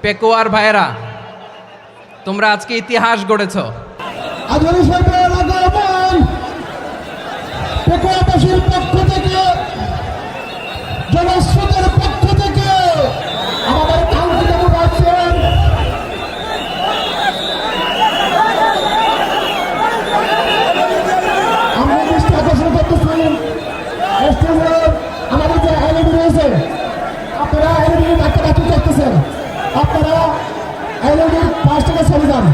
পেকুয়ার ভাইয়েরা, তোমরা আজকে ইতিহাস গড়েছ। পেকুয়াবাসীর পক্ষ থেকে, জনস্রোতের পক্ষ থেকে আমাদের কাউন্সিল আছেন আমরা দৃষ্টি আকর্ষণ করতেছি আমাদের যে এলইডি রয়েছে, আপনারা এলইডি ডাক্তার ডাক্তার করতেছেন, আপনারা এলইডির পাশ থেকে চলে যান।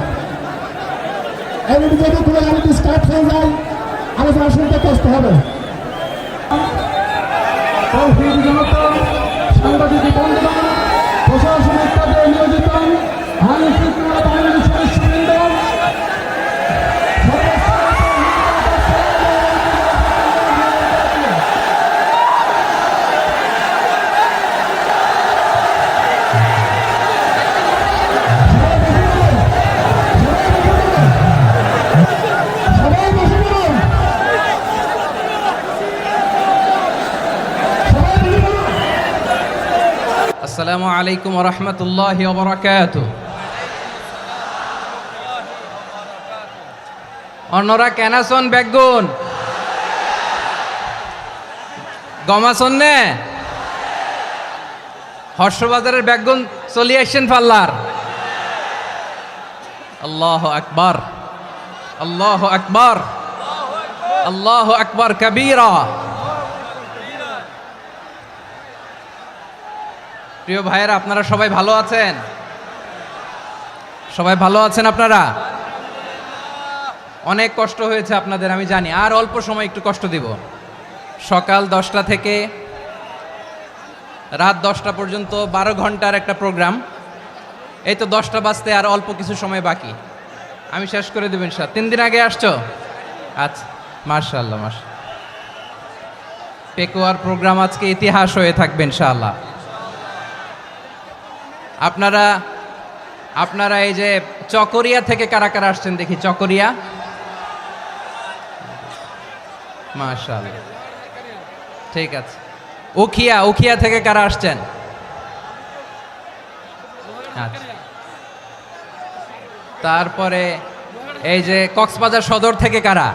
এলইডি যদি কোনো এলইডি স্টার্ট হয়ে যায় আলোচনা শুনতে কষ্ট হবে। সাংবাদিক বন্ধুগণ, প্রশাসনিক পদে নিয়োজিত আইন শৃঙ্খলা বাহিনীর সদস্যবৃন্দ, আসসালামু আলাইকুম ওয়া রাহমাতুল্লাহি ওয়া বারাকাতুহু। অন্যরা কেনাসন বেগুন গমাসন নে হর্ষবাজারের বেগুন চলি আসছেন পাল্লার। আল্লাহু আকবার, আল্লাহু আকবার, আল্লাহু আকবার কবীরা। প্রিয় ভাইয়েরা, আপনারা সবাই ভালো আছেন? সবাই ভালো আছেন? আপনারা অনেক কষ্ট হয়েছে আপনাদের, আমি জানি। আর অল্প সময় একটু কষ্ট দিব। সকাল 10টা থেকে রাত 10টা পর্যন্ত 12 ঘন্টার একটা প্রোগ্রাম। এই তো 10টা বাজতে আর অল্প কিছু সময় বাকি, আমি শেষ করে দেব ইনশাআল্লাহ। 3 দিন আগে আসছো? আচ্ছা, মাশাআল্লাহ মাশাআল্লাহ। পেকুয়ার প্রোগ্রাম আজকে ইতিহাস হয়ে থাকবে ইনশাআল্লাহ। আপনারা এই যে চকরিয়া থেকে কারা কারা আসছেন দেখি? চকরিয়া, মাশাআল্লাহ, ঠিক আছে। উখিয়া থেকে কারা আসছেন? আচ্ছা। তারপরে এই যে কক্সবাজার সদর থেকে কারা?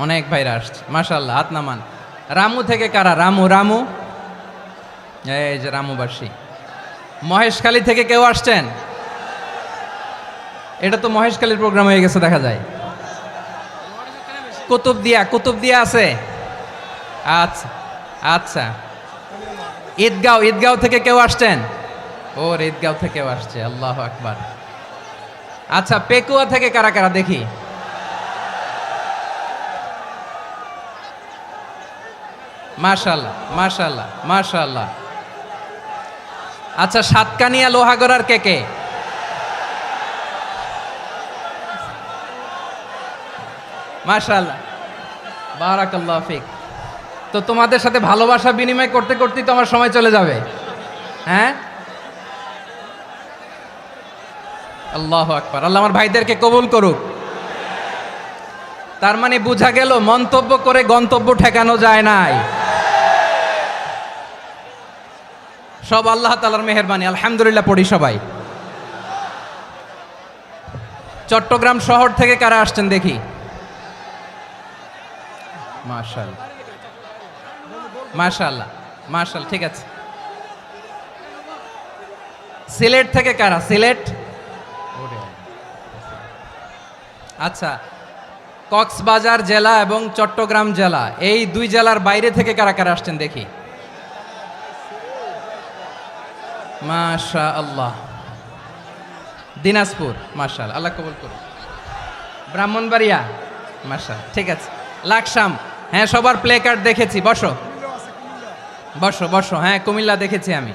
অনেক ভাইরা আসছে, মাশাআল্লাহ, হাত নামান। রামু থেকে কারা? রামু, এই যে রামুবাসী। মহেশখালী থেকে কেউ আসছেন? এটা তো মহেশখালীর প্রোগ্রাম হয়ে গেছে দেখা যায়। কুতুবদিয়া আছে? আচ্ছা আচ্ছা। ঈদগাঁও থেকে কেউ আসছেন? ওর ঈদগাঁও থেকেও আসছে, আল্লাহু আকবার। আচ্ছা, পেকুয়া থেকে কারা কারা দেখি? মাশাআল্লাহ মাশাআল্লাহ মাশাআল্লাহ। আচ্ছা, সাতকানিয়া লোহাগড়ার কে? মাশাআল্লাহ, বারাকাল্লাহু ফিক। তো তোমাদের সাথে ভালোবাসা বিনিময় করতে করতেই তো আমার সময় চলে যাবে। হ্যাঁ, আল্লাহু আকবার। আল্লাহ আমার ভাইদেরকে কবুল করুক। তার মানে বোঝা গেল মন্তব্য করে গন্তব্য ঠেকানো যায় নাই। সব আল্লাহ তাআলার মেহেরবানি, আলহামদুলিল্লাহ পড়ি সবাই। চট্টগ্রাম শহর থেকে কারা আসছেন দেখি? মাশাআল্লাহ মাশাআল্লাহ মাশাআল্লাহ, ঠিক আছে। সিলেট থেকে কারা? সিলেট, আচ্ছা। কক্সবাজার জেলা এবং চট্টগ্রাম জেলা, এই দুই জেলার বাইরে থেকে কারা কারা আসছেন দেখি? মাশাআল্লাহ। দিনাজপুর, মাশাআল্লাহ, আল্লাহ কবুল করুন। ব্রাহ্মণবাড়িয়া, মাশাআল্লাহ, ঠিক আছে। লাকসাম, হ্যাঁ, সবার প্লে কার্ড দেখেছি। বসো বসো বসো। হ্যাঁ, কুমিল্লা দেখেছি আমি,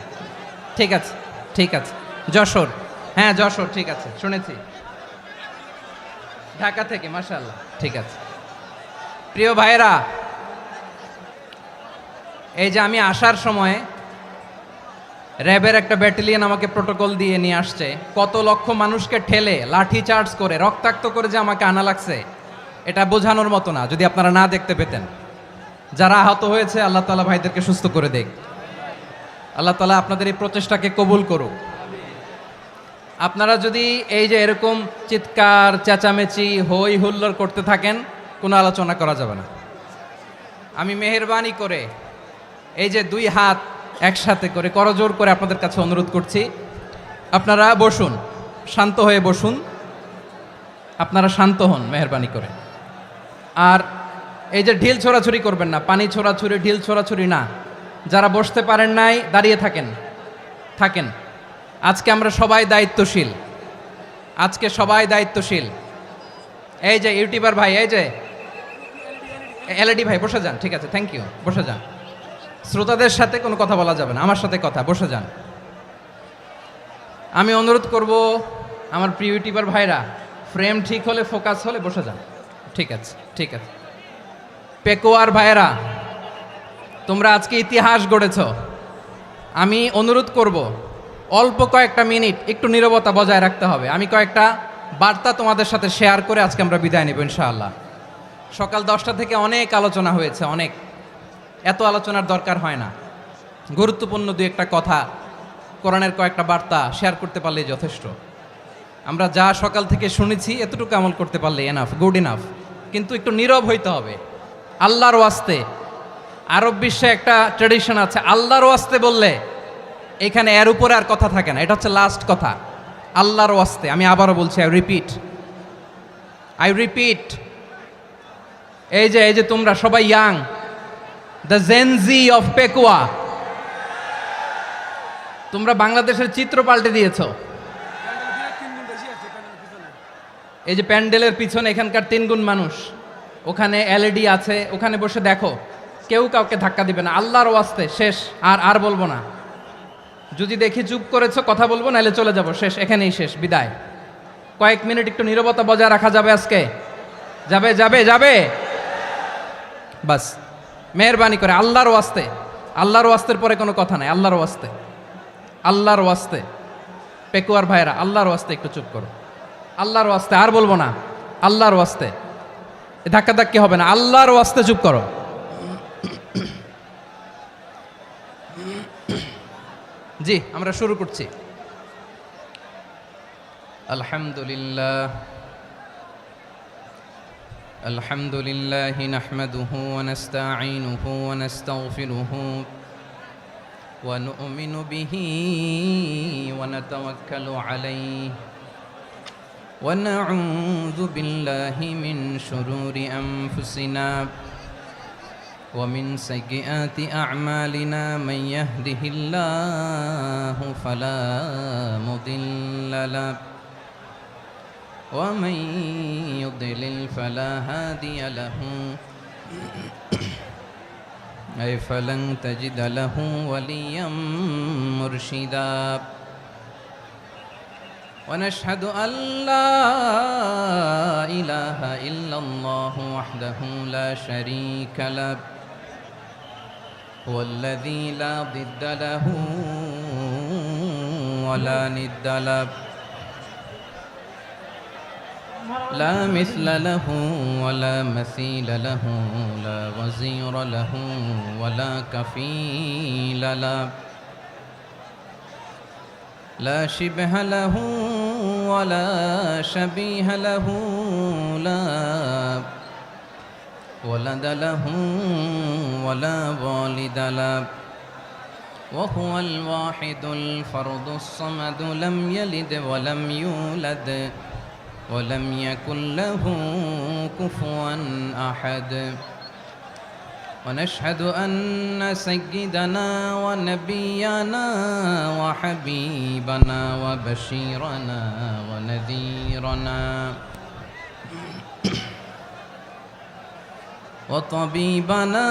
ঠিক আছে ঠিক আছে। যশোর, হ্যাঁ যশোর, ঠিক আছে, শুনেছি। ঢাকা থেকে, মাশাআল্লাহ, ঠিক আছে। প্রিয় ভাইরা, এই যে আমি আসার সময় র্যাবের একটা ব্যাটালিয়ন আমাকে প্রোটোকল দিয়ে নিয়ে আসছে। কত লক্ষ মানুষকে ঠেলে লাঠি চার্জ করে রক্তাক্ত করে যে আমাকে আনা লাগছে, এটা বোঝানোর মতো না। যদি আপনারা না দেখতে পেতেন। যারা আহত হয়েছে, আল্লাহ তাআলা ভাইদেরকে সুস্থ করে দেখ। আল্লাহ তাআলা আপনাদের এই প্রচেষ্টাকে কবুল করুক। আপনারা যদি এই যে এরকম চিৎকার চেঁচামেচি হই হুল্লোড় করতে থাকেন, কোনো আলোচনা করা যাবে না। আমি মেহেরবানি করে এই যে দুই হাত একসাথে করে করজোর করে আপনাদের কাছে অনুরোধ করছি, আপনারা বসুন, শান্ত হয়ে বসুন, আপনারা শান্ত হন মেহেরবানি করে। আর এই যে ঢিল ছোড়াছুরি করবেন না, পানি ছোড়াছুরি ঢিল ছোড়াছুরি না। যারা বসতে পারেন নাই দাঁড়িয়ে থাকেন। আজকে আমরা সবাই দায়িত্বশীল, আজকে সবাই দায়িত্বশীল। এই যে ইউটিউবার ভাই, এই যে এলইডি ভাই বসে যান, ঠিক আছে, থ্যাংক ইউ, বসে যান। শ্রোতাদের সাথে কোনো কথা বলা যাবে না, আমার সাথে কথা, বসে যান। আমি অনুরোধ করব আমার প্রিয় ইউটিউবার ভাইরা, ফ্রেম ঠিক হলে ফোকাস হলে বসে যান, ঠিক আছে, ঠিক আছে। পেকোয়ার ভাইরা, তোমরা আজকে ইতিহাস গড়েছ। আমি অনুরোধ করব অল্প কয়েকটা মিনিট একটু নীরবতা বজায় রাখতে হবে। আমি কয়েকটা বার্তা তোমাদের সাথে শেয়ার করে আজকে আমরা বিদায় নেব ইনশাআল্লাহ। সকাল 10টা থেকে অনেক আলোচনা হয়েছে, অনেক, এত আলোচনার দরকার হয় না। গুরুত্বপূর্ণ দুই একটা কথা, কোরআনের কয়েকটা বার্তা শেয়ার করতে পারলেই যথেষ্ট। আমরা যা সকাল থেকে শুনেছি এতটুকু আমল করতে পারলে এনাফ, গুড ইনাফ। কিন্তু একটু নীরব হইতে হবে আল্লাহর ওয়াস্তে। আরব বিশ্বে একটা ট্র্যাডিশন আছে, আল্লাহর ওয়াস্তে বললে এখানে এর উপরে আর কথা থাকে না, এটা হচ্ছে লাস্ট কথা। আল্লাহর ওয়াস্তে, আমি আবারও বলছি, আই রিপিট। এই যে তোমরা সবাই young, the Gen Z of Pekua, তোমরা বাংলাদেশের চিত্র পাল্টে দিয়েছ। এই যে প্যান্ডেলের পিছনে এখানকার 3 গুণ মানুষ, ওখানে এলইডি আছে, ওখানে বসে দেখো, কেউ কাউকে ধাক্কা দিবে না। আল্লাহর ওয়াস্তে, শেষ, আর বলবো না। যদি দেখি চুপ করেছো, কথা বলবো, নাহলে চলে যাব, শেষ, এখানেই শেষ, বিদায়। কয়েক মিনিট একটু নীরবতা বজায় রাখা যাবে আজকে? যাবে বাস, মেহেরবানি করে আল্লাহর ওয়াস্তে। আল্লাহর ওয়াস্তের পরে কোনো কথা নাই, আল্লাহর ওয়াস্তে। পেকুয়ার ভাইরা, আল্লাহর ওয়াস্তে একটু চুপ করো, আল্লাহর ওয়াস্তে, আর বলবো না, আল্লাহর ওয়াস্তে। ধাক্কাধাক্কি হবে না, আল্লাহর ওয়াস্তে চুপ করো। জি, আমরা শুরু করছি। আলহামদুলিল্লাহ নাহমাদুহু ওয়া নাস্তাঈনুহু ওয়া নাস্তাগফিরুহু ওয়া নু'মিনু বিহি ওয়া নাতাওয়াক্কালু আলাইহি ওয়া নাউযু বিল্লাহি মিন শুরুরি আনফুসিনা ومن سيئات أعمالنا من يهده الله فلا مضل له ومن يضلل فلا هادي له أي فلن تجد له وليا مرشدا ونشهد أن لا إله إلا الله وحده لا شريك له هو الذي لا ضد له ولا ند له لا مثل له ولا مثيل له لا وزير له ولا كفيل له لا شبه له ولا شبيه له لا ولد له ولا والد له وهو الواحد الفرد الصمد لم يلد ولم يولد ولم يكن له كفوا أحد ونشهد أن سيدنا ونبينا وحبيبنا وبشيرنا ونذيرنا وطبيبنا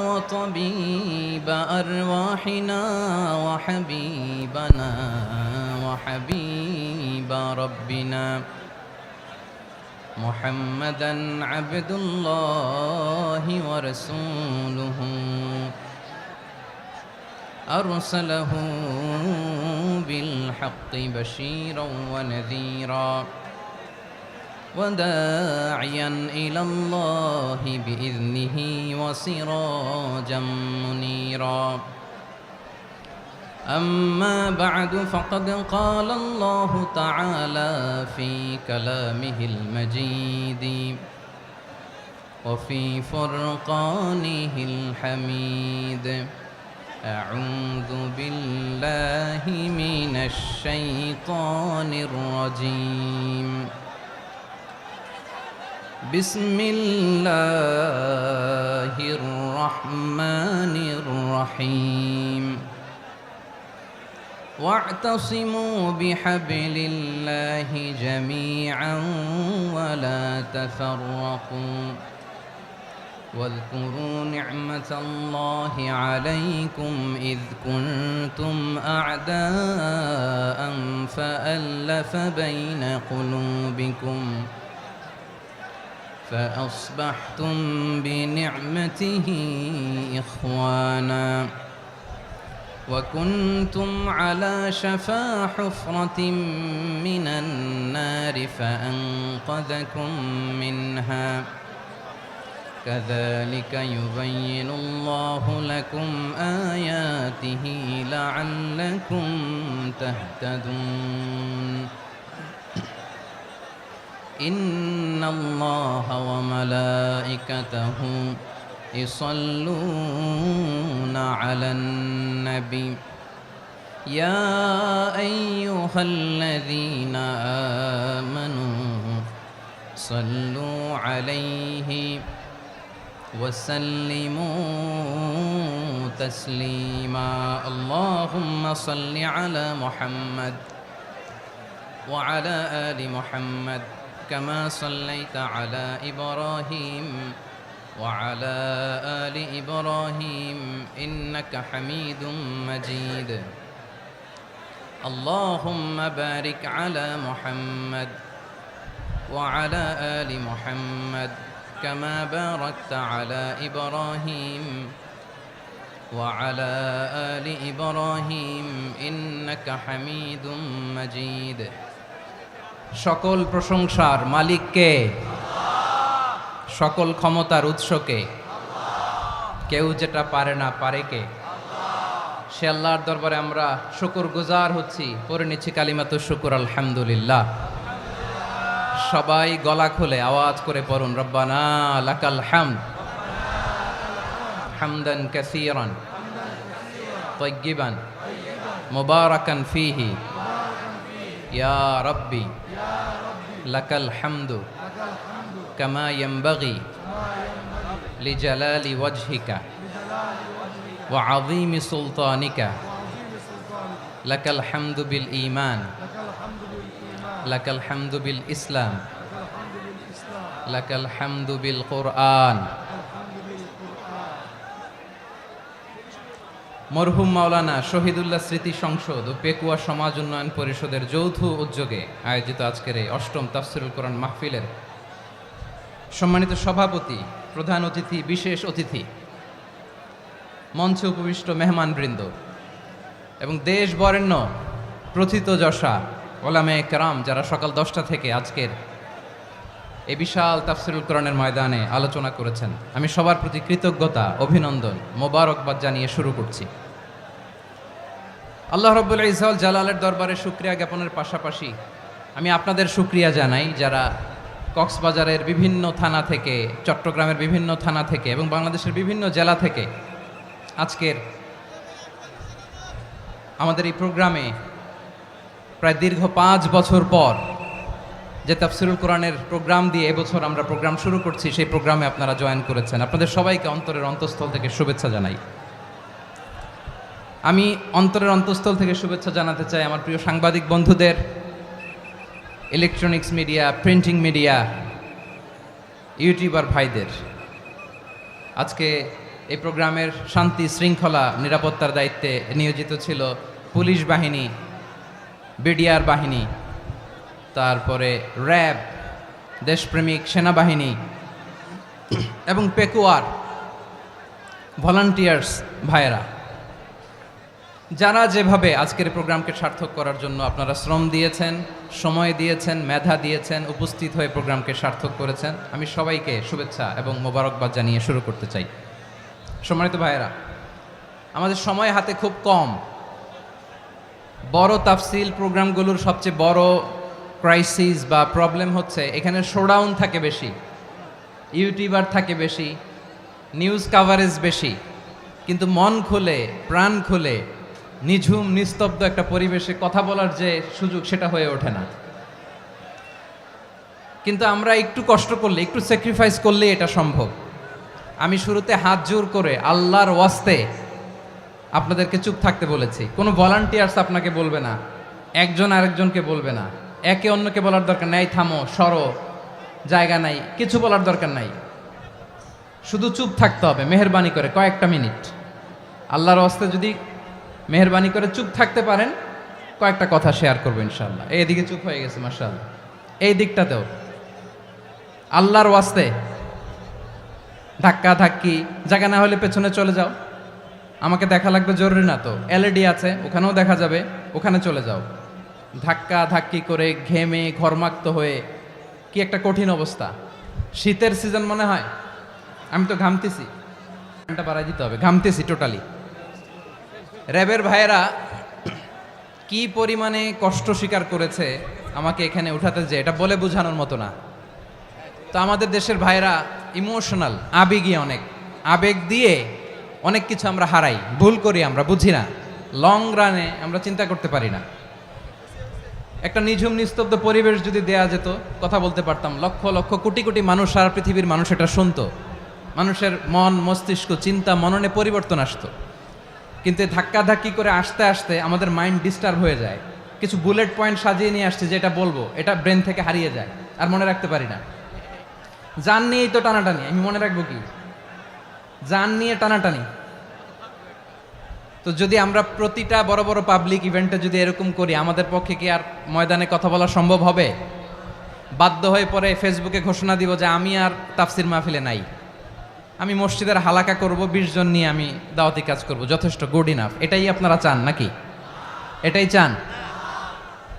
وطبيب أرواحنا وحبيبنا وحبيب ربنا محمدا عبد الله ورسوله أرسله بالحق بشيرا ونذيرا وداعيا إلى الله بإذنه وسراجا منيرا أما بعد فقد قال الله تعالى في كلامه المجيد وفي فرقانه الحميد أعوذ بالله من الشيطان الرجيم بسم الله الرحمن الرحيم واعتصموا بحبل الله جميعا ولا تفرقوا واذكروا نعمة الله عليكم إذ كنتم أعداء فألف بين قلوبكم فأصبحتم بنعمته إخوانا وكنتم على شفا حفرة من النار فأنقذكم منها كذلك يبين الله لكم آياته لعلكم تهتدون إن الله وملائكته يصلون على النبي يا أيها الذين آمنوا صلوا عليه وسلموا تسليما اللهم صل على محمد وعلى آل محمد كما صليت على إبراهيم وعلى آل إبراهيم إنك حميد مجيد اللهم بارك على محمد وعلى آل محمد كما باركت على إبراهيم وعلى آل إبراهيم إنك حميد مجيد সকল প্রশংসার মালিক কে? সকল ক্ষমতার উৎস কে? কেউ যেটা পারে না পারে কে? সে আল্লাহর দরবারে আমরা শুকরগুজার হচ্ছি, পড়ে নিচ্ছি কালিমাতু শুকর আলহামদুলিল্লাহ। সবাই গলা খুলে আওয়াজ করে পড়ুন রব্বানা লাকাল হামদ হামদান কাসীরান তাইয়্যিবান মুবারাকান ফীহি ইয়া রাব্বি লাকাল হামদু কামা ইয়ানবাগি লিজালালি ওয়াজহিকা ওয়া আযীমি সুলতানিকা লাকাল হামদু বিল ঈমান লাকাল হামদু বিল ইসলাম লাকাল হামদু বিল কুরআন। মরহুম মাওলানা শহীদুল্লাহ স্মৃতি সংসদ ও পেকুয়া সমাজ উন্নয়ন পরিষদের যৌথ উদ্যোগে আয়োজিত আজকের এই অষ্টম তাফসিরুল কোরআন মাহফিলের সম্মানিত সভাপতি, প্রধান অতিথি, বিশেষ অতিথি, মঞ্চে উপবিষ্ট মেহমানবৃন্দ এবং দেশ বরেণ্য প্রথিতযশা ওলামায়ে কেরাম যারা সকাল 10টা থেকে আজকের এই বিশাল তাফসিরুল কোরআনের ময়দানে আলোচনা করেছেন, আমি সবার প্রতি কৃতজ্ঞতা, অভিনন্দন, মোবারকবাদ জানিয়ে শুরু করছি। আল্লাহ রাব্বুল ইজ্জত জালালের দরবারে শুকরিয়া জ্ঞাপনের পাশাপাশি আমি আপনাদের শুকরিয়া জানাই যারা কক্সবাজারের বিভিন্ন থানা থেকে, চট্টগ্রামের বিভিন্ন থানা থেকে এবং বাংলাদেশের বিভিন্ন জেলা থেকে আজকের আমাদের এই প্রোগ্রামে প্রায় দীর্ঘ 5 বছর পর যে তাফসিরুল কোরআনের প্রোগ্রাম দিয়ে এবছর আমরা প্রোগ্রাম শুরু করছি, সেই প্রোগ্রামে আপনারা জয়েন করেছেন। আপনাদের সবাইকে অন্তরের অন্তঃস্থল থেকে শুভেচ্ছা জানাই। আমি অন্তরের অন্তঃস্থল থেকে শুভেচ্ছা জানাতে চাই আমার প্রিয় সাংবাদিক বন্ধুদের, electronics media, printing media, YouTuber ভাইদের। আজকে এই প্রোগ্রামের শান্তি শৃঙ্খলা নিরাপত্তার দায়িত্বে নিয়োজিত ছিল পুলিশ বাহিনী, বিডিআর বাহিনী, তারপরে র্যাব, দেশপ্রেমিক সেনাবাহিনী এবং পেকুয়ার ভলান্টিয়ার্স ভাইয়েরা, যারা যেভাবে আজকের প্রোগ্রামকে সার্থক করার জন্য আপনারা শ্রম দিয়েছেন, সময় দিয়েছেন, মেধা দিয়েছেন, উপস্থিত হয়ে প্রোগ্রামকে সার্থক করেছেন, আমি সবাইকে শুভেচ্ছা এবং মোবারকবাদ জানিয়ে শুরু করতে চাই। সম্মানিত ভাইয়েরা, আমাদের সময় হাতে খুব কম। বড় তাফসিল প্রোগ্রামগুলোর সবচেয়ে বড় ক্রাইসিস বা প্রবলেম হচ্ছে এখানে শোডাউন থাকে বেশি, ইউটিউবার থাকে বেশি, নিউজ কাভারেজ বেশি, কিন্তু মন খুলে প্রাণ খুলে নিঝুম নিস্তব্ধ একটা পরিবেশে কথা বলার যে সুযোগ সেটা হয়ে ওঠে না। কিন্তু আমরা একটু কষ্ট করলে, একটু স্যাক্রিফাইস করলে এটা সম্ভব। আমি শুরুতে হাত জোর করে আল্লাহর ওয়াস্তে আপনাদেরকে চুপ থাকতে বলেছি। কোনো ভলান্টিয়ার্স আপনাকে বলবে না, একজন আরেকজনকে বলবে না, একে অন্যকে বলার দরকার নাই, থামো সরো জায়গা নাই, কিছু বলার দরকার নাই, শুধু চুপ থাকতে হবে মেহেরবানি করে কয়েকটা মিনিট। আল্লাহর ওয়াস্তে যদি মেহেরবানি করে চুপ থাকতে পারেন, কয়েকটা কথা শেয়ার করবো ইনশাআল্লাহ। এইদিকে চুপ হয়ে গেছে মাশাআল্লাহ, এই দিকটাতেও আল্লাহর ওয়াস্তে ধাক্কা ধাক্কি জায়গা না হলে পেছনে চলে যাও, আমাকে দেখা লাগবে জরুরি না তো, এলইডি আছে ওখানেও দেখা যাবে, ওখানে চলে যাও। ধাক্কা ধাক্কি করে ঘেমে ঘরমাক্ত হয়ে কি একটা কঠিন অবস্থা। শীতের সিজন মনে হয়, আমি তো ঘামতেছি, ঘন্টা বাড়াই দিতে হবে, ঘামতেছি টোটালি। র্যাবের ভাইয়েরা কি পরিমাণে কষ্ট স্বীকার করেছে আমাকে এখানে উঠাতে, যে এটা বলে বোঝানোর মতো না। তো আমাদের দেশের ভাইরা ইমোশনাল, আবেগী অনেক, আবেগ দিয়ে অনেক কিছু আমরা হারাই, ভুল করি, আমরা বুঝি না, লং রানে আমরা চিন্তা করতে পারি না। একটা নিঝুম নিস্তব্ধ পরিবেশ যদি দেয়া যেত, কথা বলতে পারতাম, লক্ষ লক্ষ কোটি কোটি মানুষ, সারা পৃথিবীর মানুষ এটা শুনতো, মানুষের মন মস্তিষ্ক চিন্তা মননে পরিবর্তন আসতো। কিন্তু ধাক্কা ধাক্কি করে আসতে আসতে আমাদের মাইন্ড ডিস্টার্ব হয়ে যায়। কিছু বুলেট পয়েন্ট সাজিয়ে নিয়ে আসছে, যেটা বলবো এটা ব্রেন থেকে হারিয়ে যায়, আর মনে রাখতে পারি না। জান নিয়েই তো টানাটানি, আমি মনে রাখবো কি? জান নিয়ে টানাটানি। তো যদি আমরা প্রতিটা বড় বড় পাবলিক ইভেন্টে যদি এরকম করি, আমাদের পক্ষে কি আর ময়দানে কথা বলা সম্ভব হবে? বাধ্য হয়ে পরে ফেসবুকে ঘোষণা দিব যে আমি আর তাফসির মাহফিলে নাই, আমি মসজিদের হালাকা করব, 20 জন নিয়ে আমি দাওয়াতি কাজ করব, যথেষ্ট, গুড ইনাফ। এটাই আপনারা চান নাকি? এটাই চান?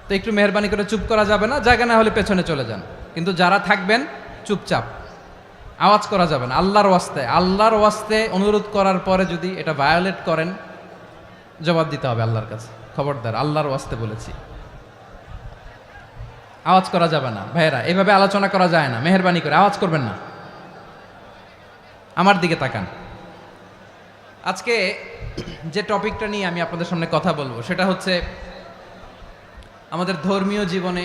তো একটু মেহরবানি করে চুপ করা যাবে না, জায়গা না হলে পেছনে চলে যান, কিন্তু যারা থাকবেন চুপচাপ, আওয়াজ করা যাবে না। আল্লাহর ওয়াস্তে, আল্লাহর ওয়াস্তে অনুরোধ করার পরে যদি এটা ভায়োলেট করেন, জবাব দিতে হবে আল্লাহর কাছে, খবরদার, আল্লাহর ওয়াস্তে বলেছি। আওয়াজ করা যাবে না ভাইয়েরা, এভাবে আলোচনা করা যায় না, মেহরবানি করে আওয়াজ করবেন না। আমার দিকে তাকান। আজকে যে টপিকটা নিয়ে আমি আপনাদের সামনে কথা বলবো সেটা হচ্ছে আমাদের ধর্মীয় জীবনে,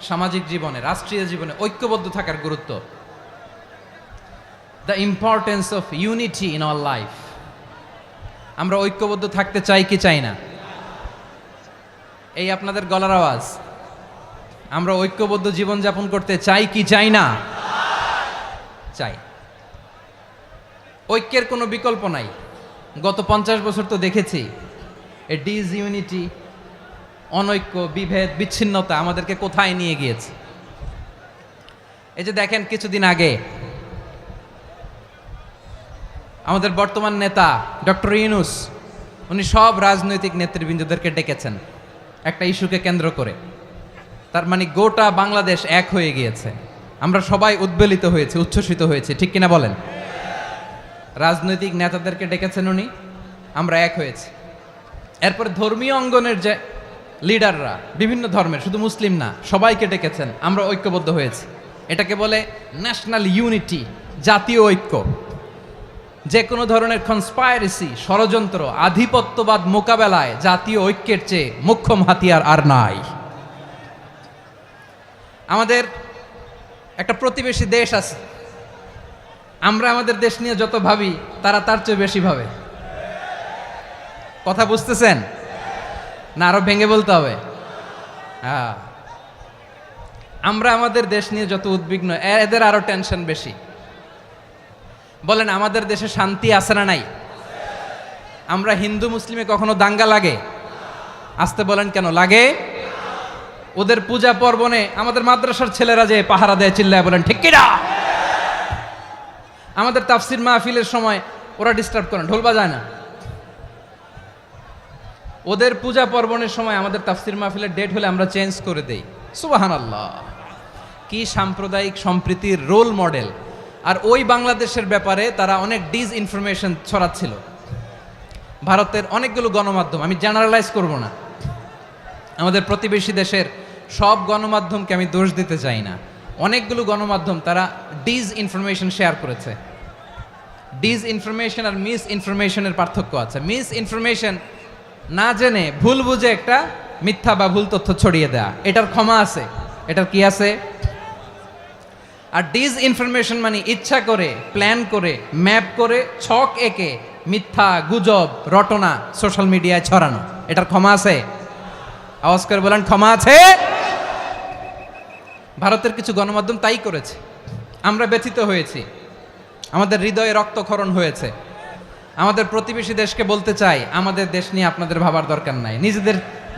সামাজিক জীবনে, রাষ্ট্রীয় জীবনে ঐক্যবদ্ধ থাকার গুরুত্ব। The importance of unity in our life. আমরা ঐক্যবদ্ধ থাকতে চাই কি চাই না? এই আপনাদের গলার আওয়াজ। আমরা ঐক্যবদ্ধ জীবনযাপন করতে চাই কি চাই না? চাই। ঐক্যের কোনো বিকল্প নাই। গত 50 বছর তো দেখেছি এ ডিসইউনিটি, অনৈক্য, বিভেদ, বিচ্ছিন্নতা আমাদেরকে কোথায় নিয়ে গিয়েছে। এই যে দেখেন, কিছুদিন আগে আমাদের বর্তমান নেতা ডক্টর ইউনূস, উনি সব রাজনৈতিক নেতৃবৃন্দদেরকে ডেকেছেন একটা ইস্যুকে কেন্দ্র করে। তার মানে গোটা বাংলাদেশ এক হয়ে গিয়েছে। আমরা সবাই উদ্বেলিত হয়েছে, উচ্ছ্বসিত হয়েছে, ঠিক কিনা বলেন? রাজনৈতিক নেতাদেরকে ডেকেছেন উনি, আমরা এক হয়েছি। এরপরে ধর্মীয় অঙ্গনের যে লিডাররা, বিভিন্ন ধর্মের, শুধু মুসলিম না, সবাইকে ডেকেছেন, আমরা ঐক্যবদ্ধ হয়েছি। এটাকে বলে ন্যাশনাল ইউনিটি, জাতীয় ঐক্য। যে কোনো ধরনের কনস্পাইরেসি, ষড়যন্ত্র, আধিপত্যবাদ মোকাবেলায় জাতীয় ঐক্যের চেয়ে মোক্ষম হাতিয়ার আর নাই। আমাদের একটা প্রতিবেশী দেশ আছে, আমরা আমাদের দেশ নিয়ে যত ভাবি তারা তার চেয়ে বেশি ভাবে। কথা বুঝতেছেন না? আরো ভেঙে বলতে হবে। হ্যাঁ, আমরা আমাদের দেশ নিয়ে যত উদ্বিগ্ন, এদের আরো টেনশন বেশি। বলেন, আমাদের দেশে শান্তি আছে না নাই? আমরা হিন্দু মুসলিমে কখনো দাঙ্গা লাগে? আসতে বলেন, কেন লাগে? ওদের পূজা পার্বণে আমাদের মাদ্রাসার ছেলেরা যে পাহারা দেয়, চিল্লায় বলেন ঠিক কিনা? আমাদের তাফসির মাহফিলের সময় ওরা ডিস্টার্ব করেন, ঢোল বাজায় না। ওদের পূজা পার্বণের সময় আমাদের তাফসির মাহফিলের ডেট হলে আমরা চেঞ্জ করে দেই। সুবহানাল্লাহ, কি সাম্প্রদায়িক সম্প্রীতির রোল মডেল। আর ওই বাংলাদেশের ব্যাপারে তারা অনেক ডিসইনফরমেশন ছড়াচ্ছিল। ভারতের অনেকগুলো গণমাধ্যম, আমি জেনারেলাইজ করব না, আমাদের প্রতিবেশী দেশের সব গণমাধ্যমকে আমি দোষ দিতে চাই না, অনেকগুলো গণমাধ্যম তারা ডিস ইনফরমেশন শেয়ার করেছে। ডিস ইনফরমেশন আর মিস ইনফরমেশনের পার্থক্য আছে। মিস ইনফরমেশন না জেনে ভুল বুঝে একটা মিথ্যা বা ভুল তথ্য ছড়িয়ে দেয়া, এটার ক্ষমা আছে, এটার কি আছে। আর ডিস ইনফরমেশন মানে ইচ্ছা করে, প্ল্যান করে, ম্যাপ করে, ছক এঁকে মিথ্যা, গুজব, রটনা সোশ্যাল মিডিয়ায় ছড়ানো, এটার ক্ষমা আছে? আওয়াজ করে বলেন, ক্ষমা আছে? ভারতের কিছু গণমাধ্যম তাই করেছে, আমরা ব্যথিত হয়েছি, আমাদের হৃদয়ে রক্তক্ষরণ হয়েছে। আমাদের প্রতিবেশী দেশকে বলতে চাই, আমাদের দেশ নিয়ে আপনাদের ভাবার দরকার নাই,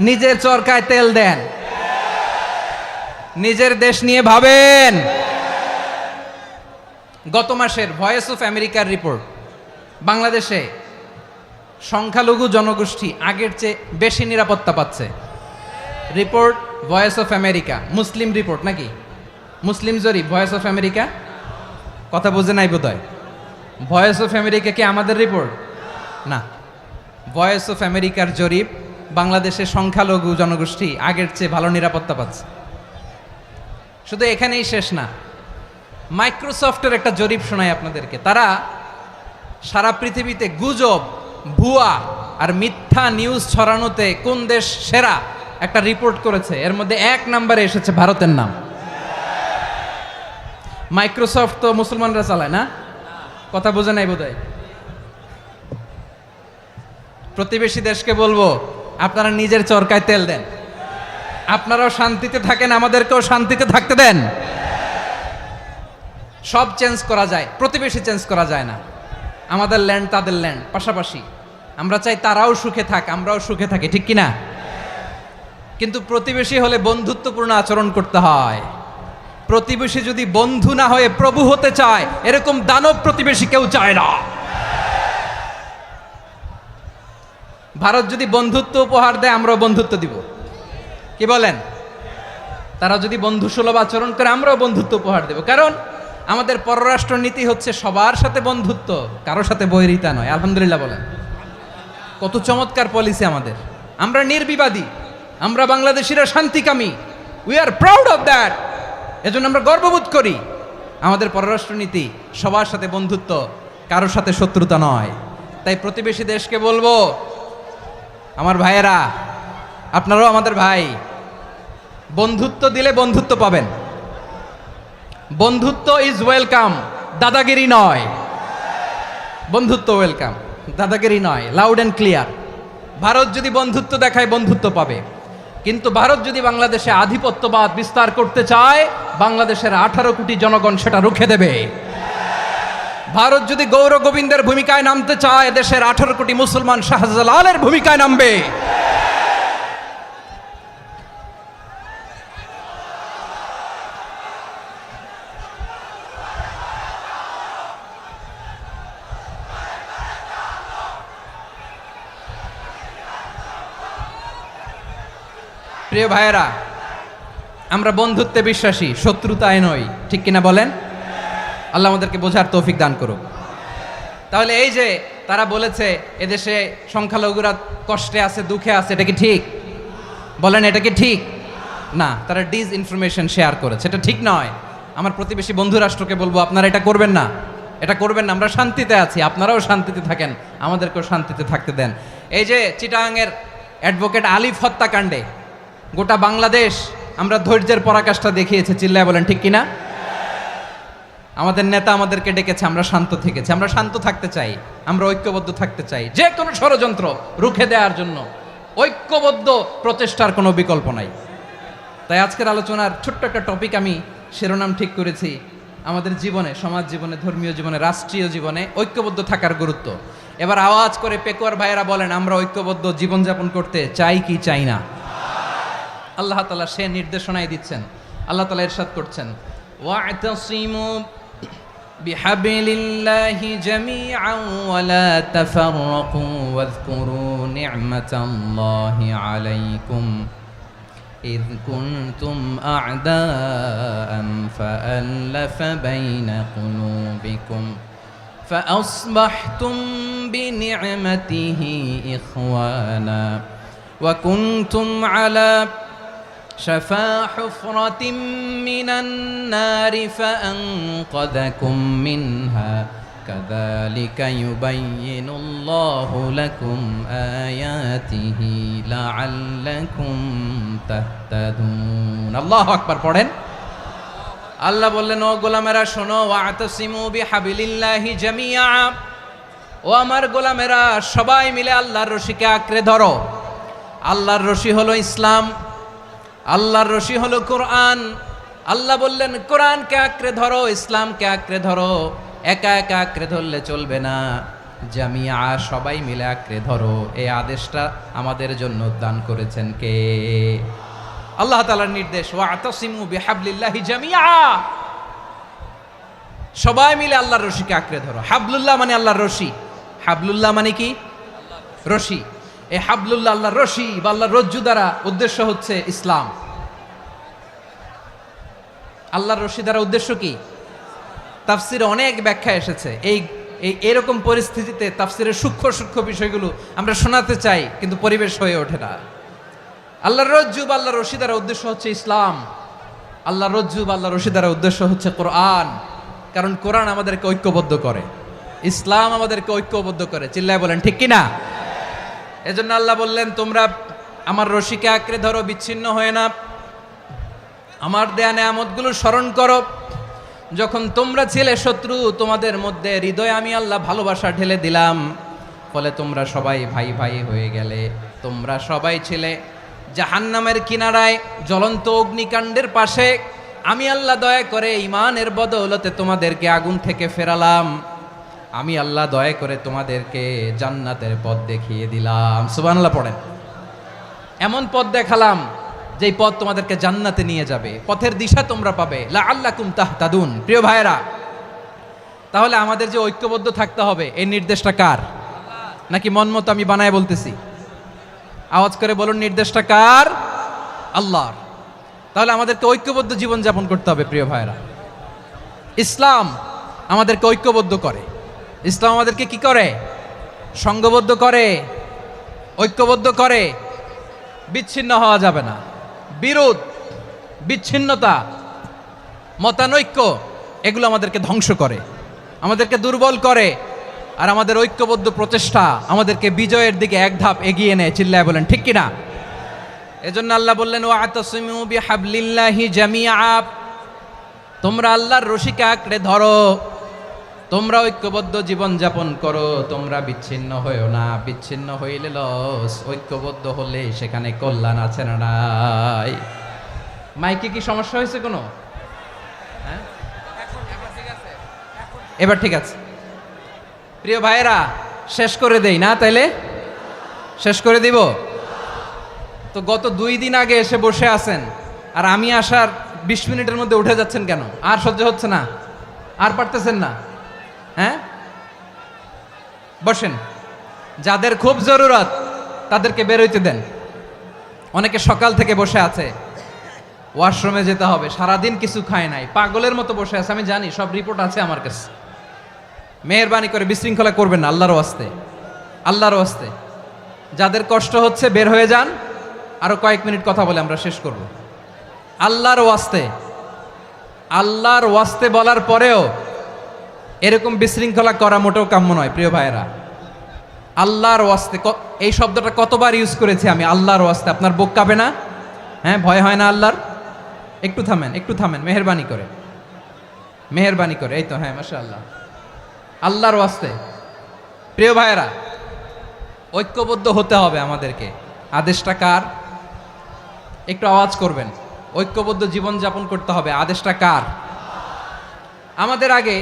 নিজের চরকায় তেল দেন, নিজের দেশ নিয়ে ভাবেন। গত মাসের ভয়েস অফ আমেরিকার রিপোর্ট, বাংলাদেশে সংখ্যালঘু জনগোষ্ঠী আগের চেয়ে বেশি নিরাপত্তা পাচ্ছে। Report voice of America, Muslim report নাকি, মুসলিম জরিপ ভয়েস অফ আমেরিকা। কথা বুঝে নাই বোধহয়। ভয়েস অফ আমেরিকা কি আমাদের রিপোর্ট না, ভয়েস অফ আমেরিকার জরিপ, বাংলাদেশের সংখ্যালঘু জনগোষ্ঠী আগের চেয়ে ভালো নিরাপত্তা পাচ্ছে। শুধু এখানেই শেষ না, মাইক্রোসফটের একটা জরিপ শোনায় আপনাদেরকে। তারা সারা পৃথিবীতে গুজব, ভুয়া আর মিথ্যা নিউজ ছড়ানোতে কোন দেশ সেরা একটা রিপোর্ট করেছে, এর মধ্যে 1 নম্বরে এসেছে ভারতের নাম। মাইক্রোসফট তো মুসলমানরা চালায় না, কথা বোঝে নাই বোধহয়। প্রতিবেশী দেশকে বলবো, আপনারা নিজের চরকায় তেল দেন, আপনারাও শান্তিতে থাকেন, আমাদেরকেও শান্তিতে থাকতে দেন। সব চেঞ্জ করা যায়, প্রতিবেশী চেঞ্জ করা যায় না। আমাদের ল্যান্ড তাদের ল্যান্ড, পাশাপাশি। আমরা চাই তারাও সুখে থাক, আমরাও সুখে থাকি, ঠিক কিনা? কিন্তু প্রতিবেশী হলে বন্ধুত্বপূর্ণ আচরণ করতে হয়। প্রতিবেশী যদি বন্ধু না হয়ে প্রভু হতে চায়, এরকম দানব প্রতিবেশী কেউ চায় না। ভারত যদি বন্ধুত্ব উপহার দেয়, আমরাও বন্ধুত্ব দিব, কি বলেন? তারা যদি বন্ধুসুলভ আচরণ করে, আমরাও বন্ধুত্ব উপহার দেব। কারণ আমাদের পররাষ্ট্র নীতি হচ্ছে সবার সাথে বন্ধুত্ব, কারোর সাথে বৈরিতা নয়। আলহামদুলিল্লাহ বলেন, কত চমৎকার পলিসি আমাদের। আমরা নির্বিবাদী, আমরা বাংলাদেশিরা শান্তিকামী, we are proud of that. এজন্য আমরা গর্ববোধ করি। আমাদের পররাষ্ট্র নীতি সবার সাথে বন্ধুত্ব, কারোর সাথে শত্রুতা নয়। তাই প্রতিবেশী দেশকে বলবো, আমার ভাইয়েরা, আপনারাও আমাদের ভাই, বন্ধুত্ব দিলে বন্ধুত্ব পাবেন। বন্ধুত্ব ইজ ওয়েলকাম, দাদাগিরি নয়। বন্ধুত্ব ওয়েলকাম, দাদাগিরি নয়, লাউড অ্যান্ড ক্লিয়ার। ভারত যদি বন্ধুত্ব দেখায়, বন্ধুত্ব পাবে। কিন্তু ভারত যদি বাংলাদেশে আধিপত্যবাদ বিস্তার করতে চায়, বাংলাদেশের 18 কোটি জনগণ সেটা রুখে দেবে। ভারত যদি গৌর গোবিন্দের ভূমিকায় নামতে চায়, দেশের 18 কোটি মুসলমান শাহজালালের ভূমিকায় নামবে। প্রিয় ভাইয়েরা, আমরা বন্ধুত্বে বিশ্বাসী, শত্রুতায় নই, ঠিক কিনা বলেন? আল্লাহ আমাদেরকে বোঝার তৌফিক দান করুক। তাহলে এই যে তারা বলেছে এদেশে সংখ্যালঘুরা কষ্টে আছে, দুঃখে আছে, এটা কি ঠিক? বলেন, এটা কি ঠিক? না, তারা ডিস ইনফরমেশন শেয়ার করেছে, এটা ঠিক নয়। আমার প্রতিবেশী বন্ধু রাষ্ট্রকে বলবো, আপনারা এটা করবেন না, এটা করবেন না। আমরা শান্তিতে আছি, আপনারাও শান্তিতে থাকেন, আমাদেরকেও শান্তিতে থাকতে দেন। এই যে চিটাগাংয়ের অ্যাডভোকেট আলিফ হত্যাকাণ্ডে গোটা বাংলাদেশ আমরা ধৈর্যের পরাকাষ্ঠা দেখিয়েছে, চিল্লায় বলেন ঠিক কিনা? আমাদের নেতা আমাদেরকে ডেকেছে, আমরা শান্ত থেকেছি। আমরা শান্ত থাকতে চাই, আমরা ঐক্যবদ্ধ থাকতে চাই। যে কোনো ষড়যন্ত্র রুখে দেওয়ার জন্য ঐক্যবদ্ধ প্রচেষ্টার কোনো বিকল্প নাই। তাই আজকের আলোচনার ছোট্ট একটা টপিক আমি শিরোনাম ঠিক করেছি, আমাদের জীবনে, সমাজ জীবনে, ধর্মীয় জীবনে, রাষ্ট্রীয় জীবনে ঐক্যবদ্ধ থাকার গুরুত্ব। এবার আওয়াজ করে পেকুয়ার ভাইয়েরা বলেন, আমরা ঐক্যবদ্ধ জীবনযাপন করতে চাই কি চাই না? আল্লাহ তাআলা সে নির্দেশনাই দিচ্ছেন। আল্লাহ তাআলা ইরশাদ করছেন, ওয়া'তাসিমু বিহাবলিল্লাহি জামিআন ওয়া লা তাফাররাকু ওয়াযকুরু নি'মাতাল্লাহি আলাইকুম إذ كنتم أعداء فألف بين قلوبكم فأصبحتم بنعمته إخوانا وكنتم على شفا حفرة من النار فأنقذكم منها كذلك يبين الله لكم آياته لعلكم تهتدون الله أكبر পড়েন আল্লাহ বললেন ও গোলামেরা শোনো ওয়াতাসিমু বিহাবিলিল্লাহি জামিআ ও আমার গোলামেরা সবাই মিলে আল্লাহর রশিকে আঁকড়ে ধরো আল্লাহর রশি হলো ইসলাম আল্লাহর রশি হলো কোরআন আল্লাহ বললেন কোরআনকে আঁকড়ে ধরো ইসলামকে আঁকড়ে ধরো একা একা আঁকড়ে ধরলে চলবে না জামিয়া সবাই মিলে আঁকড়ে ধরো এই আদেশটা আমাদের জন্য দান করেছেন কে আল্লাহ তাআলার নির্দেশ ওয়াতাসিমু বিহাবলিল্লাহি জামিআ সবাই মিলে আল্লাহর রশিকে আঁকড়ে ধরো হাবলুল্লাহ মানে আল্লাহর রশি হাবলুল্লাহ মানে কি রশি এই হাবলুল্লাহ আল্লাহর রশি বা আল্লাহর রজ্জু দ্বারা উদ্দেশ্য হচ্ছে ইসলাম আল্লাহর রশি দ্বারা উদ্দেশ্য কি তাফসিরে অনেক ব্যাখ্যা এসেছে এই এরকম পরিস্থিতিতে তাফসিরের সূক্ষ্ম সূক্ষ্ম বিষয়গুলো আমরা শোনাতে চাই কিন্তু পরিবেশ হয়ে ওঠে না আল্লাহর রজ্জু বা আল্লাহর রশি দ্বারা উদ্দেশ্য হচ্ছে ইসলাম আল্লাহর রজ্জু বা আল্লাহর রশি দ্বারা উদ্দেশ্য হচ্ছে কোরআন কারণ কোরআন আমাদেরকে ঐক্যবদ্ধ করে ইসলাম আমাদেরকে ঐক্যবদ্ধ করে চিল্লায় বলেন ঠিক কিনা এজন্য আল্লাহ বললেন তোমরা আমার রশিকে আঁকড়ে ধরো বিচ্ছিন্ন হয়ে না আমার দেয়া নেয়ামতগুলো স্মরণ করো যখন তোমরা ছিলে শত্রু তোমাদের মধ্যে হৃদয়ে আমি আল্লাহ ভালোবাসা ঢেলে দিলাম ফলে তোমরা সবাই ভাই ভাই হয়ে গেলে তোমরা সবাই ছিলে জাহান্নামের কিনারায় জ্বলন্ত অগ্নিকাণ্ডের পাশে আমি আল্লাহ দয়া করে ঈমানের বদৌলতে তোমাদেরকে আগুন থেকে ফেরালাম আমি আল্লাহ দয়া করে তোমাদেরকে জান্নাতের পথ দেখিয়ে দিলাম সুবহানাল্লাহ পড়েন এমন পথ দেখালাম যেই পথ তোমাদেরকে জান্নাতে নিয়ে যাবে পথের দিশা তোমরা পাবে লাআল্লাকুম তাহতাদুন প্রিয় ভাইরা তাহলে আমাদের যে ঐক্যবদ্ধ থাকতে হবে এই নির্দেশটা কার নাকি মন মতো আমি বানায় বলতেছি আওয়াজ করে বলুন নির্দেশটা কার আল্লাহর তাহলে আমাদেরকে ঐক্যবদ্ধ জীবন যাপন করতে হবে প্রিয় ভাইরা ইসলাম আমাদেরকে ঐক্যবদ্ধ করে ইসলাম আমাদেরকে কি করে সংঘবদ্ধ করে ঐক্যবদ্ধ করে বিচ্ছিন্ন হওয়া যাবে না বিরোধ বিচ্ছিন্নতা মতানৈক্য এগুলো আমাদেরকে ধ্বংস করে আমাদেরকে দুর্বল করে আর আমাদের ঐক্যবদ্ধ প্রচেষ্টা আমাদেরকে বিজয়ের দিকে এক ধাপ এগিয়ে নেয় চিল্লায় বলেন ঠিক কিনা এজন্য আল্লাহ বললেন ওয়াতাসিমু বিহাবলিল্লাহি জামিআ তোমরা আল্লাহর রশিকে আঁকড়ে ধরো তোমরা ঐক্যবদ্ধ জীবন যাপন করো তোমরা বিচ্ছিন্ন হইও না বিচ্ছিন্ন হইলে লস ঐক্যবদ্ধ হলে সেখানে কল্যাণ আছে না নাই মাইকে কি সমস্যা হয়েছে কোনো হ্যাঁ এবার ঠিক আছে প্রিয় ভাইয়েরা শেষ করে দেই না তাইলে শেষ করে দিব তো গত 2 দিন আগে এসে বসে আছেন আর আমি আসার 20 মিনিটের মধ্যে উঠে যাচ্ছেন কেন আর সহ্য হচ্ছে না আর পারতেছেন না হ্যাঁ বসেন যাদের খুব জরুরত তাদেরকে বের হইতে দেন অনেকে সকাল থেকে বসে আছে ওয়াশরুমে যেতে হবে সারাদিন কিছু খায় নাই পাগলের মতো বসে আছে আমি জানি সব রিপোর্ট আছে আমার কাছে মেহেরবানি করে বিশৃঙ্খলা করবেন না আল্লাহর ওয়াস্তে যাদের কষ্ট হচ্ছে বের হয়ে যান আরো কয়েক মিনিট কথা বলে আমরা শেষ করব আল্লাহর ওয়াস্তে বলার পরেও এরকম বিশৃঙ্খলা করা মোটেও কাম্য নয় প্রিয় ভাইয়েরা আল্লাহর ওয়াস্তে এই শব্দটা কতবার ইউজ করেছি আমি আল্লাহর ওয়াস্তে আপনার বুক কাঁপে না হ্যাঁ ভয় হয় না আল্লাহর একটু থামেন মেহেরবানি করে এই তো হ্যাঁ মাশাআল্লাহ আল্লাহর ওয়াস্তে প্রিয় ভাইয়েরা ঐক্যবদ্ধ হতে হবে আমাদেরকে আদেশটা কার একটু আওয়াজ করবেন ঐক্যবদ্ধ জীবন যাপন করতে হবে আদেশটা কার আমাদের আগে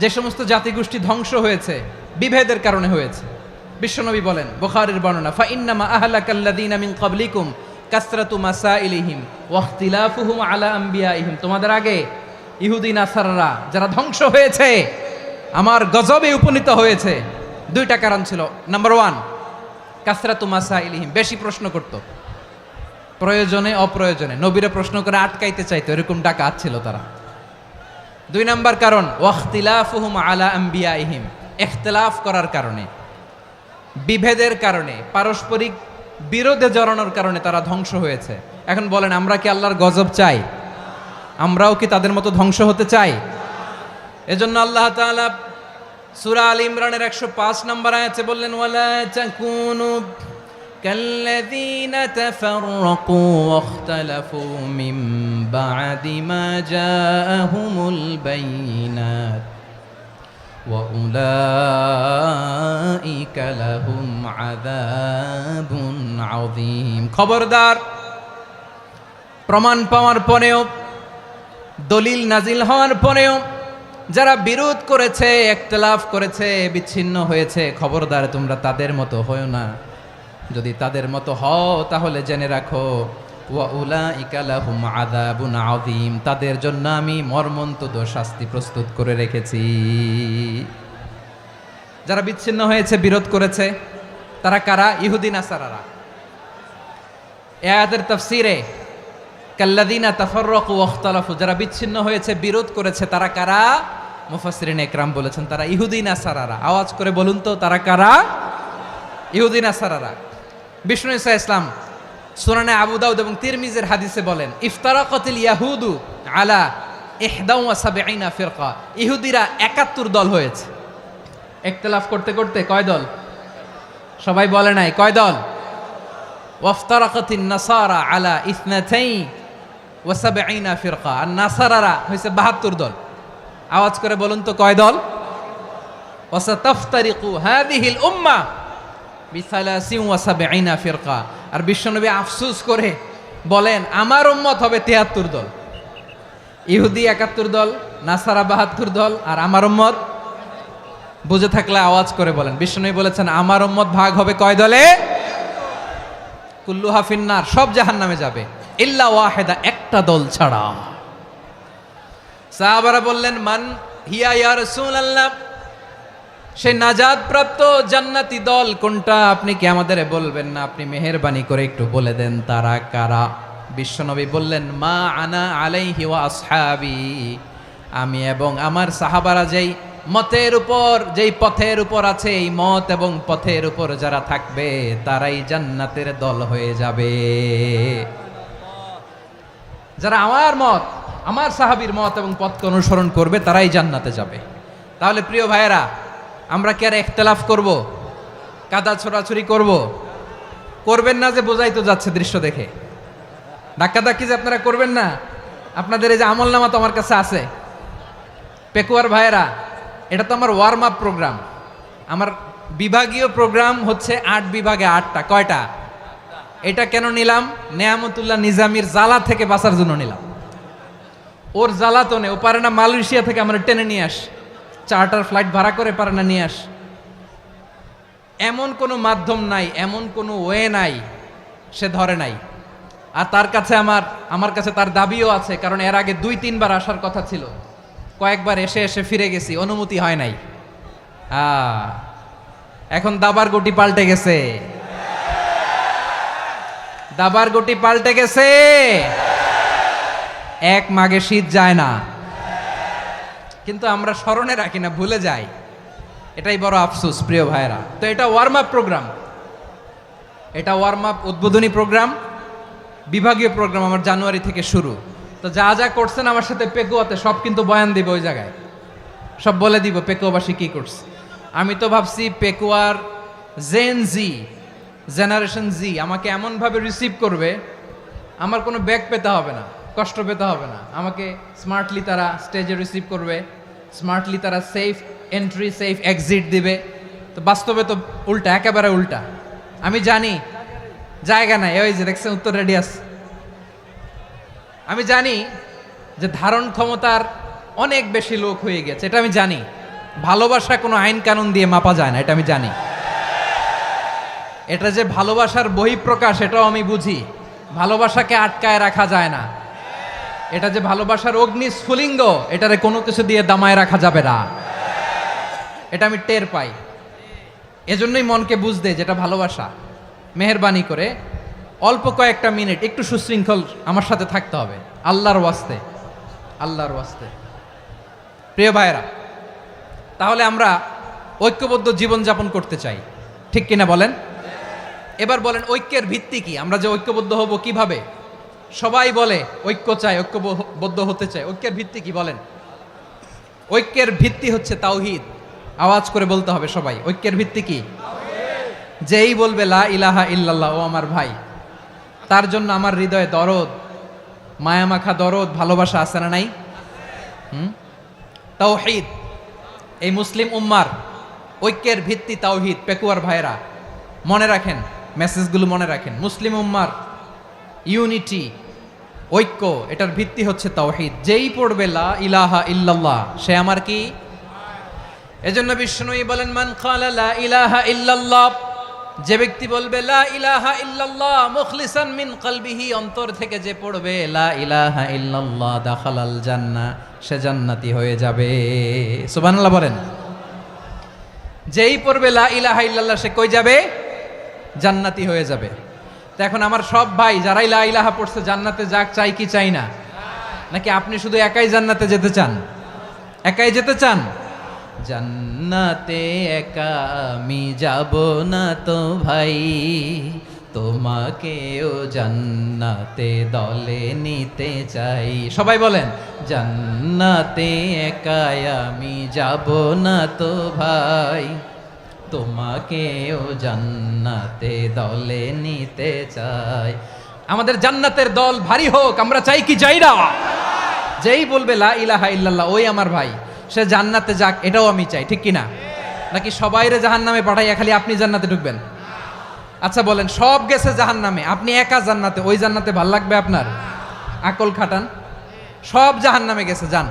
যে সমস্ত জাতিগোষ্ঠী ধ্বংস হয়েছে বিভেদের কারণে হয়েছে বিশ্বনবী বলেন বুখারীর বর্ণনা ফা ইন্নামা আহলাকাল্লাযীনা মিন ক্বাবলিকুম কাসরাতু মাসাইলিহিম ওয়া ইখতিলাফুহুম আলা আম্বিয়াইহিম তোমাদের আগে ইহুদি নাসারারা যারা ধ্বংস হয়েছে আমার গজবে উপনীত হয়েছে 2টা কারণ ছিল নাম্বার 1 কাসরাতু মাসাইলিহিম বেশি প্রশ্ন করত প্রয়োজনে অপ্রয়োজনে নবীরা প্রশ্ন করে আটকাইতে চাইতো এরকম ডাকাত ছিল তারা 2 নাম্বার কারণ ওয়াখতিলাফুহুম আলা আম্বিয়াইহিম ইখতিলাফ করার কারণে বিভেদের কারণে পারস্পরিক বিরোধে জড়ানোর কারণে তারা ধ্বংস হয়েছে। এখন বলেন, আমরা কি আল্লাহর গজব চাই? আমরাও কি তাদের মতো ধ্বংস হতে চাই? এজন্য আল্লাহ তাআলা সূরা আল ইমরানের 105 নম্বর আয়াতে বললেন, ওয়ালা তাকুনু কাল্লাযীনা তাফাররাকু ওয়াখতালাফু মিন বা'দি মা জাআহুমুল বাইয়িনাত ওয়া উলাইকা লাহুম আযাবুন আযীম। খবরদার, প্রমাণ পাওয়ার পরেও, দলিল নাজিল হওয়ার পরেও যারা বিরোধ করেছে, ইখতিলাফ করেছে, বিচ্ছিন্ন হয়েছে, খবরদার তোমরা তাদের মতো হও না। যদি তাদের মতো হও তাহলে জেনে রাখো, ওয়া উলাইকা লাহুম আযাবুন আযীম, তাদের জন্য আমি মর্মন্তুদ শাস্তি প্রস্তুত করে রেখেছি। যারা বিচ্ছিন্ন হয়েছে, বিরোধ করেছে, তারা কারা? ইহুদি নাসারারা। এই আয়াতের তাফসীরে কাল্লাযীনা তাফাররাকু ওয়াখতালাফু, যারা বিচ্ছিন্ন হয়েছে, বিরোধ করেছে, তারা কারা? মুফাসসিরিন ইকরাম বলেছেন তারা ইহুদি নাসারারা। আওয়াজ করে বলুন তো, তারা কারা? ইহুদি নাসারারা। বিষ্ণু ঈসা ইসলাম সুনানে আবু দাউদ এবং তিরমিজির হাদিসে বলেন, ইফতারাকাতিল ইয়াহুদু আলা 71 ফিরকা, ইহুদিরা 71 দল হয়েছে। ইখতিলাফ করতে করতে কয় দল? সবাই বলে নাই, কয় দল? ওয়াফতারাকাতিন নাসারা আলা 72 ফিরকা, আর নাসারারা হয়েছে 72 দল। আওয়াজ করে বলুন তো, কয় দল? ওয়াসাতাফতারিকু হাযিহিল উম্মাহ বি73 ফিরকা। আর বিশ্বনবী আফসোস করে বলেন, আমার উম্মত হবে 73 দল। ইহুদি 71 দল, নাসারা 72 দল, আর আমার উম্মত, বুঝে থাকলে আওয়াজ করে বলেন। বিশ্বনবী বলেছেন, আমার উম্মত ভাগ হবে কয় দলে? কুল্লুহা ফিন্নার, সব জাহান্নামে যাবে, ইল্লা ওয়াহিদা, একটা দল ছাড়া। সাহাবারা বললেন, মান হিয়া ইয়া রাসূলুল্লাহ, সেই নাজাত প্রাপ্ত জান্নাতি দল কোনটা? আপনি কি আমাদের বলবেন না? আপনি মেহেরবানি করে একটু বলে দেন তারা কারা। বিশ্বনবী বললেন, মা আনা আলাইহি ওয়া আসহাবি, আমি এবং আমার সাহাবারা যেই মতের উপর, যেই পথের উপর আছে, এই মত এবং পথের উপর যারা থাকবে তারাই জান্নাতের দল হয়ে যাবে। যারা আমার মত, আমার সাহাবীর মত এবং পথকে অনুসরণ করবে তারাই জান্নাতে যাবে। তাহলে প্রিয় ভাইয়েরা, আমরা কি আর ইখতিলাফ করব? কাদা ছোড়াছুরি করব? করবেন না যে বোঝাই তো যাচ্ছে দৃশ্য দেখে। ধাক্কাধাক্কি যে আপনারা করবেন না। আপনাদের এই যে আমলনামা তো আমার কাছে আছে। পেকুয়ার ভাইয়েরা, এটা তো আমার ওয়ার্ম আপ প্রোগ্রাম। আমার বিভাগীয় প্রোগ্রাম হচ্ছে 8 বিভাগে 8টা। কয়টা? এটা কেন নিলাম? নেয়ামতুল্লাহ নিজামীর জ্বালা থেকে বাঁচার জন্য নিলাম। ওর জ্বালাতনে ও পারে না মালয়েশিয়া থেকে আমরা টেনে নিয়ে আস, চার্টার ফ্লাইট ভাড়া করে পারে না নিয়ে আস। এমন কোনো মাধ্যম নাই, এমন কোনো ওয়ে নাই সে ধরে নাই। আর তার কাছে আমার কাছে তার দাবিও আছে, কারণ এর আগে 2-3 বার আসার কথা ছিল। কয়েকবার এসে এসে ফিরে গেছি, অনুমতি হয় নাই। এখন দাবার গুটি পাল্টে গেছে, দাবার গুটি পাল্টে গেছে। এক মাঘে শীত যায় না, কিন্তু আমরা স্মরণে রাখি না, ভুলে যাই। এটাই বড় আফসোস প্রিয় ভাইরা। তো এটা ওয়ার্ম আপ প্রোগ্রাম, এটা ওয়ার্ম আপ উদ্বোধনী প্রোগ্রাম, বিভাগীয় প্রোগ্রাম আমার জানুয়ারি থেকে শুরু। তো যা যা করছেন আমার সাথে পেকুয়াতে সব কিন্তু বয়ান দিব, ওই জায়গায় সব বলে দিব পেকুয়াবাসী কি করছে। আমি তো ভাবছি পেকুয়ার জেনারেশন জি আমাকে এমনভাবে রিসিভ করবে, আমার কোনো ব্যাগ পেতে হবে না, কষ্ট পেতে হবে না। আমাকে স্মার্টলি তারা স্টেজে রিসিভ করবে, স্মার্টলি তারা সেফ এন্ট্রি সেফ এক্সিট দিবে। তো বাস্তবে তো উল্টা, একেবারে উল্টা। আমি জানি জায়গা নাই, ওই যে দেখছেন উত্তর রেডিয়াস। আমি জানি যে ধারণ ক্ষমতার অনেক বেশি লোক হয়ে গেছে, এটা আমি জানি। ভালোবাসা কোনো আইন কানুন দিয়ে মাপা যায় না, এটা আমি জানি। এটা যে ভালোবাসার বহিঃপ্রকাশ, এটাও আমি বুঝি। ভালোবাসাকে আটকায় রাখা যায় না। এটা যে ভালোবাসার অগ্নি স্ফুলিঙ্গ, এটারে কোনো কিছু দিয়ে দামায় রাখা যাবে না, এটা আমি টের পাই। এজন্যই মনকে বুঝতে যেটা ভালোবাসা। মেহেরবানি করে অল্প কয়েকটা মিনিট একটু সুশৃঙ্খল আমার সাথে থাকতে হবে, আল্লাহর ওয়াস্তে, আল্লাহর ওয়াস্তে। প্রিয় ভাইয়েরা, তাহলে আমরা ঐক্যবদ্ধ জীবনযাপন করতে চাই, ঠিক কিনা বলেন? এবার বলেন ঐক্যের ভিত্তি কি? আমরা যে ঐক্যবদ্ধ হব কিভাবে? সবাই বলে ঐক্য চাই, ঐক্যবদ্ধ হতে চাই। ঐক্যের ভিত্তি কি বলেন? ঐক্যের ভিত্তি হচ্ছে তাওহীদ। আওয়াজ করে বলতে হবে সবাই, ঐক্যের ভিত্তি কি? যেই বলবে লা ইলাহা ইল্লাল্লাহ, ও আমার ভাই, তার জন্য আমার হৃদয়ে দরদ, মায়ামাখা দরদ, ভালোবাসা আছে না নাই? তাওহীদ। এই মুসলিম উম্মার ঐক্যের ভিত্তি তাওহীদ। পেকুয়ার ভাইরা মনে রাখেন, মেসেজগুলো মনে রাখেন। মুসলিম উম্মার ইউনিটি, ঐক্য, এটার ভিত্তি হচ্ছে তাওহীদ। যেই পড়বে লা ইলাহা ইল্লাল্লাহ, সে আমার কি? এজন্য বিষ্ণুই বলেন, মান ক্বালা লা ইলাহা ইল্লাল্লাহ, যে ব্যক্তি বলবে লা ইলাহা ইল্লাল্লাহ মুখলিসান মিন কলবিহি, অন্তর থেকে যে পড়বে লা ইলাহা ইল্লাল্লাহ, দাখালাল জান্নাহ, সে জান্নাতি হয়ে যাবে। সুবহানাল্লাহ বলেন। যেই পড়বে লা ইলাহা ইল্লাল্লাহ, সে কই যাবে? জান্নাতি হয়ে যাবে। তো এখন আমার সব ভাই যারাই লা ইলাহা পড়ছে জান্নাতে যাক, চাই কি চাই না? নাকি আপনি শুধু একাই জান্নাতে যেতে চান? একাই যেতে চান? জান্নাতে একা আমি যাব না তো ভাই, তোমাকেও জান্নাতে দলে নিতে চাই। সবাই বলেন, জান্নাতে একা আমি যাব না তো ভাই, তোমাকেও জান্নাতে দলে নিতে চাই। আমাদের জান্নাতের দল ভারী হোক, আমরা চাই কি চাই না? যেই বলবে লা ইলাহা ইল্লাল্লাহ, ওই আমার ভাই, সে জান্নাতে যাক, এটাও আমি চাই। ঠিক কিনা? নাকি সবাইরে জাহান্নামে পাঠাইয়া খালি আপনি জান্নাতে ঢুকবেন? আচ্ছা বলেন, সব গেছে জাহান্নামে, আপনি একা জান্নাতে, ওই জান্নাতে ভাল লাগবে আপনার? আকল খাটান। সব জাহান্নামে গেছে, যান।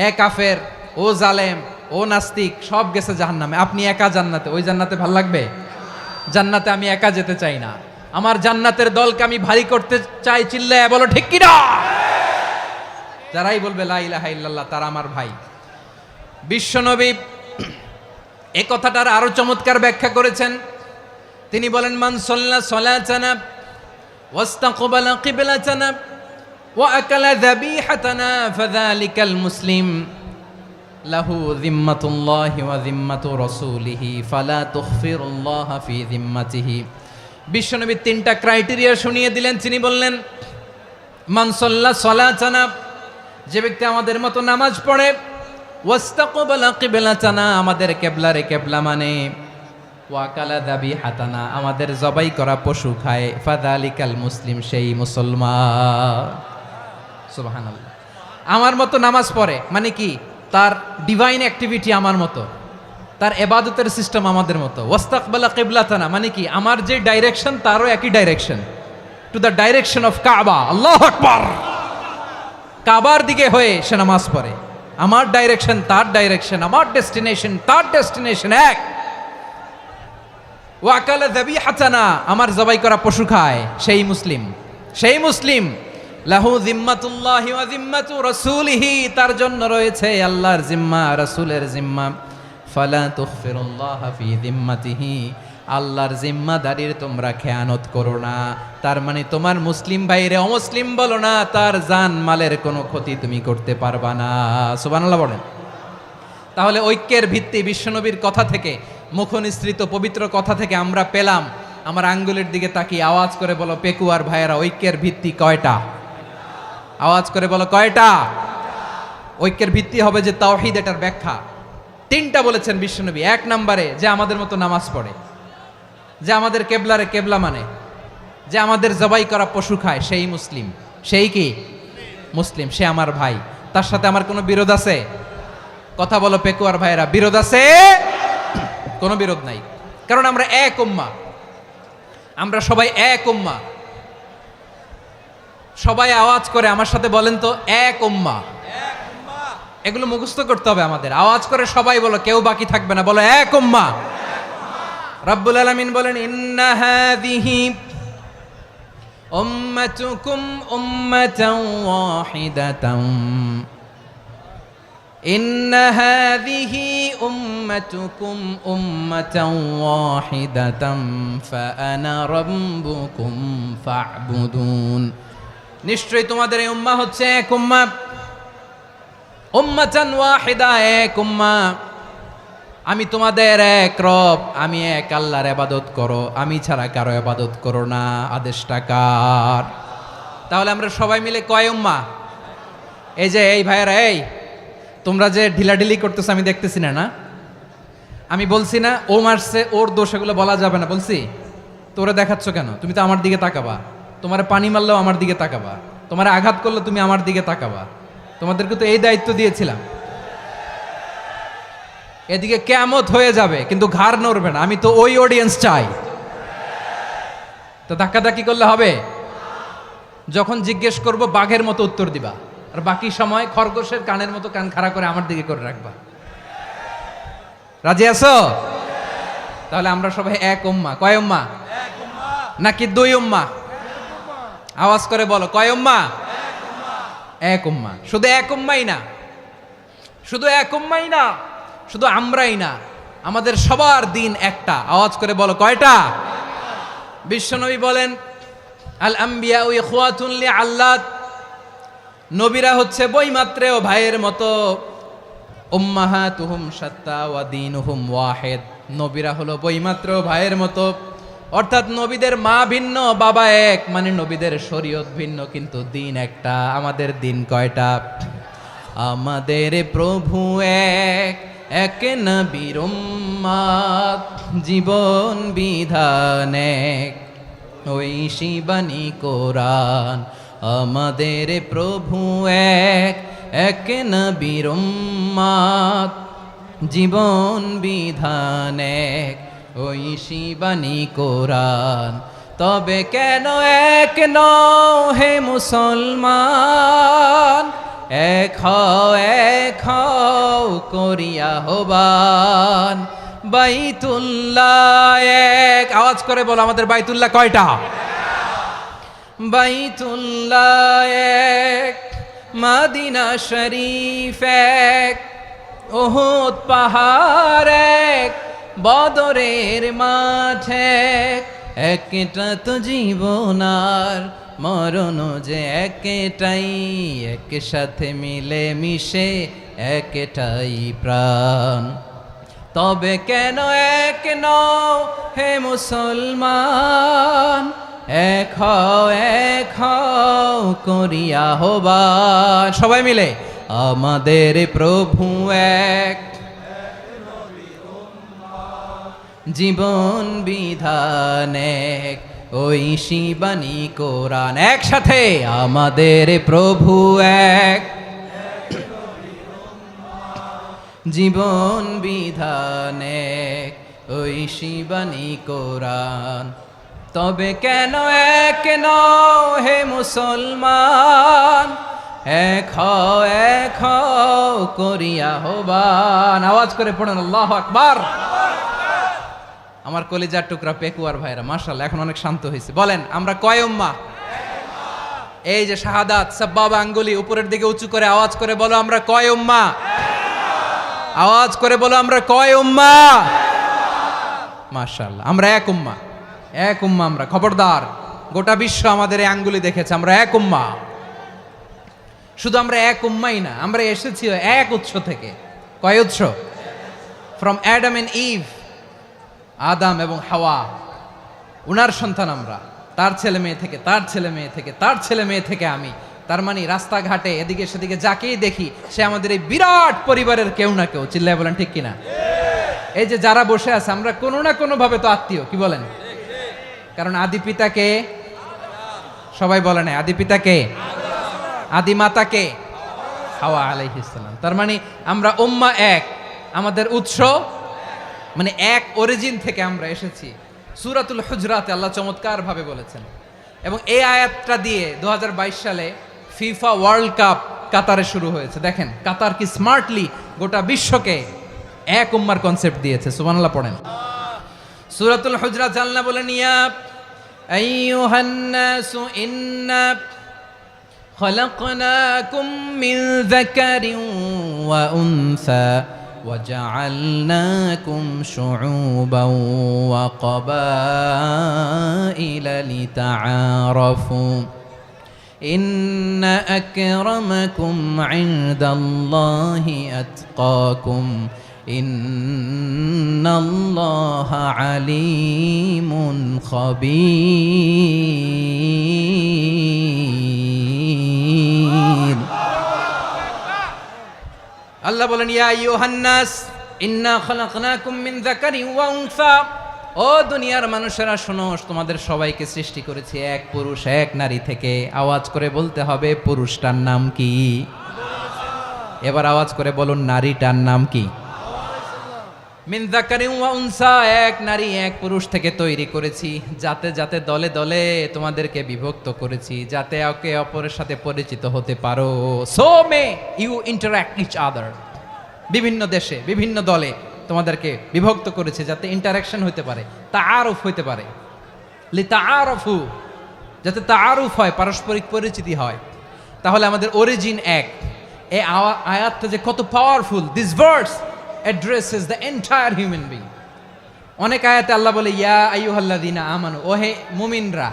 এ কাফের, ও জালেম, ও নাস্তিক, সব গেছে জাহান্নামে, আপনি একা জান্নাতে, ওই জান্নাতে ভাল লাগবে? জান্নাতে আমি একা যেতে চাই না, আমার জান্নাতের দলকে আমি ভারী করতে চাই। চিল্লায় বলো ঠিক কিনা? যারাই বলবে লা ইলাহা ইল্লাল্লাহ, তারা আমার ভাই। বিশ্বনবী এই কথাটার আরো চমৎকার ব্যাখ্যা করেছেন। তিনি বলেন, মান সাল্লা সালাতানা ওয়াস্তাকবালা কিবলাতানা ওয়া আকালা যাবিহাতানা ফাযালিকাল মুসলিম লাহু যিম্মাতুল্লাহি ওয়া যিম্মাতু রাসূলিহি ফালা তুখফিরুল্লাহা ফি যিম্মাতিহি। বিশ্বনবী তিনটা ক্রাইটেরিয়া শুনিয়ে দিলেন। তিনি বললেন, মান সাল্লা সালাতানা, যে ব্যক্তি আমাদের মতো নামাজ পড়ে, ওয়াস্তাকবালা কিবলাতানা, আমাদের কিবলারে কিবলা মানে, ওয়া আকালা যাবিহাতানা, আমাদের জবাই করা পশু খায়, ফাযালিকাল মুসলিম, সেই মুসলমান। সুবহানাল্লাহ। আমার মতো নামাজ পড়ে মানে কি? তার ডিভাইন অ্যাক্টিভিটি আমার মতো, তার ইবাদতের সিস্টেম আমাদের মতো। ওয়াস্তাকবালা কিবলাতানা মানে কি? আমার যে ডাইরেকশন, তারও একই direction, to the direction of কাবা। আল্লাহু আকবার। কাবার দিকে হয়ে সে নামাজ পড়ে। আমার ডাইরেকশন, তার ডাইরেকশন, আমার ডেস্টিনেশন, তার ডেস্টিনেশন এক। ওয়া আকালা যাবিহাতানা, আমার জবাই করা পশু খায়, সেই মুসলিম। সেই মুসলিম। লাহু যিম্মাতুল্লাহি ওয়া যিম্মাতু রাসূলিহি, তার জন্য রয়েছে আল্লাহর জিম্মা, রাসূলের জিম্মা। ফালা তুখফিরুল্লাহা ফি যিম্মাতিহি, আল্লাহর জিম্মাদারির তোমরা খেয়ানত করো না। তার মানে তোমার মুসলিম ভাইরে অমুসলিম বলো না, তার জান মালের কোনো ক্ষতি তুমি করতে পারবা না। সুবহানাল্লাহ বলেন। তাহলে ঐক্যের ভিত্তি বিশ্বনবীর কথা থেকে, মুখনিসৃত পবিত্র কথা থেকে আমরা পেলাম। আমার আঙ্গুলের দিকে তাকিয়ে আওয়াজ করে বলো পেকুয়ার ভাইয়েরা, ঐক্যের ভিত্তি কয়টা? আওয়াজ করে বলো কয়টা? ঐক্যের ভিত্তি হবে যে তাওহীদ, এটার ব্যাখ্যা তিনটা বলেছেন বিশ্বনবী। এক নম্বরে, যে আমাদের মতো নামাজ পড়ে, যে আমাদের কেবলারে কেবলা মানে, যে আমাদের জবাই করা পশু খায়, সেই মুসলিম। সেই কি? মুসলিম। সে আমার ভাই। তার সাথে আমার কোনো বিরোধ আছে? কথা বলো পেকুয়ার ভাইয়েরা, বিরোধ আছে? কোনো বিরোধ নাই, কারণ আমরা এক উম্মা, আমরা সবাই এক উম্মা। সবাই আওয়াজ করে আমার সাথে বলেন তো, এক উম্মা। এগুলো মুখস্থ করতে হবে আমাদের। আওয়াজ করে সবাই বলো, কেউ বাকি থাকবে না, বলো এক উম্মা। রব্বুল আলামিন বলেন, ইন্না হাযিহি উম্মাতুকুম উম্মাতান ওয়াহিদাতান, ইন্না হাযিহি উম্মাতুকুম উম্মাতান ওয়াহিদাতান ফাআনা রাব্বুকুম ফা'বুদুন। নিশ্চয়ই তোমাদের এই উম্মাহ হচ্ছে এক উম্মাহ। উম্মাতান ওয়াহিদা, এক উম্মাহ। আমি তোমাদের এক রব, আমি এক আল্লাহর ইবাদত করো, আমি ছাড়া কারো ইবাদত করো না। আদেশটা কার? তাহলে আমরা সবাই মিলে কয় উম্মাহ? এই যে এই ভাইয়েরা, এই তোমরা যে ঢিলাঢিলি করতেছো আমি দেখতেছি না। আমি বলছি না ও মারছে, ওর দোষ, এগুলো বলা যাবে না বলছি? তোরা দেখাচ্ছ কেন? তুমি তো আমার দিকে তাকাবা। তোমার পানি মারলেও আমার দিকে তাকাবা, তোমার আঘাত করলে তুমি আমার দিকে তাকাবা। তোমাদেরকে তো এই দায়িত্ব দিয়েছিলাম। এদিকে কিয়ামত হয়ে যাবে কিন্তু ঘাড় নড়বে না। আমি তো ওই অডিয়েন্স চাই। তো ধাক্কাধাক্কি করলে হবে? যখন জিজ্ঞেস করব বাঘের মতো উত্তর দিবা, আর বাকি সময় খরগোশের কানের মতো কান খাড়া করে আমার দিকে করে রাখবা। রাজি আছো? তাহলে আমরা সবাই এক উম্মাহ। কয় উম্মাহ? নাকি দুই উম্মাহ? আওয়াজ করে বলো, কয় উম্মাহ? এক উম্মাহ। শুধু এক উম্মাই না, শুধু এক উম্মাই না, শুধু আমরাই না, আমাদের সবার দিন একটা। আওয়াজ করে বলো, কয়টা? বিশ্বনবী বলেন, আল আম্বিয়া ইখওয়াতুন লিআল্লাত, নবীরা হচ্ছে বৈমাত্রেয় ভাইয়ের মতো। উম্মাহাতুহুম শাত্তা ওয়া দীনুহুম ওয়াহিদ, নবীরা হলো বৈমাত্রেয় ভাইয়ের মতো। অর্থাৎ নবীদের মা ভিন্ন, বাবা এক, মানে নবীদের শরীয়ত ভিন্ন, কিন্তু দিন একটা। আমাদের দিন কয়টা? আমাদের প্রভু এক, এক নবীর উম্মাত, জীবন বিধান এক, ওই শিবানী কোরআন। আমাদের প্রভু এক, এক নবীর উম্মাত, জীবন বিধান এক, ওই শিবানী কোরআন। তবে কেন এক নও হে মুসলমান? এক হও করিয়া হবান। বাইতুল্লাহ এক, আওয়াজ করে বলো, আমাদের বাইতুল্লাহ কয়টা? বাইতুল্লাহ এক, মদিনা শরীফ এক, উহুদ পাহাড় এক, বদরের মাঠ এক। একটা তো জীবন আর মরণ যে একটাই, একসাথে মিলে মিশে একটাই প্রাণ। তবে কেন এক নও হে মুসলমান? এক হও করিয়া হবান। সবাই মিলে, আমাদের প্রভু এক, জীবন বিধান এক, ওই শিবানী কোরআন। একসাথে, আমাদের প্রভু এক, জীবন বিধান এক, ওই শিবানী কোরআন। তবে কেন এক নও হে মুসলমান? এক হও করিয়া হবান। আওয়াজ করে পড়েন আল্লাহু আকবার। আমার কলিজার টুকরা পেকুয়ার ভাইরা মাশাআল্লাহ এখন অনেক শান্ত হয়েছে। বলেন, আমরা কয় উম্মাহ? এই যে শাহাদাত সাব্বাবা আঙ্গুলি উপরের দিকে উঁচু করে আওয়াজ করে বলো, আমরা কয় উম্মাহ? আওয়াজ করে বলো, আমরা কয় উম্মাহ? মাশাআল্লাহ, আমরা এক উম্মাহ। এক উম্মাহ আমরা। খবরদার, গোটা বিশ্ব আমাদের এই আঙ্গুলি দেখেছে, আমরা এক উম্মাহ। শুধু আমরা এক উম্মাই না, আমরা এসেছি এক উৎস থেকে। কয় উৎস? ফ্রম অ্যাডাম এন্ড ইভ, আদাম এবং হাওয়া, উনার সন্তান আমরা। তার ছেলে মেয়ে থেকে, তার ছেলে মেয়ে থেকে, তার ছেলে মেয়ে থেকে আমি। তার মানে রাস্তাঘাটে এদিকে সেদিকে যাকেই দেখি সে আমাদের এই বিরাট পরিবারের কেউ না কেউ। চিল্লায় বলেন ঠিক কিনা? এই যে যারা বসে আছে, আমরা কোনো না কোনো ভাবে তো আত্মীয়। কি বলেন? কারণ আদি পিতাকে সবাই বলে না, আদি পিতাকে, আদি মাতাকে হাওয়া আলাইহিস সালাম। তার মানে আমরা উম্মাহ এক, আমাদের উৎস মানে এক অরিজিন থেকে আমরা এসেছি। সূরাতুল হুজরাতে আল্লাহ চমৎকার ভাবে বলেছেন। এবং এই আয়াতটা দিয়ে 2022 সালে ফিফা ওয়ার্ল্ড কাপ কাতারে শুরু হয়েছে। দেখেন কাতার কি স্মার্টলি গোটা বিশ্বকে এক উম্মার কনসেপ্ট দিয়েছে। সুবহানাল্লাহ পড়েন। সূরাতুল হুজরাত আল্লাহ বলেন, ইয়া আইয়ুহান নাসু ইন্না খলাকনাকুম মিন যাকারিন ওয়া উনসা وجعلناكم شعوبا وقبائل لتعارفوا إن أكرمكم عند الله أتقاكم ইন্নাল্লাহা আলিমুন খাবীর। আল্লাহ বলেন, ইয়া আইয়ুহান নাস ইন্না খালাকনাকুম মিন যাকারিন ওয়া উনসা। ও দুনিয়ার মানুষেরা শোনো, তোমাদের সবাইকে সৃষ্টি করেছি এক পুরুষ এক নারী থেকে। আওয়াজ করে বলতে হবে, পুরুষটার নাম কি? এবার আওয়াজ করে বলুন, নারীটার নাম কি? মিন যাকারিন ওয়া উনসা, এক নারী এক পুরুষ থেকে তৈরি করেছি। যাতে যাতে দলে দলে তোমাদেরকে বিভক্ত করেছি, যাতে একে অপরের সাথে পরিচিত হতে পারো। So may you interact each other. বিভিন্ন দেশে বিভিন্ন দলে তোমাদেরকে বিভক্ত করেছে যাতে ইন্টারাকশন হতে পারে, তাআরুফ হতে পারে। লিতাআরফু, যাতে তাআরুফ হয়, পারস্পরিক পরিচিতি হয়। তাহলে আমাদের অরিজিন এক। এই আয়াতটা যে কত powerful! This verse addresses the entire human being. অনেক আয়াতে আল্লাহ বলে ইয়া আইয়ুহাল্লাযীনা আমানু, ওহে মুমিনরা।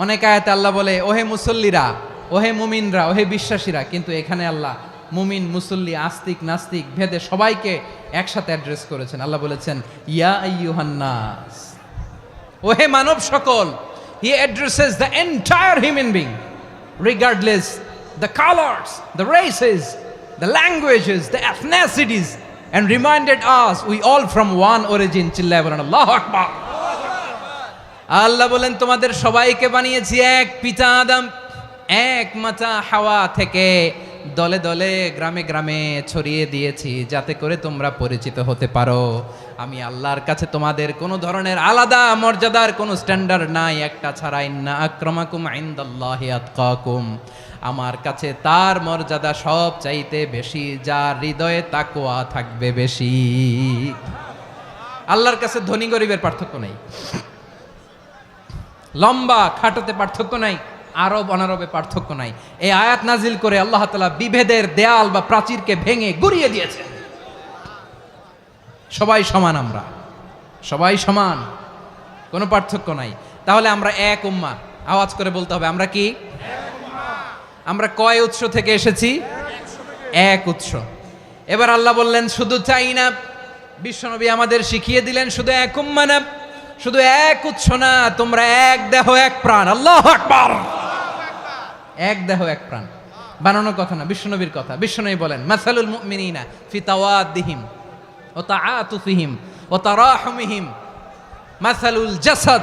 অনেক আয়াতে আল্লাহ বলে ওহে মুসল্লিরা, ওহে মুমিনরা, ওহে বিশ্বাসীরা। কিন্তু এখানে আল্লাহ মুমিন মুসল্লি আস্তিক নাস্তিক ভেদে সবাইকে একসাথে অ্যাড্রেস করেছেন। আল্লাহ বলেছেন ইয়া আইয়ুহান নাস, ওহে মানব সকল। হি addresses the entire human being regardless the colours, the races, the languages, the এথনিসিটিস, and reminded us we all from one origin. চিল্লায় বলেন আল্লাহু আকবার। আল্লাহ বলেন তোমাদের সবাইকে বানিয়েছি এক পিতা আদম, এক মাতা হাওয়া থেকে। দলে দলে গ্রামে গ্রামে ছড়িয়ে দিয়েছি যাতে করে তোমরা পরিচিত হতে পারো। আমি আল্লাহর কাছে তোমাদের কোনো ধরনের আলাদা মর্যাদার কোনো স্ট্যান্ডার্ড নাই একটা ছাড়া। ইন্না আক্রামাকুম ইনদাল্লাহি আতকাকুম, আমার কাছে তার মর্যাদা সব চাইতে বেশি যার হৃদয়ে তাকওয়া থাকবে বেশি। আল্লাহর কাছে ধনী গরিবের পার্থক্য নাই, লম্বা খাটোতে পার্থক্য নাই, আরব অনারবে পার্থক্য নাই। এই আয়াত নাজিল করে আল্লাহ তাআলা বিভেদের দেয়াল বা প্রাচীরকে ভেঙে গুড়িয়ে দিয়েছেন। সবাই সমান, আমরা সবাই সমান, কোনো পার্থক্য নাই। তাহলে আমরা এক উম্মাহ। আওয়াজ করে বলতে হবে, আমরা কি? আমরা কয় উৎস থেকে এসেছি? এক উৎস। এবার আল্লাহ বললেন শুধু চাই না, বিশ্বনবী আমাদের শিখিয়ে দিলেন শুধু এক উম্মাহ না, শুধু এক উৎস না, তোমরা এক দেহ এক প্রাণ। আল্লাহু আকবার। এক দেহ এক প্রাণ বানানোর কথা না, বিশ্বনবীর কথা। বিশ্বনবী বলেন মাসালুল মুমিনিনা ফি তাওয়াদ্দিহিম ওয়া তাআতুফিহিম ওয়া তারাহুমিহিম মাসালুল জাসাদ।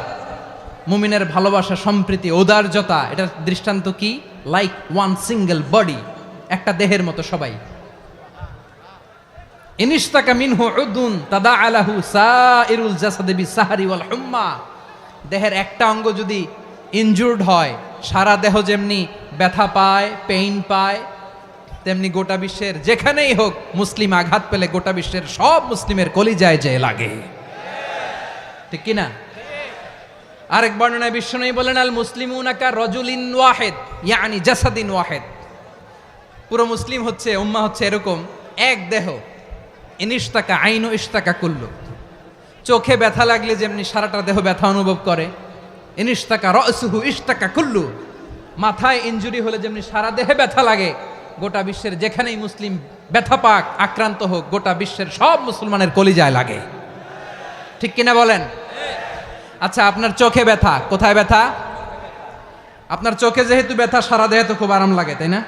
মুমিনের ভালোবাসা, সম্প্রীতি, ঔদার্যতা, এটার দৃষ্টান্ত কি? লাইক ওয়ান সিঙ্গেল বডি, একটা দেহের মতো সবাই। ইনিশতাকা মিনহু উদুন তাদাআ লাহু সাইরুল জাসাদি বিসাহরি ওয়াল হুম্মা। দেহের একটা অঙ্গ যদি ইনজুর্ড হয়, সারা দেহ যেমনি ব্যথা পায়, পেইন পায়, তেমনি গোটা বিশ্বের যেখানেই হোক মুসলিম আঘাত পেলে গোটা বিশ্বের সব মুসলিমের কলিজায় যে লাগে, ঠিক কিনা? আরেক বর্ণনায় বিশ্বনবী বলেন আল মুসলিমুনা কা রাজুলিন ওয়াহিদ ইয়ানি জাসাদিন ওয়াহিদ। পুরো মুসলিম হচ্ছে, উম্মাহ হচ্ছে এরকম এক দেহ। ইনিশতাকা আইনু ইশতাকা কুল্লু। চোখে ব্যথা লাগলে যেমনি সারাটা দেহ ব্যথা অনুভব করে, ইনিশতাকা রাসুহু ইশতাকা কুল্লু। মাথায় ইনজুরি হলে যেমনি সারা দেহে ব্যথা লাগে, গোটা বিশ্বের যেখানেই মুসলিম ব্যথা পাক, আক্রান্ত হোক, গোটা বিশ্বের সব মুসলমানের কলিজায় লাগে, ঠিক কিনা বলেন? আচ্ছা, আপনার চোখে ব্যথা, কোথায় ব্যথা? আপনার চোখে যেহেতু ব্যথা, সারা দেহে তো খুব আরাম লাগে, তাই না?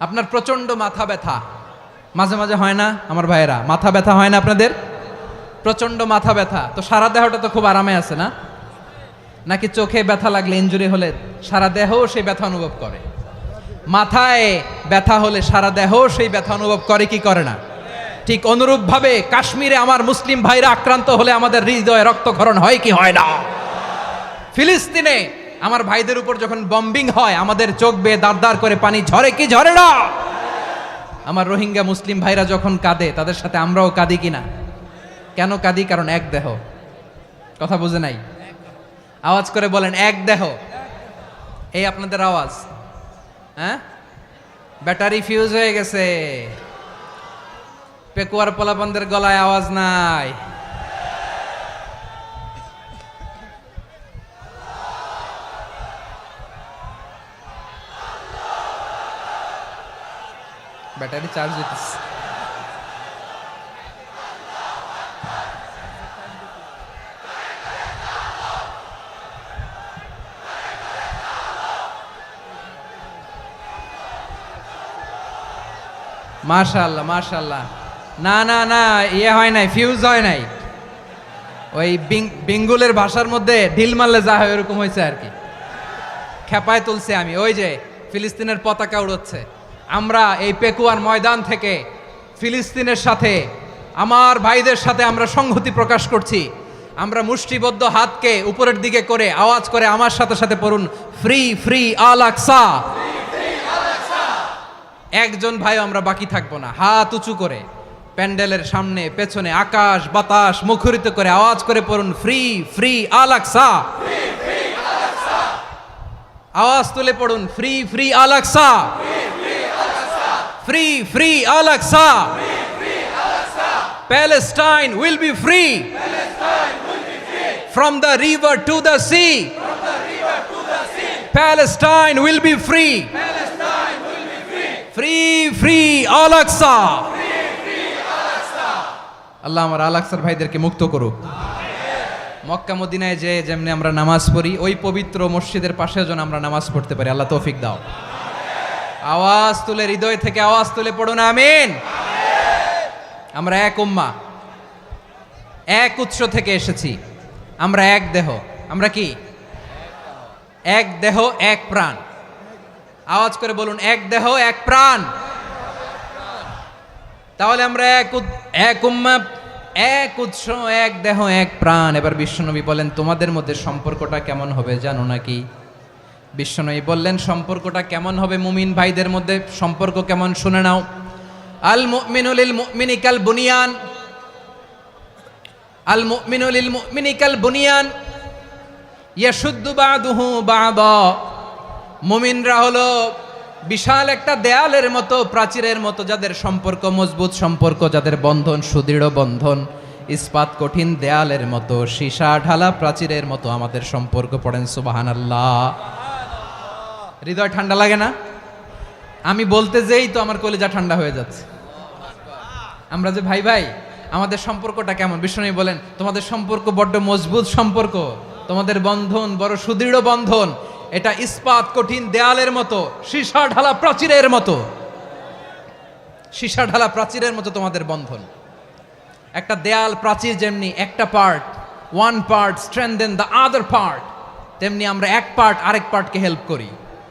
আপনার প্রচন্ড মাথা ব্যথা মাঝে মাঝে হয় না আমার ভাইয়েরা? মাথা ব্যথা হয় না আপনাদের? প্রচন্ড মাথা ব্যথা, তো সারা দেহটা তো খুব আরামে আছে না? নাকি চোখে ব্যথা লাগলে, ইনজুরি হলে সারা দেহ সেই ব্যথা অনুভব করে? মাথায় ব্যথা হলে সারা দেহ সেই ব্যথা অনুভব করে কি করে না? ঠিক অনুরূপভাবে কাশ্মীরে আমার মুসলিম ভাইরা আক্রান্ত হলে আমাদের হৃদয়ে রক্তক্ষরণ হয় কি হয় না? ফিলিস্তিনে আমার ভাইদের উপর যখন বম্বিং হয়, আমাদের চোখ বেয়ে দাঁড় দাঁড় করে পানি ঝরে কি ঝরে না? আমার রোহিঙ্গা মুসলিম ভাইরা যখন কাঁদে, তাদের সাথে আমরাও কাঁদি কিনা? কেন কাঁদি? কারণ এক দেহ। কথা বুঝে নাই? আওয়াজ করে বলেন এক দেহ। এই আপনাদের আওয়াজ, হ্যাঁ? ব্যাটারি ফিউজ হয়ে গেছে, পেকুয়ার পোলাপানদের গলায় আওয়াজ নাই। ব্যাটারি চার্জ হইতেছে। মাশাআল্লাহ মাশাআল্লাহ। না না না, ইয়ে হয় নাই, ফিউজ হয় নাই। ওই বেঙ্গলের ভাষার মধ্যে ঢিল মারলে যা হয় এরকম হয়েছে আর কি। খেপায় তুলছে আমি। ওই যে ফিলিস্তিনের পতাকা উড়োচ্ছে। আমরা এই পেকুয়ার ময়দান থেকে ফিলিস্তিনের সাথে, আমার ভাইদের সাথে আমরা সংহতি প্রকাশ করছি। আমরা মুষ্টিবদ্ধ হাতকে উপরের দিকে করে আওয়াজ করে আমার সাথে সাথে পড়ুন, ফ্রি ফ্রি আল আকসা। একজন ভাই আমরা বাকি থাকবো না। হাত উঁচু করে প্যান্ডেলের সামনে পেছনে আকাশ বাতাস মুখরিত করে আওয়াজ করে পড়ুন, ফ্রি ফ্রি আল আকসা। আওয়াজ তুলে পড়ুন, free free Al Aqsa, free free Al Aqsa. Palestine will be free from the river to the sea. Palestine will be free. Free free Al Aqsa. আল্লাহ আমার আল আকসার ভাইদেরকে মুক্ত করুক। মক্কা মদিনায় যে যেমনি আমরা নামাজ পড়ি, ওই পবিত্র মসজিদের পাশে যেন আমরা নামাজ পড়তে পারি। আল্লাহ তৌফিক দাও। আওয়াজ তুলে, হৃদয় থেকে আওয়াজ তুলে পড়ুন আমিন। আমরা এক উম্মাহ, এক উৎস থেকে এসেছি। আমরা এক দেহ। আমরা কি? এক দেহ এক প্রাণ। আওয়াজ করে বলুন, এক দেহ এক প্রাণ। তাহলে আমরা এক উম্মাহ, এক উৎস, এক দেহ এক প্রাণ। এবার বিশ্বনবী বলেন, তোমাদের মধ্যে সম্পর্কটা কেমন হবে জানো নাকি? বিশ্বনবী বললেন, সম্পর্কটা কেমন হবে মুমিন ভাইদের মধ্যে? সম্পর্ক কেমন শুনে নাও। আল মুমিনু লিল মুমিনি কাল বুনিয়ান, আল মুমিনু লিল মুমিনি কাল বুনিয়ান ইয়াশুদ্দু বাদুহু বাদা। মুমিনরা হলো বিশাল একটা দেয়ালের মতো, প্রাচীরের মতো, যাদের সম্পর্ক মজবুত সম্পর্ক, যাদের বন্ধন সুদৃঢ় বন্ধন, ইস্পাত কঠিন দেয়ালের মতো, সীসা ঢালা প্রাচীরের মতো আমাদের সম্পর্ক। পড়েন সুবহানাল্লাহ। হৃদয় ঠান্ডা লাগে না? আমি বলতে যেই তো আমার কলিজা ঠান্ডা হয়ে যাচ্ছে। আমরা যে ভাই ভাই, আমাদের সম্পর্কটা কেমন? বিষ্ণু বলেন, তোমাদের সম্পর্ক বড্ড মজবুত সম্পর্ক, তোমাদের বন্ধন বড় সুদৃঢ় বন্ধন। এটা ইস্পাত কঠিন দেয়ালের মতো, সীসা ঢালা প্রাচীরের মতো, সীসা ঢালা প্রাচীরের মতো তোমাদের বন্ধন। একটা দেয়াল প্রাচীর যেমনি একটা part, one part strengthen the other part, তেমনি আমরা এক পার্ট আরেক পার্টকে হেল্প করি,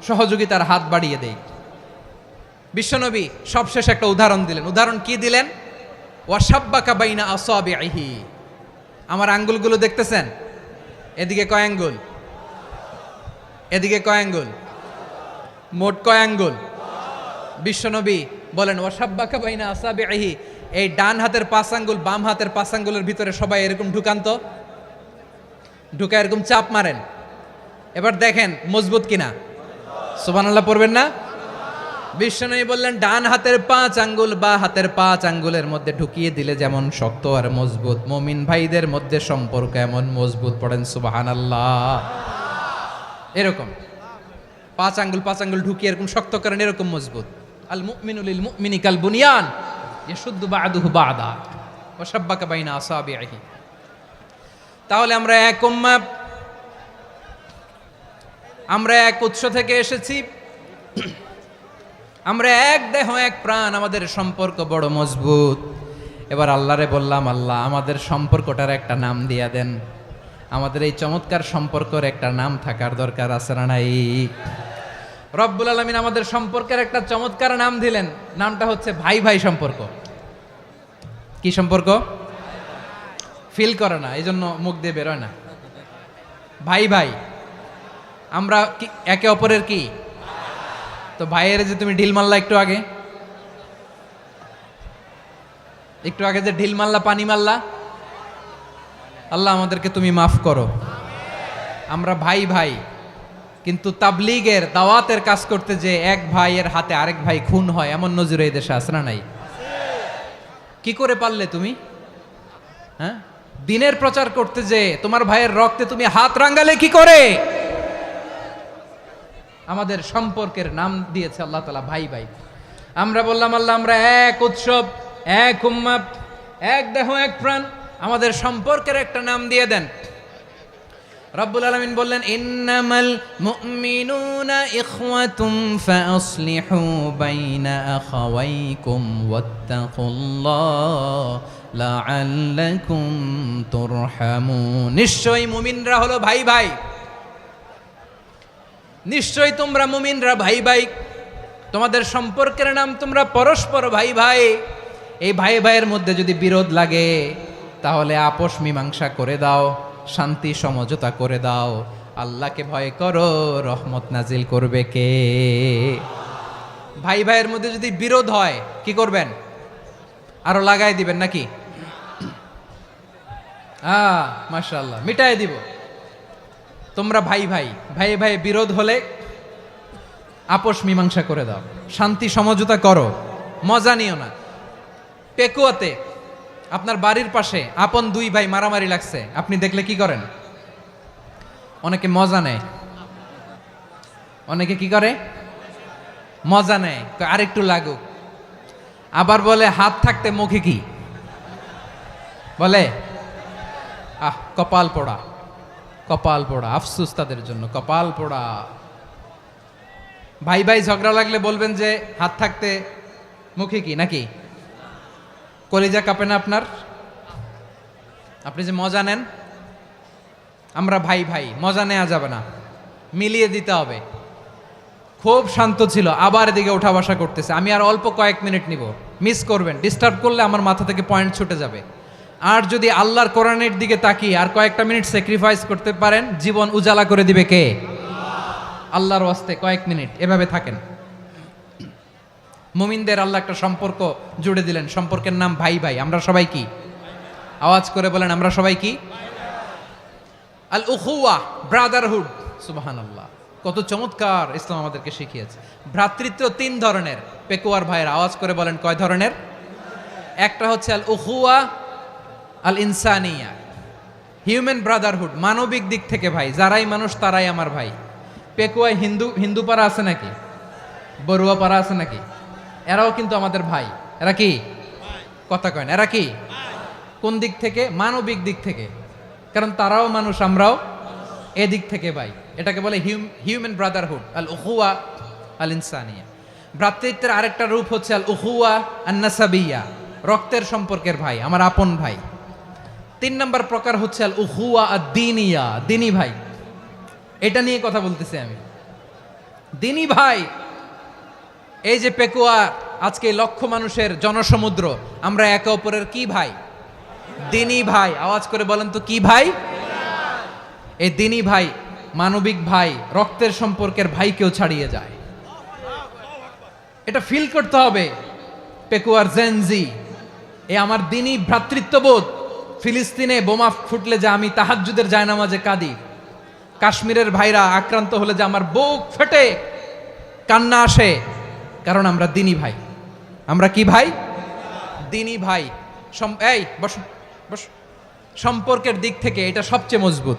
সহযোগিতার হাত বাড়িয়ে দেই। বিশ্বনবী সবশেষ একটা উদাহরণ দিলেন। উদাহরণ কি দিলেন? ওয়াসাব্বাকা বাইনা আসাবিহি। আমার আঙ্গুলগুলো দেখতেছেন? এদিকে কয় আঙ্গুল? এদিকে কয় আঙ্গুল? মোট কয় আঙ্গুল? বিশ্বনবী বলেন, ওয়াসাব্বাকা বাইনা আসাবিহি। এই ডান হাতের 5 আঙ্গুল বাম হাতের 5 আঙ্গুলের ভিতরে সবাই এরকম ঢুকান তো, ঢুকা এরকম চাপ মারেন। এবার দেখেন মজবুত কিনা। সুবহানাল্লাহ পড়বেন না? বিশ্বনবী বললেন, ডান হাতের 5 আঙ্গুল বা হাতের 5 আঙ্গুলের মধ্যে ঢুকিয়ে দিলে যেমন শক্ত আর মজবুত, মুমিন ভাইদের মধ্যে সম্পর্ক এমন মজবুত। পড়েন সুবহানাল্লাহ। এরকম 5 আঙ্গুল ঢুকিয়ে এরকম শক্ত করেন, এরকম মজবুত। আল মুমিনু লিল মুমিনি কাল বুনিয়ান ইয়াশুদ্দু বাদুহু বাদা ওয়া শাব্বাকা বাইনা আসাবিহি। তাহলে আমরা এক উম্মাহ, আমরা এক উৎস থেকে এসেছি, আমরা এক দেহ এক প্রাণ, আমাদের সম্পর্ক বড় মজবুত। এবার আল্লাহরে বললাম, আল্লাহ আমাদের সম্পর্কটার একটা নাম দিয়া দেন। আমাদের এই চমৎকার সম্পর্কের একটা নাম থাকার দরকার আছে না নাই? রব্বুল আলামিন আমাদের সম্পর্কের একটা চমৎকার নাম দিলেন। নামটা হচ্ছে ভাই ভাই সম্পর্ক। কি সম্পর্ক? ফিল করে না, এই জন্য মুখ দিয়ে বেরোয় না। ভাই ভাই, আমরা একে অপরের কি? তো ভাইয়ের যে তুমি ঢিল মারলা একটু আগে, যে ঢিল মারলা, পানি মারলা, আল্লাহ আমাদেরকে তুমি মাফ করো। আমরা ভাই ভাই, কিন্তু তাবলীগের দাওয়াতের কাজ করতে যে এক ভাইয়ের হাতে আরেক ভাই খুন হয়, এমন নজির এই দেশে আছে না নাই? কি করে পারলে তুমি? হ্যাঁ, দিনের প্রচার করতে যে তোমার ভাইয়ের রক্তে তুমি হাত রাঙ্গালে কি করে? আমাদের সম্পর্কের নাম দিয়েছে আল্লাহ তাআলা ভাই ভাই। আমরা বললাম, আল্লাহ আমরা এক উৎসব, এক উম্মাহ, এক দেহ এক প্রাণ, আমাদের সম্পর্কের একটা নাম দিয়ে দেন। রব্বুল আলামিন বললেন ইন্নামাল মুমিনুনা ইখওয়াতুম ফাআসলিহু বাইনা আখাওয়াইকুম ওয়াত্তাকুল্লাহ লাআল্লাকুম তুরহামুন। নিশ্চয়ই মুমিনরা হলো ভাই ভাই, নিশ্চয়ই তোমরা মুমিনরা ভাই ভাই, তোমাদের সম্পর্কের নাম তোমরা পরস্পর ভাই ভাই। এই ভাই ভাইয়ের মধ্যে যদি বিরোধ লাগে তাহলে আপোষ মীমাংসা করে দাও, শান্তি সমঝোতা করে দাও। আল্লাহকে ভয় করো, রহমত নাজিল করবে কে? ভাই ভাইয়ের মধ্যে যদি বিরোধ হয় কি করবেন? আরো লাগাই দিবেন নাকি? মাশাআল্লাহ, মিটাই দিব। তোমরা ভাই ভাই, ভাই ভাই বিরোধ হলে আপোষ মীমাংসা করে দাও, শান্তি সমঝোতা করো, মজা নিও না। পেকুয়াতে আপনার বাড়ির পাশে আপন দুই ভাই মারামারি লাগছে, আপনি দেখলে কি করেন? অনেকে মজা নেয়, অনেকে কি করে? মজা নেয়, আরেকটু লাগুক। আবার বলে হাত থাকতে মুখে কি বলে? কপাল পোড়া, কপাল পোড়া, আফসুস তাদের জন্য, কপাল পোড়া। ভাই ভাই ঝগড়া লাগলে বলবেন যে হাত থাকতে মুখে কি, নাকি? কলিজা কাঁপে না আপনার? আপনি যে মজা নেন, আমরা ভাই ভাই, মজা নেওয়া যাবে না, মিলিয়ে দিতে হবে। খুব শান্ত ছিল, আবার এদিকে ওঠা বসা করতেছে। আমি আর অল্প কয়েক মিনিট নিব, মিস করবেন, ডিস্টার্ব করলে আমার মাথা থেকে পয়েন্ট ছুটে যাবে। আর যদি আল্লাহর কোরআনের দিকে তাকিয়ে আর কয়েকটা মিনিট স্যাক্রিফাইস করতে পারেন, জীবন উজালা করে দিবে কে? আল্লাহর ওয়াস্তে কয়েক মিনিট এভাবে থাকেন। মুমিনদের আল্লাহ একটা সম্পর্ক জুড়ে দিলেন, সম্পর্কের নাম ভাই ভাই। আমরা সবাই কি? আওয়াজ করে বলেন, আমরা সবাই কি? আল উখুয়া, ব্রাদারহুড। সুবহানাল্লাহ, কত চমৎকার ইসলাম আমাদেরকে শিখিয়েছে। ভ্রাতৃত্ব তিন ধরনের। পেকুয়ার ভাইয়ের আওয়াজ করে বলেন, কয় ধরনের? একটা হচ্ছে আল উখুয়া আল ইনসানিয়া, হিউম্যান ব্রাদারহুড, মানবিক দিক থেকে ভাই, যারাই মানুষ তারাই আমার ভাই। পেকুয়ায় হিন্দু পাড়া আছে নাকি? বড়ুয়া পাড়া আছে নাকি? এরাও কিন্তু আমাদের ভাই। এরা কি? কথা কয় না, এরা কি? কোন দিক থেকে? মানবিক দিক থেকে, কারণ তারাও মানুষ, আমরাও এদিক থেকে ভাই। এটাকে বলে হিউম্যান ব্রাদারহুড, আল উখুয়া আল ইনসানিয়া। ভ্রাতৃত্বের আরেকটা রূপ হচ্ছে আল উখুয়া আন নাসাবিয়া, রক্তের সম্পর্কের ভাই, আমার আপন ভাই। 3 নম্বর প্রকার হচ্ছে আল উখুয়া আদ-দীনিয়া, দিনী ভাই। এটা নিয়ে কথা বলতেছি আমি। দিনী ভাই, এই যে পেকুয়া, আজকে লক্ষ মানুষের জনসমুদ্র, আমরা একে অপরের কি ভাই? দিনী ভাই। আওয়াজ করে বলেন তো, কি ভাই? এই দিনী ভাই, মানবিক ভাই, রক্তের সম্পর্কের ভাইকেও ছাড়িয়ে যায়। এটা ফিল করতে হবে। পেকুয়ার জেনজি, এ আমার দিনী ভ্রাতৃত্ববোধ। ফিলিস্তিনে বোমা ফুটলে যে আমি তাহাজ্জুদের জায়নামাজে কাঁদি, কাশ্মীরের ভাইরা আক্রান্ত হলে যে আমার বুক ফেটে কান্না আসে, কারণ আমরা দিনী ভাই। আমরা কি ভাই? দিনী ভাই। এই বসো বসো। সম্পর্কের দিক থেকে এটা সবচেয়ে মজবুত,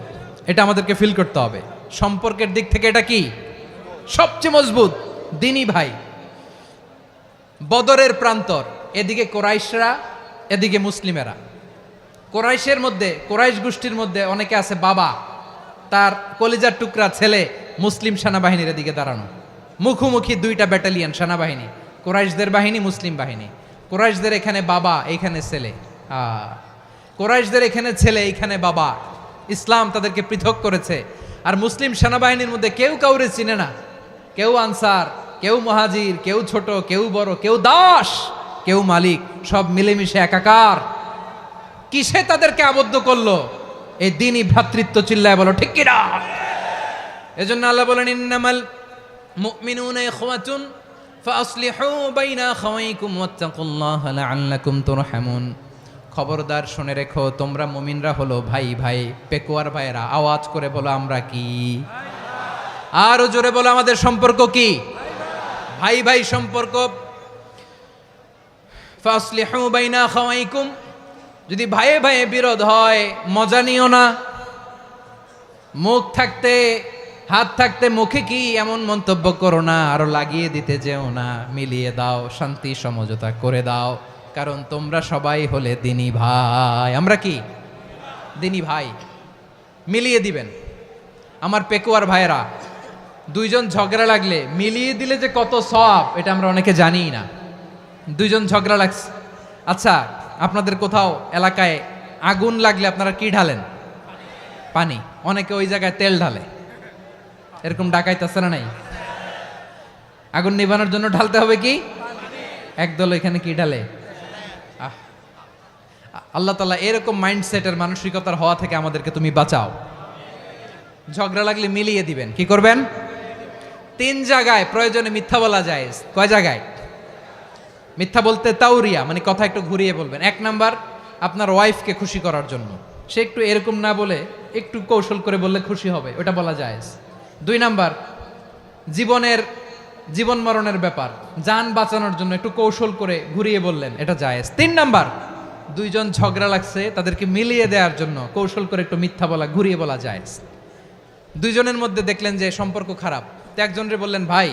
এটা আমাদেরকে ফিল করতে হবে। সম্পর্কের দিক থেকে এটা কি? সবচেয়ে মজবুত, দিনী ভাই। বদরের প্রান্তর, এদিকে কোরাইশরা, এদিকে মুসলিমেরা। কোরাইশের মধ্যে, কোরাইশ গোষ্ঠীর মধ্যে অনেকে আছে বাবা, তার কলিজার টুকরা ছেলে মুসলিম সেনাবাহিনীর এদিকে দাঁড়ানো, মুখোমুখি দুইটা ব্যাটালিয়ন সেনাবাহিনী, কোরাইশদের বাহিনী, মুসলিম বাহিনী। কোরাইশদের এখানে বাবা, এইখানে ছেলে। কোরাইশদের এখানে ছেলে, এইখানে বাবা। ইসলাম তাদেরকে পৃথক করেছে। আর মুসলিম সেনাবাহিনীর মধ্যে কেউ কাউরে চিনে না, কেউ আনসার, কেউ মুহাজির, কেউ ছোট, কেউ বড়, কেউ দাস, কেউ মালিক, সব মিলেমিশে একাকার। কিসে তাদেরকে আবদ্ধ করলো? এই দিনই ভ্রাতৃত্ব। চিল্লায় বলো ঠিক কিনা? এজন্য আল্লাহ বলেন, ইন্নামাল মুমিনুনা ইখওয়াতুন ফাআসলিহু বাইনা আখাওয়াইকুম ওয়াত্তাকুল্লাহা লাআল্লাকুম তুরহামুন। খবরদার শুনে রেখো, তোমরা মুমিনরা হলো ভাই ভাই। পেকুয়ার ভাইরা আওয়াজ করে বলো, আমরা কি? আরো জোরে বলো, আমাদের সম্পর্ক কি? ভাই ভাই সম্পর্ক। ফাআসলিহু বাইনা আখাওয়াইকুম, যদি ভাইয়ে ভাইয়ে বিরোধ হয় মজা নিও না। মুখ থাকতে, হাত থাকতে মুখে কি এমন মন্তব্য করো না, আরো লাগিয়ে দিতে যেও না। মিলিয়ে দাও, শান্তি সমঝোতা করে দাও, কারণ তোমরা সবাই হলে দিনী ভাই। আমরা কি? দিনী ভাই। মিলিয়ে দিবেন। আমার পেকুয়ার ভাইয়েরা, দুইজন ঝগড়া লাগলে মিলিয়ে দিলে যে কত সওয়াব এটা আমরা অনেকে জানিই না। দুইজন ঝগড়া লাগছে, আচ্ছা আপনাদের কোথাও এলাকায় আগুন লাগলে আপনারা কি ঢালেন? পানি। অনেকে ওই জায়গায় তেল ঢালে, এরকম ডাকাইতেছে না নাই? আগুন নিভানোর জন্য ঢালতে হবে কি? একদল এখানে কি ঢালে? আল্লাহ তাআলা এরকম মাইন্ডসেটের মানসিকতার হওয়া থেকে আমাদেরকে তুমি বাঁচাও। ঝগড়া লাগলে মিলিয়ে দিবেন। কি করবেন? 3 জায়গায় প্রয়োজনে মিথ্যা বলা যায়। কয় জায়গায় মিথ্যা বলতে? তাওরিয়া, মানে কথা একটু ঘুরিয়ে বলবেন। 1 নাম্বার, আপনার ওয়াইফকে খুশি করার জন্য, সে একটু এরকম না বলে একটু কৌশল করে বললে খুশি হবে, ওটা বলা যায়। 2 নাম্বার, জীবন মরণের ব্যাপার, জান বাঁচানোর জন্য একটু কৌশল করে ঘুরিয়ে বললেন, এটা জায়েজ। 3 নাম্বার, দুইজন ঝগড়া লাগছে তাদেরকে মিলিয়ে দেওয়ার জন্য কৌশল করে একটু মিথ্যা বলা, ঘুরিয়ে বলা জায়েজ। দুইজনের মধ্যে দেখলেন যে সম্পর্ক খারাপ, তো একজনরে বললেন, ভাই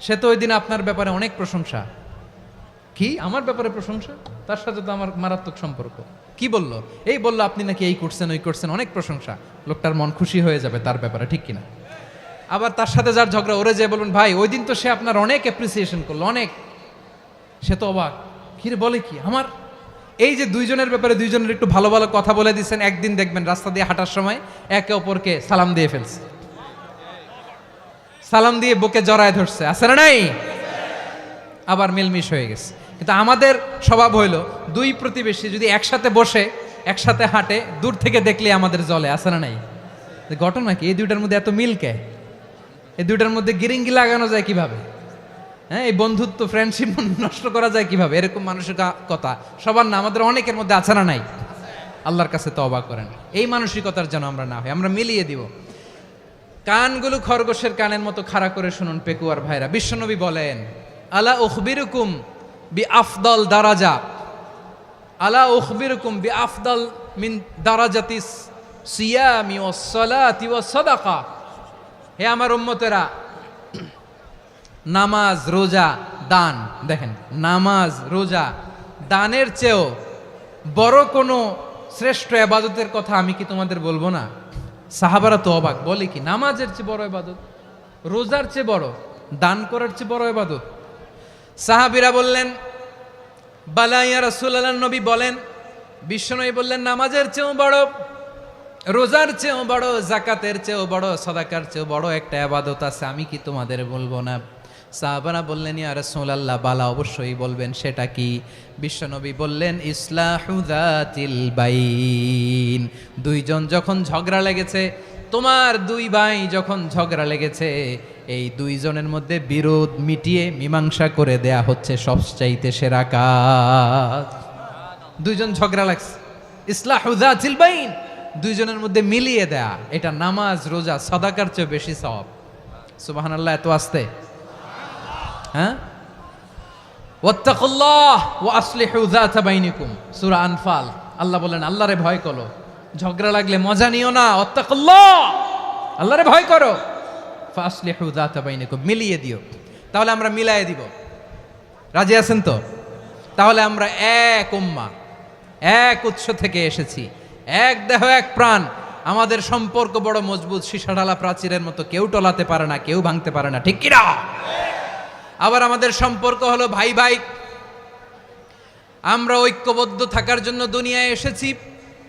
সে তো ওই দিন আপনার ব্যাপারে অনেক প্রশংসা। কি আমার ব্যাপারে প্রশংসা? তার সাথে তো আমার মারাত্মক সম্পর্ক। কি বললো? এই বললো আপনি নাকি এই করছেন ওই করছেন, অনেক প্রশংসা। লোকটার মন খুশি হয়ে যাবে তার ব্যাপারে, ঠিক কিনা? আবার তার সাথে যার ঝগড়া, ওরে যে বলবেন, ভাই ওই দিন তো সে আপনার অনেক অ্যাপ্রিসিয়েশন করলো, অনেক। সে তো অবাক, কিরে বলে কি আমার? এই যে দুইজনের ব্যাপারে দুইজনের একটু ভালো ভালো কথা বলে দিচ্ছেন, একদিন দেখবেন রাস্তা দিয়ে হাঁটার সময় একে অপরকে সালাম দিয়ে ফেলছে, সালাম দিয়ে বুকে জড়ায় ধরছে, আছে না নাই? আবার মিলমিশ হয়ে গেছে। কিন্তু আমাদের স্বভাব হইল, দুই প্রতিবেশী যদি একসাথে বসে একসাথে হাঁটে, দূর থেকে দেখলে আমাদের জলে, আছে না নাই? ঘটনা কি? এই দুইটার মধ্যে এত মিল কে? এই দুইটার মধ্যে গিরিঙ্গি লাগানো যায় কিভাবে? হ্যাঁ, এই বন্ধুত্ব ফ্রেন্ডশিপ নষ্ট করা যায় কিভাবে? এরকম মানসিকতা সবার না, আমাদের অনেকের মধ্যে আছে না নাই? আল্লাহর কাছে তওবা করেন এই মানসিকতার যেন আমরা না হই, আমরা মিলিয়ে দিব। কানগুলো খরগোশের কানের মতো খাড়া করে শুনুন পেকুয়ার ভাইরা। বিশ্বনবী বলেন, আলা উখবিরুকুম বি আফদল দারাজা, আলা উখবিরুকুম বি আফদল মিন দারাজাতিস সিয়ামি ওয়াস সালাতি ওয়াস সাদাকা। হে আমার উম্মতেরা, নামাজ, রোজা, দান, দেখেন নামাজ, রোজা, দানের চেয়েও বড় কোনো শ্রেষ্ঠ ইবাদতের কথা আমি কি তোমাদের বলবো না? সাহাবারা তো অবাক, বলে কি নামাজের চেয়ে বড় ইবাদত, রোজার চেয়ে বড়, দান করার চেয়ে বড় ইবাদত? সাহাবীরা বললেন, বালা ইয়া রাসূলুল্লাহ, নবী বলেন। বিশ্বনবী বললেন, নামাজের চেয়েও বড়, রোজার চেয়েও বড়, যাকাতের চেয়েও বড়, সাদাকার চেয়েও বড় একটা ইবাদত আছে, আমি কি তোমাদের বলবো না? সাহাবারা বললেন, ইয়া রাসূলুল্লাহ, বালা, অবশ্যই বলবেন, সেটা কি? বিশ্বনবী বললেন, ইসলাহু যাতিল বাইন। দুইজন যখন ঝগড়া লেগেছে, তোমার দুই ভাই যখন ঝগড়া লেগেছে, এই দুইজনের মধ্যে বিরোধ মিটিয়ে মীমাংসা করে দেয়া হচ্ছে সবচাইতে সেরা কাজ। দুইজন ঝগড়া লাগছে, ইসলাহু যাতিল বাইন, দুইজনের মধ্যে মিলিয়ে দেয়া, এটা নামাজ, রোজা, সাদাকার চেয়ে বেশি সওয়াব। সুবহানাল্লাহ, এত আসতে। হ্যাঁ, ওয়াত্তাকুল্লাহ ওয়া আসলিহু যাতা বাইনিকুম, সূরা আনফাল। আল্লাহ বলেন, আল্লাহরে ভয় করো, ঝগড়া লাগলে মজা নিও না, ওয়াত্তাকুল্লাহ, আল্লাহরে ভয় করো, ফাসলিহু যাতা বাইনিকুম, মিলিয়ে দিও। তাহলে আমরা মিলায়ে দিব, রাজি আছেন তো? তাহলে আমরা এক উম্মাহ, এক উৎস থেকে এসেছি, এক দেহ এক প্রাণ, আমাদের সম্পর্ক বড় মজবুত, সীসাঢালা প্রাচীরের মতো, কেউ টলাতে পারে না, কেউ ভাঙতে পারে না, ঠিক কিনা? আবার আমাদের সম্পর্ক হলো ভাই ভাই, আমরা ঐক্যবদ্ধ থাকার জন্য দুনিয়ায় এসেছি।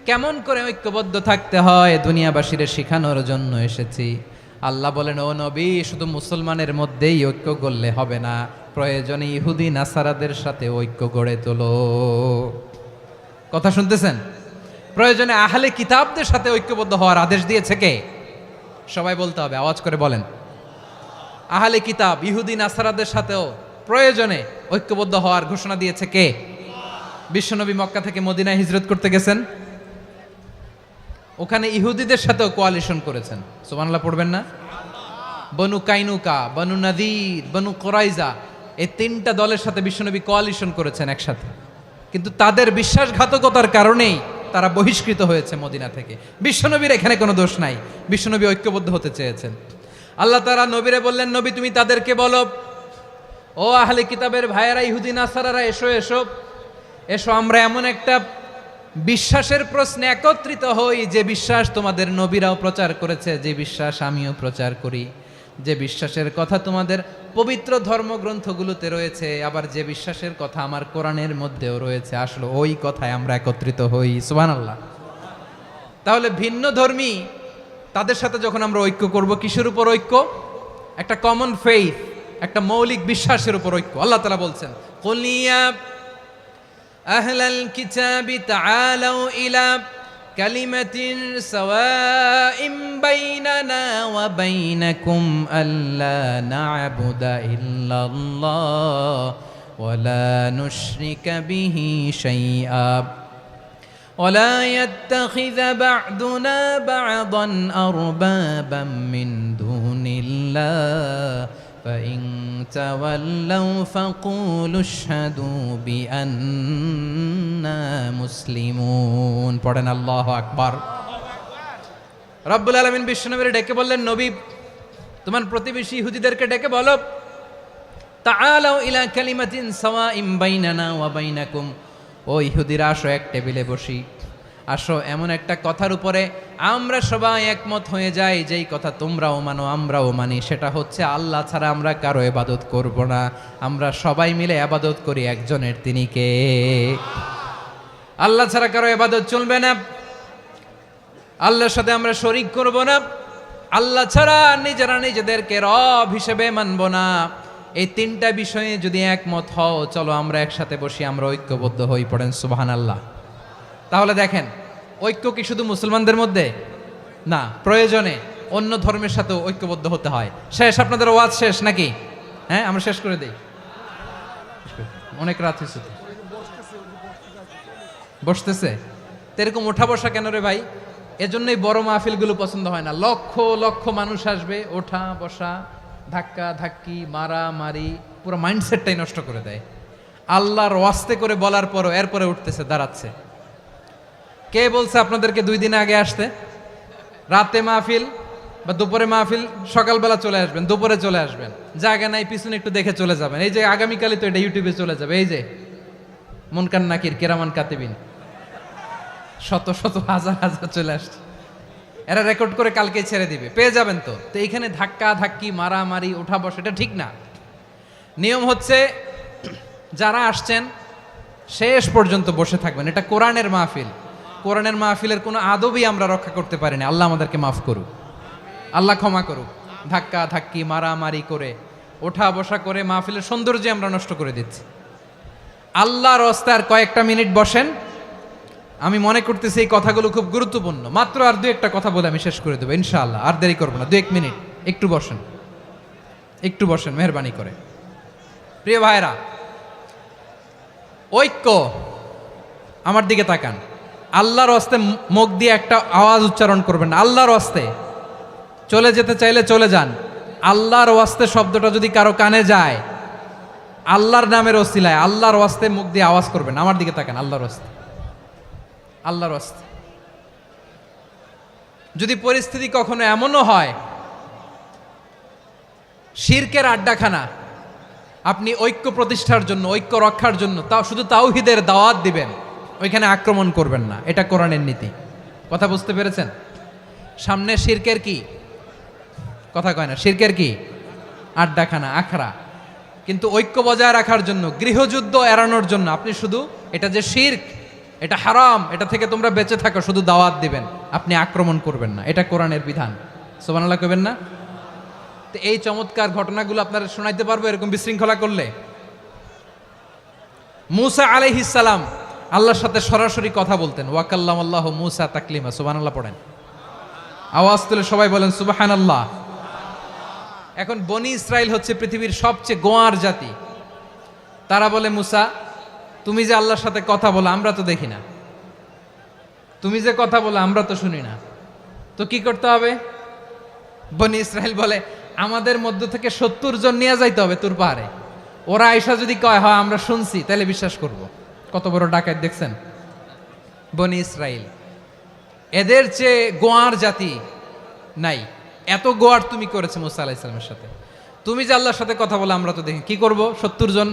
কেমন করে ঐক্যবদ্ধ থাকতে হয় দুনিয়াবাসীদের শেখানোর জন্য এসেছি। আল্লাহ বলেন, ও নবী, শুধু মুসলমানের মধ্যেই ঐক্য গড়লে হবে না, প্রয়োজনে ইহুদি নাসারাদের সাথে ঐক্য গড়ে তোলো। কথা শুনতেছেন? প্রয়োজনে আহলে কিতাবদের সাথে ঐক্যবদ্ধ হওয়ার আদেশ দিয়েছে কে? সবাই বলতে হবে, আওয়াজ করে বলেন। আহলে কিতাব, ইহুদি নাসারাদের সাথেও প্রয়োজনে ঐক্যবদ্ধ হওয়ার ঘোষণা দিয়েছে কে? বিশ্বনবী মক্কা থেকে মদিনায় হিজরত করতে গেছেন, ওখানে ইহুদিদের সাথেও কোয়ালিশন করেছেন। সুবহানাল্লাহ পড়বেন না? বনু কাইনুকা, বনু নাদির, বনু কুরাইজা, এই 3টা দলের সাথে বিশ্বনবী কোয়ালিশন করেছেন একসাথে। কিন্তু তাদের বিশ্বাসঘাতকতার কারণেই তারা বহিষ্কৃত হয়েছে মদিনা থেকে। বিশ্বনবীর এখানে কোনো দোষ নাই, বিশ্বনবী ঐক্যবদ্ধ হতে চেয়েছেন। আল্লাহ তাআলা নবীরে বললেন, নবী তুমি তাদেরকে বলো, ও আহলে কিতাবের ভাইয়েরা, ইহুদি নাসারারা, এসো এসো এসো, আমরা এমন একটা বিশ্বাসের প্রশ্নে একত্রিত হই, যে বিশ্বাস তোমাদের নবীরাও প্রচার করেছে, যে বিশ্বাস আমিও প্রচার করি, যে বিশ্বাসের কথা তোমাদের পবিত্র ধর্মগ্রন্থগুলোতে রয়েছে, আবার যে বিশ্বাসের কথা আমার কোরআনের মধ্যেও রয়েছে, আসলে ওই কথায় আমরা একত্রিত হই। সুবহানাল্লাহ। তাহলে ভিন্ন ধর্মী তাদের সাথে যখন আমরা ঐক্য করব, কিসের উপর ঐক্য? একটা কমন ফেইথ, একটা মৌলিক বিশ্বাসের উপর ঐক্য। আল্লাহ তাআলা বলছেন, কুল ইয়া আহলাল কিতাবি তাআলাউ ইলা কালিমাতিন সাওয়াইম বাইনানা ওয়া বাইনাকুম আল্লা না'বুদা ইল্লাল্লাহ ওয়া লা নুশরিকা বিহি শাইআ ولا يتخذ بعضنا بعضا أربابا من دون الله فإن تولوا فقولوا اشهدوا بأننا مسلمون পড়েন আল্লাহু আকবার। রব্বুল আলামিন বিশ্বনবীর ডেকে বললেন, নবী তোমার প্রতিবেশী ইহুদিদেরকে ডেকে বলো, তাআলাউ ইলা কালিমাতিন সাওয়াইম বাইনানা ওয়া বাইনাকুম, ও ইহুদিরা আসো, এক টেবিলে বসি, আসো এমন একটা কথার উপরে আমরা সবাই একমত হয়ে যাই, যেই কথা তোমরাও মানো আমরাও মানি, সেটা হচ্ছে আল্লাহ ছাড়া আমরা কারো ইবাদত করব না, আমরা সবাই মিলে ইবাদত করি একজনের, তিনি কে? আল্লাহ ছাড়া কারো ইবাদত চলবে না, আল্লাহর সাথে আমরা শরীক করব না, আল্লাহ ছাড়া নিজেরা নিজেদেরকে রব হিসেবে মানব না। এই তিনটা বিষয়ে যদি একমত হও, চলো আমরা একসাথে বসি, আমরা ঐক্যবদ্ধ হই। পড়েন সুবহানাল্লাহ। তাহলে দেখেন, ঐক্য কি শুধু মুসলমানদের মধ্যে না, প্রয়োজনে অন্য ধর্মের সাথেও ঐক্যবদ্ধ হতে হয়। শেষ, আপনাদের ওয়াজ শেষ নাকি? হ্যাঁ, আমরা শেষ করে দেই, অনেক রাত হয়েছে তো। বসতেছে তো, এরকম ওঠা বসা কেন রে ভাই? এজন্যই বড় মাহফিলগুলো পছন্দ হয় না। লক্ষ লক্ষ মানুষ আসবে, ওঠা বসা, ধাক্কা ধাক্কি, মারা মারি, পুরো মাইন্ডসেটটাই নষ্ট করে দেয়। আল্লাহর ওয়াস্তে করে বলার পরও এরপরে উঠতেছে, দাঁড়াচ্ছে। কে বলছে আপনাদেরকে 2 দিন আগে আসতে? রাতে মাহফিল বা দুপুরে মাহফিল, সকালবেলা চলে আসবেন, দুপুরে চলে আসবেন, জায়গা নাই পিছনে একটু দেখে চলে যাবেন। এই যে আগামীকালই তো এটা ইউটিউবে চলে যাবে, এই যে মুনকার নাকির কিরামান কাতিবিন, শত শত হাজার হাজার চলে আসছে, এরা রেকর্ড করে কালকে ছেড়ে দিবে, পেয়ে যাবেন তো। তো এইখানে ধাক্কা ধাক্কি, মারামারি, ওঠা বসা, এটা ঠিক না। নিয়ম হচ্ছে যারা আসছেন শেষ পর্যন্ত বসে থাকবেন। এটা কোরআনের মাহফিল, কোরআনের মাহফিলের কোনো আদবই আমরা রক্ষা করতে পারিনি। আল্লাহ আমাদেরকে মাফ করুক, আল্লাহ ক্ষমা করুক। ধাক্কা ধাক্কি, মারামারি করে, ওঠা বসা করে মাহফিলের সৌন্দর্য আমরা নষ্ট করে দিচ্ছি। আল্লাহর রাস্তায় আর কয়েকটা মিনিট বসেন। আমি মনে করতেছি এই কথাগুলো খুব গুরুত্বপূর্ণ। মাত্র আর 2-1টা কথা বলে আমি শেষ করে দেবো ইনশাআল্লাহ, আর দেরি করবো না। 2-1 মিনিট একটু বসেন, একটু বসেন মেহরবানি করে। প্রিয় ভাইরা, ঐক্য, আমার দিকে তাকান। আল্লাহর রাস্তে মুখ দিয়ে একটা আওয়াজ উচ্চারণ করবেন না। আল্লাহর রাস্তে চলে যেতে চাইলে চলে যান। আল্লাহর ওয়াস্তে শব্দটা যদি কারো কানে যায়, আল্লাহর নামের ওসিলায় আল্লাহর ওয়াস্তে মুখ দিয়ে আওয়াজ করবেন। আমার দিকে তাকান, আল্লাহর ওয়াস্তে, আল্লাহর ওয়াস্তে। যদি পরিস্থিতি কখনো এমনও হয় শিরকের আড্ডাখানা, আপনি ঐক্য প্রতিষ্ঠার জন্য, ঐক্য রক্ষার জন্য শুধু তাওহীদের দাওয়াত দিবেন, ওইখানে আক্রমণ করবেন না। এটা কোরআনের নীতি। কথা বুঝতে পেরেছেন? সামনে শিরকের কি কথা কয় না, শিরকের কি আড্ডাখানা, আখড়া। কিন্তু ঐক্য বজায় রাখার জন্য, গৃহযুদ্ধ এড়ানোর জন্য আপনি শুধু এটা যে শিরক, এটা হারাম, এটা থেকে তোমরা বেঁচে থাকো, শুধু দাওয়াত দিবেন, আপনি আক্রমণ করবেন না। এটা কোরআনের বিধান। সুবহানাল্লাহ কইবেন না? তো এই চমৎকার ঘটনাগুলো আপনারা শোনাইতে পারবো এরকম বিশৃঙ্খলা করলে। মূসা আলাইহিস সালাম আল্লাহর সাথে সরাসরি কথা বলতেন। ওয়াকাল্লামাল্লাহু মূসা তাকলিমা। সুবহানাল্লাহ পড়েন, আওয়াজ তুলে সবাই বলেন সুবহানাল্লাহ। এখন বনি ইসরাইল হচ্ছে পৃথিবীর সবচেয়ে গোয়ার জাতি। তারা বলে, মূসা তুমি যে আল্লাহর সাথে কথা বলো আমরা তো দেখি না, তুমি যে কথা বলো আমরা তো শুনি না, তো কি করতে হবে? বনি ইসরাইল বলে, আমাদের মধ্য থেকে 70 জন নিয়ে যাইতে হবে তুর পাহাড়ে। ওরা আয়েশা যদি কয় হয় আমরা শুনছি, তাহলে বিশ্বাস করব। কত বড় ডাকাত দেখছেন বনি ইসরাইল। এদের চেয়ে গোয়ার জাতি নাই। এত গোয়ার তুমি করেছে মুসা আলাইহিস সালামের সাথে। তুমি যে আল্লাহর সাথে কথা বলে আমরা তো দেখি, কি করব? 70 জন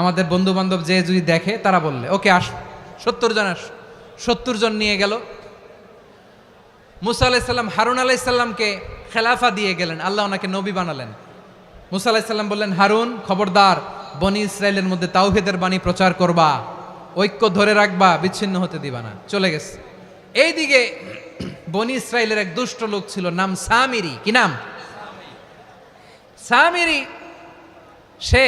আমাদের বন্ধু বান্ধব যে যদি দেখে, তারা বললে ওকে আস, 70 জন আস, 70 জন নিয়ে গেল। মুসা আলাইহিস সালাম হারুন আলাইহিস সালামকে খেলাফা দিয়ে গেলেন, আল্লাহ ওনাকে নবী বানালেন। মুসা আলাইহিস সালাম বললেন, হারুন খবরদার, বনি ইসরায়েলের মধ্যে তাওহীদের বাণী প্রচার করবা, ঐক্য ধরে রাখবা, বিচ্ছিন্ন হতে দিবা না। চলে গেছে। এইদিকে বনি ইসরায়েলের এক দুষ্ট লোক ছিল, নাম সামিরি। কি নাম? সামিরি। সে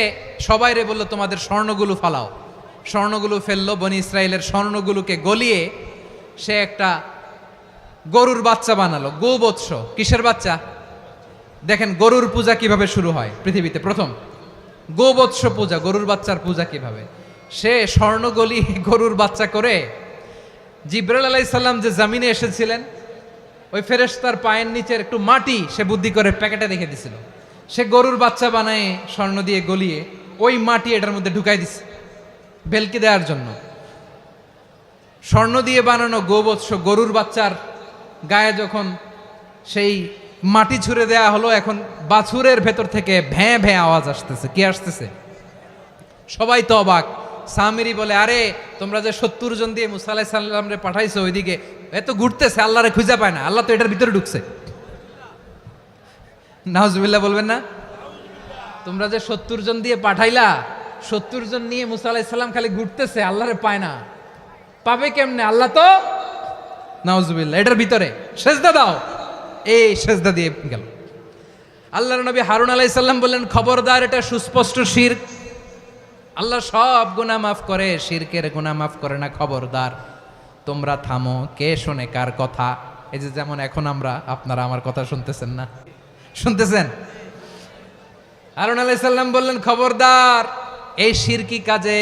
সবাইরে বলল, তোমাদের স্বর্ণগুলো ফালাও। স্বর্ণগুলো ফেললো, বনি ইসরায়েলের স্বর্ণগুলোকে গলিয়ে সে একটা গরুর বাচ্চা বানালো, গোবৎস। কিসের বাচ্চা? দেখেন গরুর পূজা কিভাবে শুরু হয় পৃথিবীতে প্রথম, গোবৎস পূজা, গরুর বাচ্চার পূজা কিভাবে। সে স্বর্ণ গলি গরুর বাচ্চা করে জিবরাইল আলাইহিস সালাম যে জমিনে এসেছিলেন, ওই ফেরেশতার পায়ের নিচের একটু মাটি সে বুদ্ধি করে প্যাকেটে রেখে দিছিল। সে গরুর বাচ্চা বানায় স্বর্ণ দিয়ে গলিয়ে ওই মাটি এটার মধ্যে ঢুকাই দিছে ভেলকি দেওয়ার জন্য। স্বর্ণ দিয়ে বানানো গোবৎস গরুর বাচ্চার গায়ে যখন সেই মাটি ছুঁড়ে দেয়া হলো, এখন বাছুরের ভেতর থেকে ভ্যাঁ ভ্যাঁ আওয়াজ আসতেছে। কি আসতেছে? সবাই তো অবাক। সামিরি বলে, আরে তোমরা যে 70 জন দিয়ে মুসা আলাইহিস সালাম রে পাঠাইছো, ওইদিকে এত ঘুরতেছে, আল্লাহরে খুঁজে পায় না, আল্লাহ তো এটার ভিতরে ঢুকছে। নাউজুবিল্লাহ বলবেন না? তোমরা যে 70 জন দিয়ে পাঠাইলা, 70 জন নিয়ে মুসা আলাইহিস সালাম খালি ঘুরতেছে, আল্লাহরে পায় না। পাবে কেমনে? আল্লাহ তো, নাউজুবিল্লাহ, এটার ভিতরে সেজদা দাও। এই সেজদা দিয়ে গেল। আল্লাহর নবী হারুন আলাইহিস সালাম বললেন, খবরদার, এটা সুস্পষ্ট শিরক। আল্লাহ সব গুনাহ মাফ করে, শিরকের গুনাহ মাফ করে না, খবরদার তোমরা থামো। কে শোনে কার কথা? এই যে যেমন এখন আপনারা আমার কথা শুনতেছেন না? শুনতেছেন? হারুন আলাইহিস সালাম বললেন, খবরদার, এই শিরকি কাজে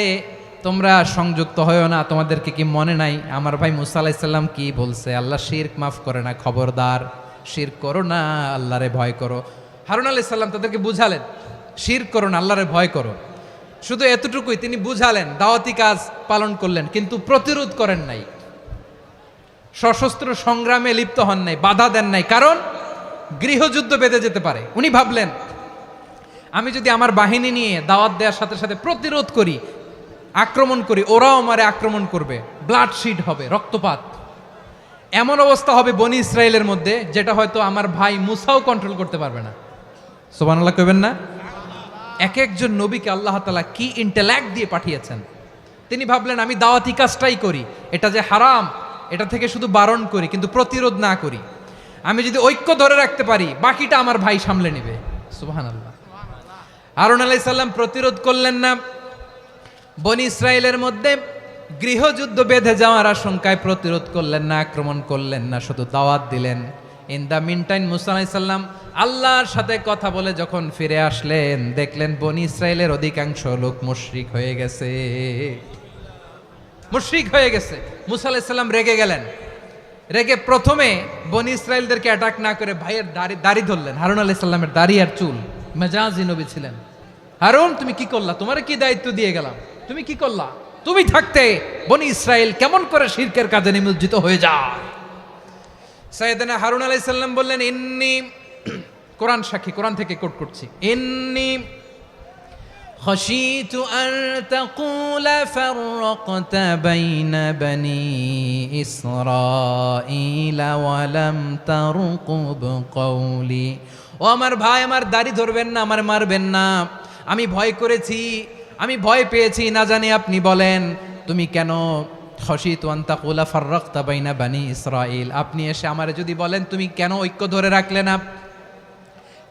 তোমরা সংযুক্ত হয়েও না। তোমাদেরকে কি মনে নাই আমার ভাই মুসা আলাইহিস সালাম কি বলছে? আল্লাহ শিরক মাফ করে না, খবরদার শিরক করো না, আল্লাহরে ভয় করো। হারুন আলাইহিস সালাম তাদেরকে বুঝালেন, শিরক করো না, আল্লাহরে ভয় করো। শুধু এতটুকুই তিনি বুঝালেন, দাওয়াতি কাজ পালন করলেন, কিন্তু প্রতিরোধ করেন নাই, সশস্ত্র সংগ্রামে লিপ্ত হন নাই, বাধা দেন নাই, কারণ গৃহযুদ্ধ বেঁধে যেতে পারে। উনি ভাবলেন, আমি যদি আমার বাহিনী নিয়ে দাওয়াত দেওয়ার সাথে সাথে প্রতিরোধ করি, আক্রমণ করি, ওরাও আমারে আক্রমণ করবে, ব্লাডশিড হবে, রক্তপাত, এমন অবস্থা হবে বনি ইসরায়েলের মধ্যে যেটা হয়তো আমার ভাই মুসাও কন্ট্রোল করতে পারবে না। সুবহানাল্লাহ কইবেন না? এক একজন নবীকে আল্লাহ তাআলা কি ইন্টেলেক্ট দিয়ে পাঠিয়েছেন। তিনি ভাবলেন, আমি দাওয়াতি কাজটাই করি, এটা যে হারাম এটা থেকে শুধু বারণ করি, কিন্তু প্রতিরোধ না করি। আমি যদি ঐক্য ধরে রাখতে পারি, বাকিটা আমার ভাই সামলে নেবে। সুবহানাল্লাহ। হারুন আলাইহিস সালাম প্রতিরোধ করলেন না, বনি ইসরায়েলের মধ্যে গৃহযুদ্ধ বেঁধে যাওয়ার আশঙ্কায় প্রতিরোধ করলেন না, আক্রমণ করলেন না, শুধু দাওয়াত দিলেন। ইন দ্য মিন টাইম মুসা আলাইহিস সালাম আল্লাহর সাথে কথা বলে যখন ফিরে আসলেন, দেখলেন বনি ইসরায়েলের অধিকাংশ লোক মুশরিক হয়ে গেছে, মুশরিক হয়ে গেছে। মুসা আলাইহিস সালাম রেগে গেলেন। রেগে প্রথমে বনি ইসরায়েলদেরকে অ্যাটাক না করে ভাইয়ের দাড়ি ধরলেন। হারুন আলাইহিস সালামের দাড়ি আর চুল, মেজাজি নবী ছিলেন। হারুন, তুমি কি করলা? তোমার কি দায়িত্ব দিয়ে গেলাম, তুমি কি করলা? তুমি থাকতে বনি ইসরায়েল কেমন করে শিরকের কাজে নিমজ্জিত হয়ে যায়? সাইয়েদনা হারুন আলাইহিস সালাম বললেন, ইন্নী, কোরআন সাক্ষী, কোরআন থেকে কোট করছি, ইন্নী খাশিতু আন তাকুলা ফাররাকতা বাইনা বনি ইসরাঈলা ওয়া লাম তারকুব কওলি। ও আমার ভাই, আমার দাড়ি ধরবেন না, আমার মারবেন না। আমি ভয় করেছি, আমি ভয় পেয়েছি, না জানি আপনি বলেন তুমি কেন খাশিতু আন তাকুলা ফাররাকতা বাইনা বনি ইসরাঈল, আপনি এসে আমারে যদি বলেন তুমি কেন ঐক্য ধরে রাখলে না,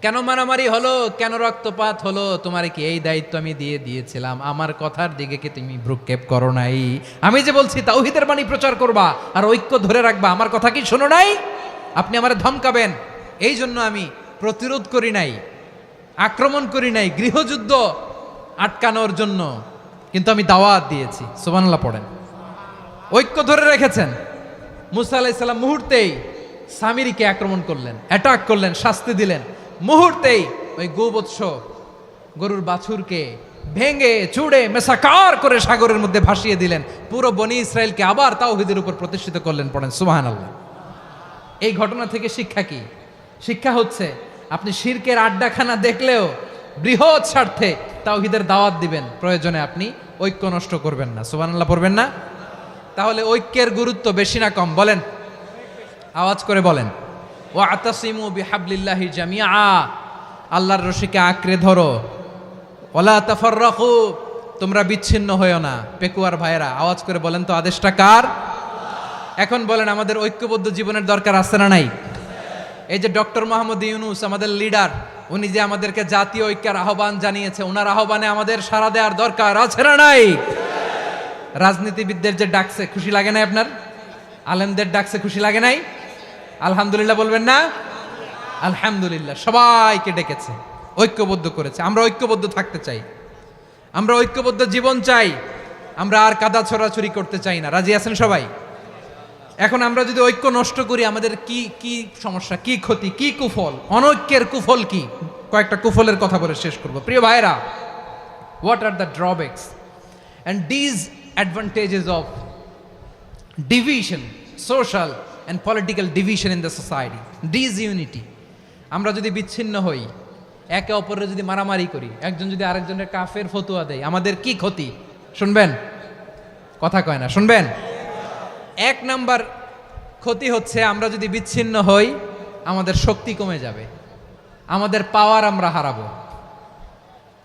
কেন মারামারি হলো, কেন রক্তপাত হলো, তোমার কি এই দায়িত্ব আমি দিয়ে দিয়েছিলাম? আমার কথার দিকে কি তুমি ভ্রুক্ষেপ করো নাই? আমি যে বলছি তাওহীদের বাণী প্রচার করবা আর ঐক্য ধরে রাখবা, আমার কথা কি শোনো নাই? আপনি আমারে ধমকাবেন, এই জন্য আমি প্রতিরোধ করি নাই, আক্রমণ করি নাই, গৃহযুদ্ধ আটকানোর জন্য কিন্তু আমি দাওয়াত দিয়েছি। সুবহানাল্লাহ পড়েন। ঐক্য ধরে রেখেছেন। মুসা আলাইহিস সালাম মুহূর্তেই সামিরিকে আক্রমণ করলেন, অ্যাটাক করলেন, শাস্তি দিলেন। মুহূর্তেই ওই গোবৎস গরুর বাছুরকে ভেঙে চুড়ে মেসাকার করে সাগরের মধ্যে ভাসিয়ে দিলেন। পুরো বনি ইসরায়েলকে আবার তাওহীদের উপর প্রতিষ্ঠিত করলেন। পড়েন সুবহানাল্লাহ। এই ঘটনা থেকে শিক্ষা কি? শিক্ষা হচ্ছে, আপনি শিরকের আড্ডাখানা দেখলেও বৃহৎ স্বার্থে তাওহীদের দাওয়াত দিবেন, প্রয়োজনে আপনি ঐক্য নষ্ট করবেন না। সুবহানাল্লাহ পড়বেন না? তাহলে ঐক্যের গুরুত্ব বেশি না কম বলেন? আওয়াজ করে বলেন। ওয়াতাসিমু বিহাবলিল্লাহি জামিআ, আল্লাহর রশিকে আঁকড়ে ধরো। ওয়ালা তাফাররাকু, তোমরা বিচ্ছিন্ন হয়েও না। পেকুয়ার ভাইরা আওয়াজ করে বলেন তো আদেশটা কার? এখন বলেন আমাদের ঐক্যবদ্ধ জীবনের দরকার আছে না নাই? এই যে ডক্টর মোহাম্মদ ইউনূস আমাদের লিডার, উনি যে আমাদেরকে জাতীয় ঐক্যের আহ্বান জানিয়েছে, ওনার আহ্বানে আমাদের সাড়া দেওয়ার দরকার আছে না নাই? রাজনীতিবিদদের যে ডাকছে খুশি লাগে নাই আপনার? আলেমদের ডাকছে খুশি লাগে নাই? আলহামদুলিল্লাহ বলবেন না? আলহামদুলিল্লাহ, সবাইকে ডেকেছে, ঐক্যবদ্ধ করেছে। আমরা ঐক্যবদ্ধ থাকতে চাই, আমরা ঐক্যবদ্ধ জীবন চাই, আমরা আর কাদা ছড়াছড়ি করতে চাই না। রাজি আছেন সবাই? এখন আমরা যদি ঐক্য নষ্ট করি আমাদের কি কি সমস্যা, কি ক্ষতি, কি কুফল? অনৈক্যের কুফল কি? কয়েকটা কুফলের কথা বলে শেষ করব। প্রিয় ভাইরা, what are the drawbacks and disadvantages of division, social and political division in the society, disunity? আমরা যদি বিচ্ছিন্ন হই, একে অপরের যদি মারামারি করি, একজন যদি আরেকজনের কাফের ফতোয়া দেয়, আমাদের কি ক্ষতি? শুনবেন? কথা কয় না, শুনবেন? এক নাম্বার ক্ষতি হচ্ছে আমরা যদি বিচ্ছিন্ন হই আমাদের শক্তি কমে যাবে, আমাদের পাওয়ার আমরা হারাবো।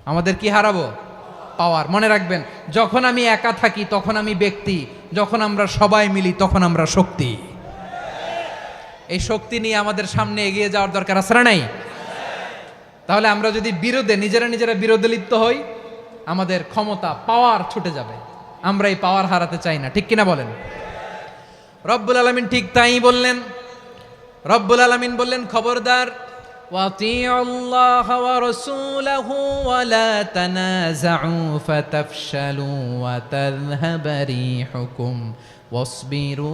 আমাদের কি হারাবো? পাওয়ার। মনে রাখবেন, যখন আমি একা থাকি তখন আমি ব্যক্তি, যখন আমরা সবাই মিলি তখন আমরা শক্তি। এই শক্তি নিয়ে আমাদের সামনে এগিয়ে যাওয়ার দরকার আছে না নাই? তাহলে আমরা যদি নিজেরা বিরোধে লিপ্ত হই আমাদের ক্ষমতা, পাওয়ার ছুটে যাবে। আমরা এই পাওয়ার হারাতে চাই না, ঠিক কিনা বলেন? রব্বুল আলামিন ঠিক তাই বললেন। রব্বুল আলামিন বললেন, খবরদার, ওয়াতিউল্লাহ ওয়া রাসূলাহু ওয়া লা তানাযাউ ফাতাফশালু ওয়া তাযহাবা রিহুকুম ওয়াসবিরু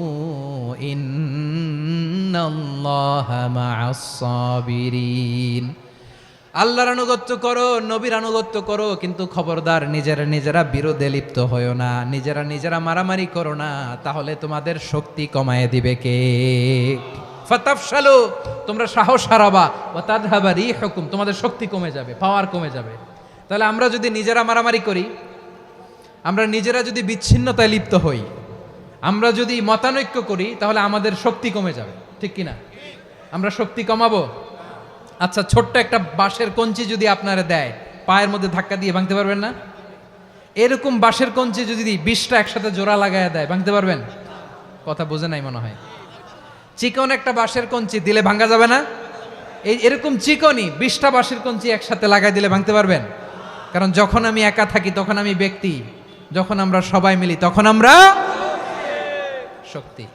ইন্নাল্লাহা মা'আস সাবিরিন। আল্লাহর আনুগত্য করো, নবীর আনুগত্য করো, কিন্তু খবরদার নিজেরা বিরোধে লিপ্ত হয়ো না, নিজেরা মারামারি করো না, তাহলে তোমাদের শক্তি কমায় দিবে কে? ফাতাফশালু, তোমরা সাহস হারাবা, ওয়া তাযহাবা রিহুকুম, তোমাদের শক্তি কমে যাবে, পাওয়ার কমে যাবে। তাহলে আমরা যদি নিজেরা মারামারি করি, আমরা নিজেরা যদি বিচ্ছিন্নতায় লিপ্ত হই, আমরা যদি মতানৈক্য করি, তাহলে আমাদের শক্তি কমে যাবে, ঠিক কিনা? আমরা শক্তি কমাবো। আচ্ছা, ছোট্ট একটা বাঁশের কঞ্চি যদি আপনারা দেয়, পায়ের মধ্যে ধাক্কা দিয়ে ভাঙতে পারবেন না? এরকম বাঁশের কঞ্চি যদি 20টা একসাথে জোড়া লাগায় দেয়, ভাঙতে পারবেন? কথা বোঝে নাই মনে হয়। চিকন একটা বাঁশের কঞ্চি দিলে ভাঙা যাবে না? এরকম চিকনই 20টা বাঁশের কঞ্চি একসাথে লাগাই দিলে ভাঙতে পারবেন? কারণ যখন আমি একা থাকি তখন আমি ব্যক্তি, যখন আমরা সবাই মিলি তখন আমরা শক্তি।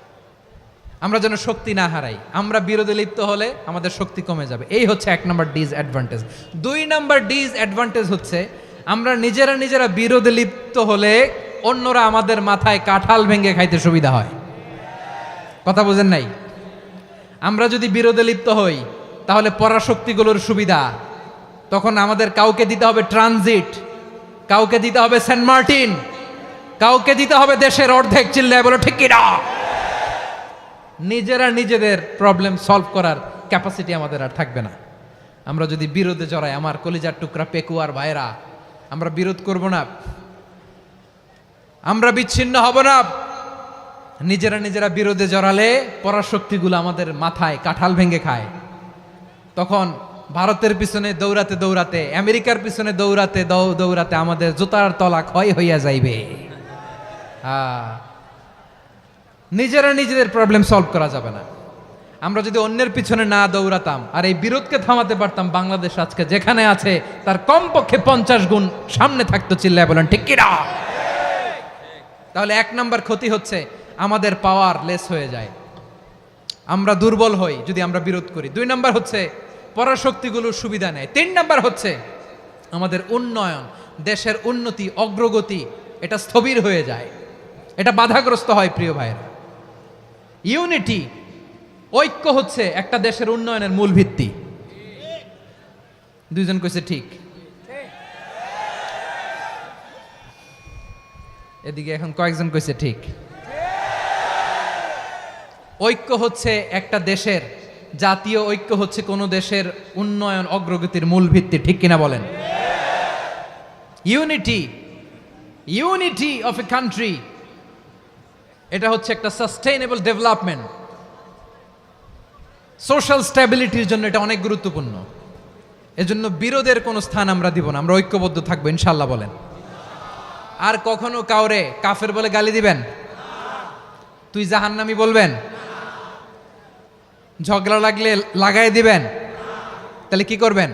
আমরা যেন শক্তি না হারাই। আমরা বিরোধে লিপ্ত হলে আমাদের শক্তি কমে যাবে। এই হচ্ছে 1 নাম্বার ডিসঅ্যাডভান্টেজ। 2 নাম্বার ডিসঅ্যাডভান্টেজ হচ্ছে আমরা নিজেরা বিরোধে লিপ্ত হলে অন্যরা আমাদের মাথায় কাঁঠাল ভেঙে খাইতে সুবিধা হয়। কথা বোঝেন নাই? আমরা যদি বিরোধে লিপ্ত হই তাহলে পরাশক্তিগুলোর সুবিধা, তখন আমাদের কাউকে দিতে হবে ট্রানজিট, কাউকে দিতে হবে সেন্ট মার্টিন, কাউকে দিতে হবে দেশের অর্ধেক। চিল্লায় বলো ঠিক কিনা? নিজেদের প্রবলেম সলভ করার ক্যাপাসিটি আমাদের আর থাকবে না। আমরা যদি বিরোধে জড়াই, আমার কলিজার টুকরা পেকুয়ার ভাইরা, আমরা বিরোধ করব না, আমরা বিচ্ছিন্ন হব না। নিজেরা বিরোধে জড়ালে পরাশক্তিগুলো আমাদের মাথায় কাঁঠাল ভেঙে খায়। তখন ভারতের পিছনে দৌড়াতে, আমেরিকার পিছনে দৌড়াতে আমাদের জুতার তলা ক্ষয় হইয়া যাইবে। নিজেদের প্রবলেম সলভ করা যাবে না। আমরা যদি অন্যের পিছনে না দৌড়াতাম আর এই বিরোধকে থামাতে পারতাম, বাংলাদেশ আজকে যেখানে আছে তার কমপক্ষে 50 গুণ সামনে থাকতো। চিল্লায় বলেন ঠিক কিনা? তাহলে 1 নাম্বার ক্ষতি হচ্ছে আমাদের পাওয়ার লেস হয়ে যায়, আমরা দুর্বল হই যদি আমরা বিরোধ করি। 2 নাম্বার হচ্ছে পরাশক্তিগুলোর সুবিধা নেয়। 3 নাম্বার হচ্ছে আমাদের উন্নয়ন, দেশের উন্নতি, অগ্রগতি, এটা স্থবির হয়ে যায়, এটা বাধাগ্রস্ত হয়। প্রিয় ভাইয়েরা, ইউনিটি, ঐক্য হচ্ছে একটা দেশের উন্নয়নের মূল ভিত্তি। 2 জন কইছে ঠিক। এদিকে এখন কয়েকজন কইছে ঠিক। ঐক্য হচ্ছে একটা দেশের, জাতীয় ঐক্য হচ্ছে কোন দেশের উন্নয়ন, অগ্রগতির মূল ভিত্তি, ঠিক কিনা বলেন? ইউনিটি অফ এ কান্ট্রি এটা হচ্ছে একটা সাস্টেইনেবল ডেভেলপমেন্ট, সোশ্যাল স্ট্যাবিলিটির জন্য এটা অনেক গুরুত্বপূর্ণ। এজন্য বিরোধের কোনো স্থান আমরা দিব না, আমরা ঐক্যবদ্ধ থাকবো ইনশাআল্লাহ বলেন। আর কখনো কাউরে কাফের বলে গালি দিবেন? তুই জাহান্নামী বলবেন? ঝগড়া লাগলে লাগাই দিবেন? তাহলে কি করবেন?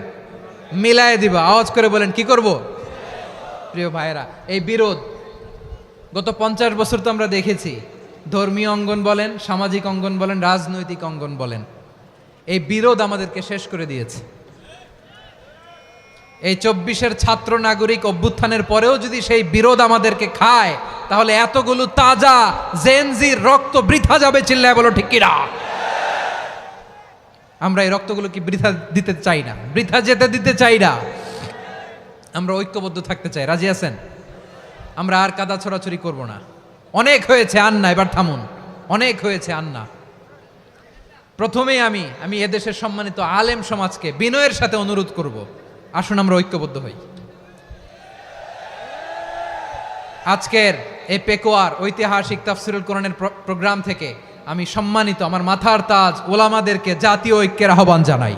মিলায় দিব। আওয়াজ করে বলেন কি করব? প্রিয় ভাইয়েরা, এই বিরোধ গত 50 বছর তো আমরা দেখেছি, ধর্মীয় অঙ্গন বলেন, সামাজিক অঙ্গন বলেন, রাজনৈতিক অঙ্গন বলেন, এই বিরোধ আমাদেরকে শেষ করে দিয়েছে। এই 24-এর ছাত্র নাগরিক অভ্যুত্থানের পরেও যদি সেই বিরোধ আমাদেরকে খায়, তাহলে এতগুলো তাজা জেনজির রক্ত বৃথা যাবে। চিল্লায় বলো ঠিক কিনা? আমরা এই রক্তগুলো কি বৃথা দিতে চাই না, বৃথা যেতে দিতে চাই না। আমরা ঐক্যবদ্ধ থাকতে চাই। রাজি আছেন? আমরা আর কাদা ছড়াছড়ি করব না। অনেক হয়েছে, আন্না এবার থামুন। অনেক হয়েছে, আন্না। প্রথমেই আমি এদেশের সম্মানিত আলেম সমাজকে বিনয়ের সাথে অনুরোধ করব, আসুন আমরা ঐক্যবদ্ধ হই। আজকের এই পেকুয়ার ঐতিহাসিক তাফসিরুল কোরআনের প্রোগ্রাম থেকে আমি সম্মানিত আমার মাথার তাজ ওলামাদেরকে জাতীয় ঐক্যের আহ্বান জানাই।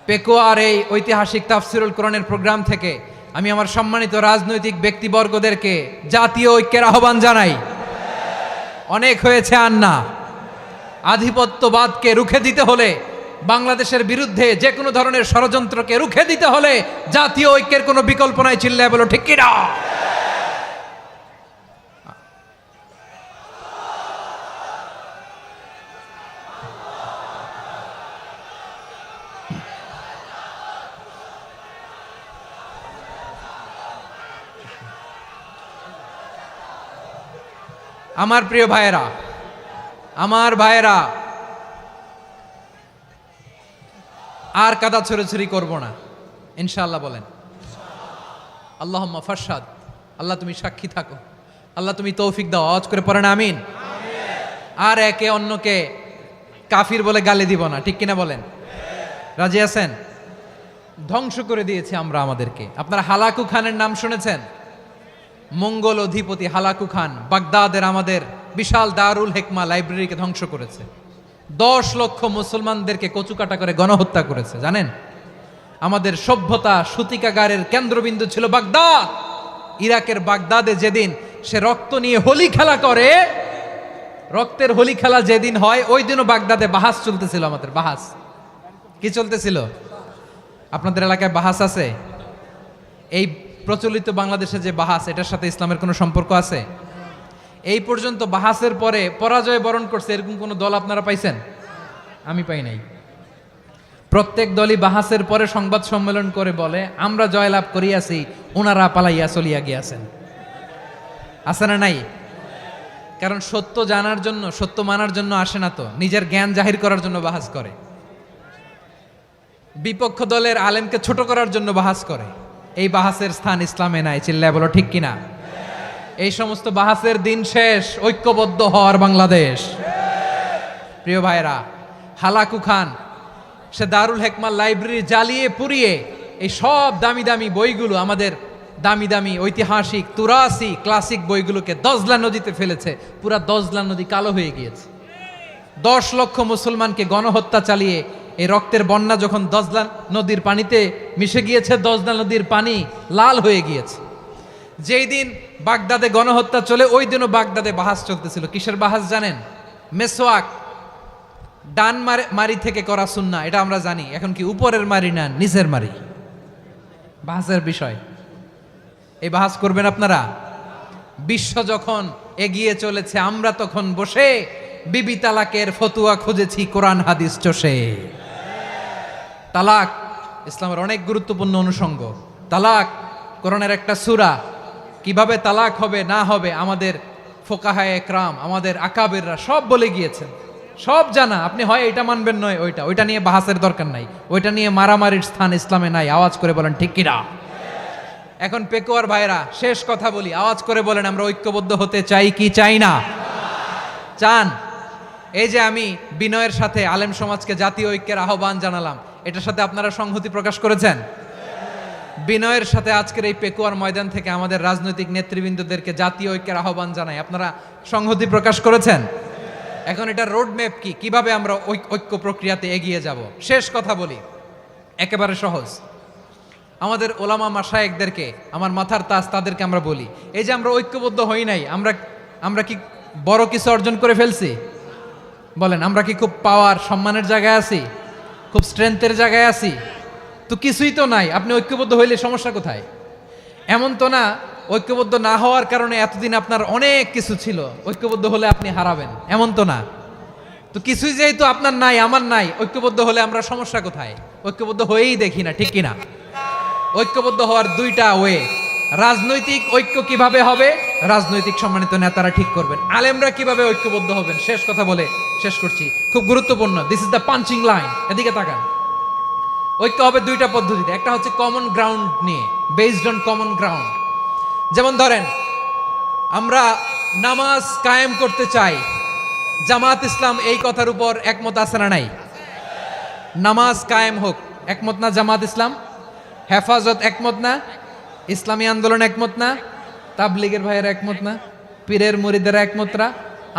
পেকুয়ার এই ঐতিহাসিক তাফসিরুল কোরআনের প্রোগ্রাম থেকে আমি আমার সম্মানিত রাজনৈতিক ব্যক্তিবর্গদেরকে জাতীয় ঐক্যের আহ্বান জানাই। অনেক হয়েছে, আন্না। আধিপত্যবাদকে রুখে দিতে হলে, বাংলাদেশের বিরুদ্ধে যে কোনো ধরনের ষড়যন্ত্রকে রুখে দিতে হলে জাতীয় ঐক্যের কোনো বিকল্প নাই। চিল্লায় বলো ঠিক কিনা? আমার প্রিয় ভাইয়েরা, আমার ভাইয়েরা, আর কাদা ছড়াছড়ি করব না ইনশাআল্লাহ বলেন। আল্লাহুম্মা ফারশাদ। আল্লাহ তুমি সাক্ষী থাকো, আল্লাহ তুমি তৌফিক দাও। আওয়াজ করে পড়েন আমিন। আর একে অন্যকে কাফির বলে গালি দিব না, ঠিক কিনা বলেন? রাজি আছেন? ধ্বংস করে দিয়েছে আমরা আমাদেরকে। আপনারা হালাকু খানের নাম শুনেছেন? মঙ্গল অধিপতি হালাকু খান বাগদাদের আমাদের বিশাল দারুল হিকমা লাইব্রেরিকে ধ্বংস করেছে। 10 লক্ষ মুসলমানদেরকে কচুকাটা করে গণহত্যা করেছে। জানেন, আমাদের সভ্যতা সূতিকাগারের কেন্দ্রবিন্দু ছিল বাগদাদ। ইরাকের বাগদাদে যেদিন সে রক্ত নিয়ে হোলি খেলা করে, রক্তের হোলি খেলা যেদিন হয়, ওই দিনও বাগদাদে বাহাস চলতেছিল। আমাদের বাহাস কি চলতেছিল? আপনাদের এলাকায় বাহাস আছে? এই প্রচলিত বাংলাদেশে যে বাহাস, এটার সাথে ইসলামের কোনো সম্পর্ক আছে? এই পর্যন্ত বাহাসের পরে পরাজয় বরণ করছে এরকম কোন দল আপনারা পাইছেন? আমি পাই নাই। প্রত্যেক দলই বাহাসের পরে সংবাদ সম্মেলন করে বলে আমরা জয়লাভ করিয়াছি, ওনারা পালাইয়া চলিয়া গিয়াছেন। আছে না নাই? কারণ সত্য জানার জন্য, সত্য মানার জন্য আসে না তো, নিজের জ্ঞান জাহির করার জন্য বাহাস করে। বিপক্ষ দলের আলেমকে ছোট করার জন্য বাহাস করে। এই বাহাসের স্থান ইসলামে নাই। চিল্লায় বলো ঠিক কিনা? এই সমস্ত বাহাসের দিন শেষ। ঐক্যবদ্ধ হওয়ার বাংলাদেশ। প্রিয় ভাইরা, হালাকু খান সে দারুল হিকমা লাইব্রেরি জ্বালিয়ে পুড়িয়ে এই সব দামি দামি বইগুলো, আমাদের দামি দামি ঐতিহাসিক তুরাসি ক্লাসিক বইগুলোকে দজলা নদীতে ফেলেছে। পুরা দজলা নদী কালো হয়ে গিয়েছে। 10 লক্ষ মুসলমানকে গণহত্যা চালিয়ে এই রক্তের বন্যা যখন দজলা নদীর পানিতে মিশে গিয়েছে, দজলা নদীর পানি লাল হয়ে গিয়েছে। যেই দিন বাগদাদে গণহত্যা চলে, ওই দিনও বাগদাদে বাহাস চলতেছিল। কিসের বাহাস জানেন? মেসওয়াক, ডান মারি থেকে করা সুন্নাহ, এটা আমরা জানি। এখন কি উপরের মারি না নিচের মারি? বাহাসের বিষয়। এই বাহাস করবেন আপনারা? বিশ্ব যখন এগিয়ে চলেছে, আমরা তখন বসে বিবি তালাকের ফতুয়া খুঁজেছি কোরআন হাদিস চষে। তালাক ইসলামের অনেক গুরুত্বপূর্ণ অনুষঙ্গ। তালাক কোরআনের একটা সূরা। কিভাবে তালাক হবে না হবে আমাদের ফোকাহায়ে একরাম, আমাদের আকাবেররা সব বলে গিয়েছেন, সব জানা। আপনি হয় এটা মানবেন, নয় ওইটা। ওইটা নিয়ে বাহাসের দরকার নাই, ওইটা নিয়ে মারামারির স্থান ইসলামে নাই। আওয়াজ করে বলেন ঠিক কিনা? এখন পেকুয়ার ভাইরা, শেষ কথা বলি, আওয়াজ করে বলেন আমরা ঐক্যবদ্ধ হতে চাই কি চাই না? চান? এই যে আমি বিনয়ের সাথে আলেম সমাজকে জাতীয় ঐক্যের আহ্বান জানালাম, এটার সাথে আপনারা সংহতি প্রকাশ করেছেন? বিনয়ের সাথে আজকের এই পেকুয়ার ময়দান থেকে আমাদের রাজনৈতিক নেতৃবৃন্দদেরকে জাতীয় ঐক্যের আহ্বান জানাই। আপনারা সংহতি প্রকাশ করেছেন। এখন এটা রোড ম্যাপ কি, কিভাবে আমরা ঐক্য প্রক্রিয়াতে এগিয়ে যাব। শেষ কথা বলি, একেবারে সহজ। আমাদের ওলামা মাশায়েখদেরকে, আমার মাথার তাজ, তাদেরকে আমরা বলি, এই যে আমরা ঐক্যবদ্ধ হই নাই, আমরা কি বড় কিছু অর্জন করে ফেলছি? বলেন, আমরা কি খুব পাওয়ার সম্মানের জায়গায় আছি? খুব স্ট্রেংথের জায়গায় আছি? তো কিছুই তো নাই। আপনি ঐক্যবদ্ধ হইলে সমস্যা কোথায়? এমন তো না ঐক্যবদ্ধ না হওয়ার কারণে এতদিন আপনার অনেক কিছু ছিল, ঐক্যবদ্ধ হলে আপনি হারাবেন, এমন তো না। তো কিছুই যেহেতু আপনার নাই, আমার নাই, ঐক্যবদ্ধ হলে আমরা সমস্যা কোথায়? ঐক্যবদ্ধ হয়েই দেখি না, ঠিক কিনা? ঐক্যবদ্ধ হওয়ার দুইটা ওয়ে। রাজনৈতিক ঐক্য কিভাবে হবে? রাজনৈতিক সম্মানিত নেতারা ঠিক করবেন। আলেমরা কিভাবে ঐক্যবদ্ধ হবেন? শেষ কথা বলে শেষ করছি, খুব গুরুত্বপূর্ণ। This is the punching line. এদিকে তাকান। ঐক্য হবে দুইটা পদ্ধতিতে। একটা হচ্ছে কমন গ্রাউন্ড নিয়ে, বেসড অন কমন গ্রাউন্ড। যেমন ধরেন, আমরা নামাজ কায়েম করতে চাই, জামাত ইসলাম এই কথার উপর একমত আছে না নাই? নামাজ কায়েম হোক, একমত না জামাত ইসলাম? হেফাজত একমত না? ইসলামী আন্দোলন একমত না? তাবলিগের ভাইয়েরা একমত না? পীরের মুরিদেরা একমত না?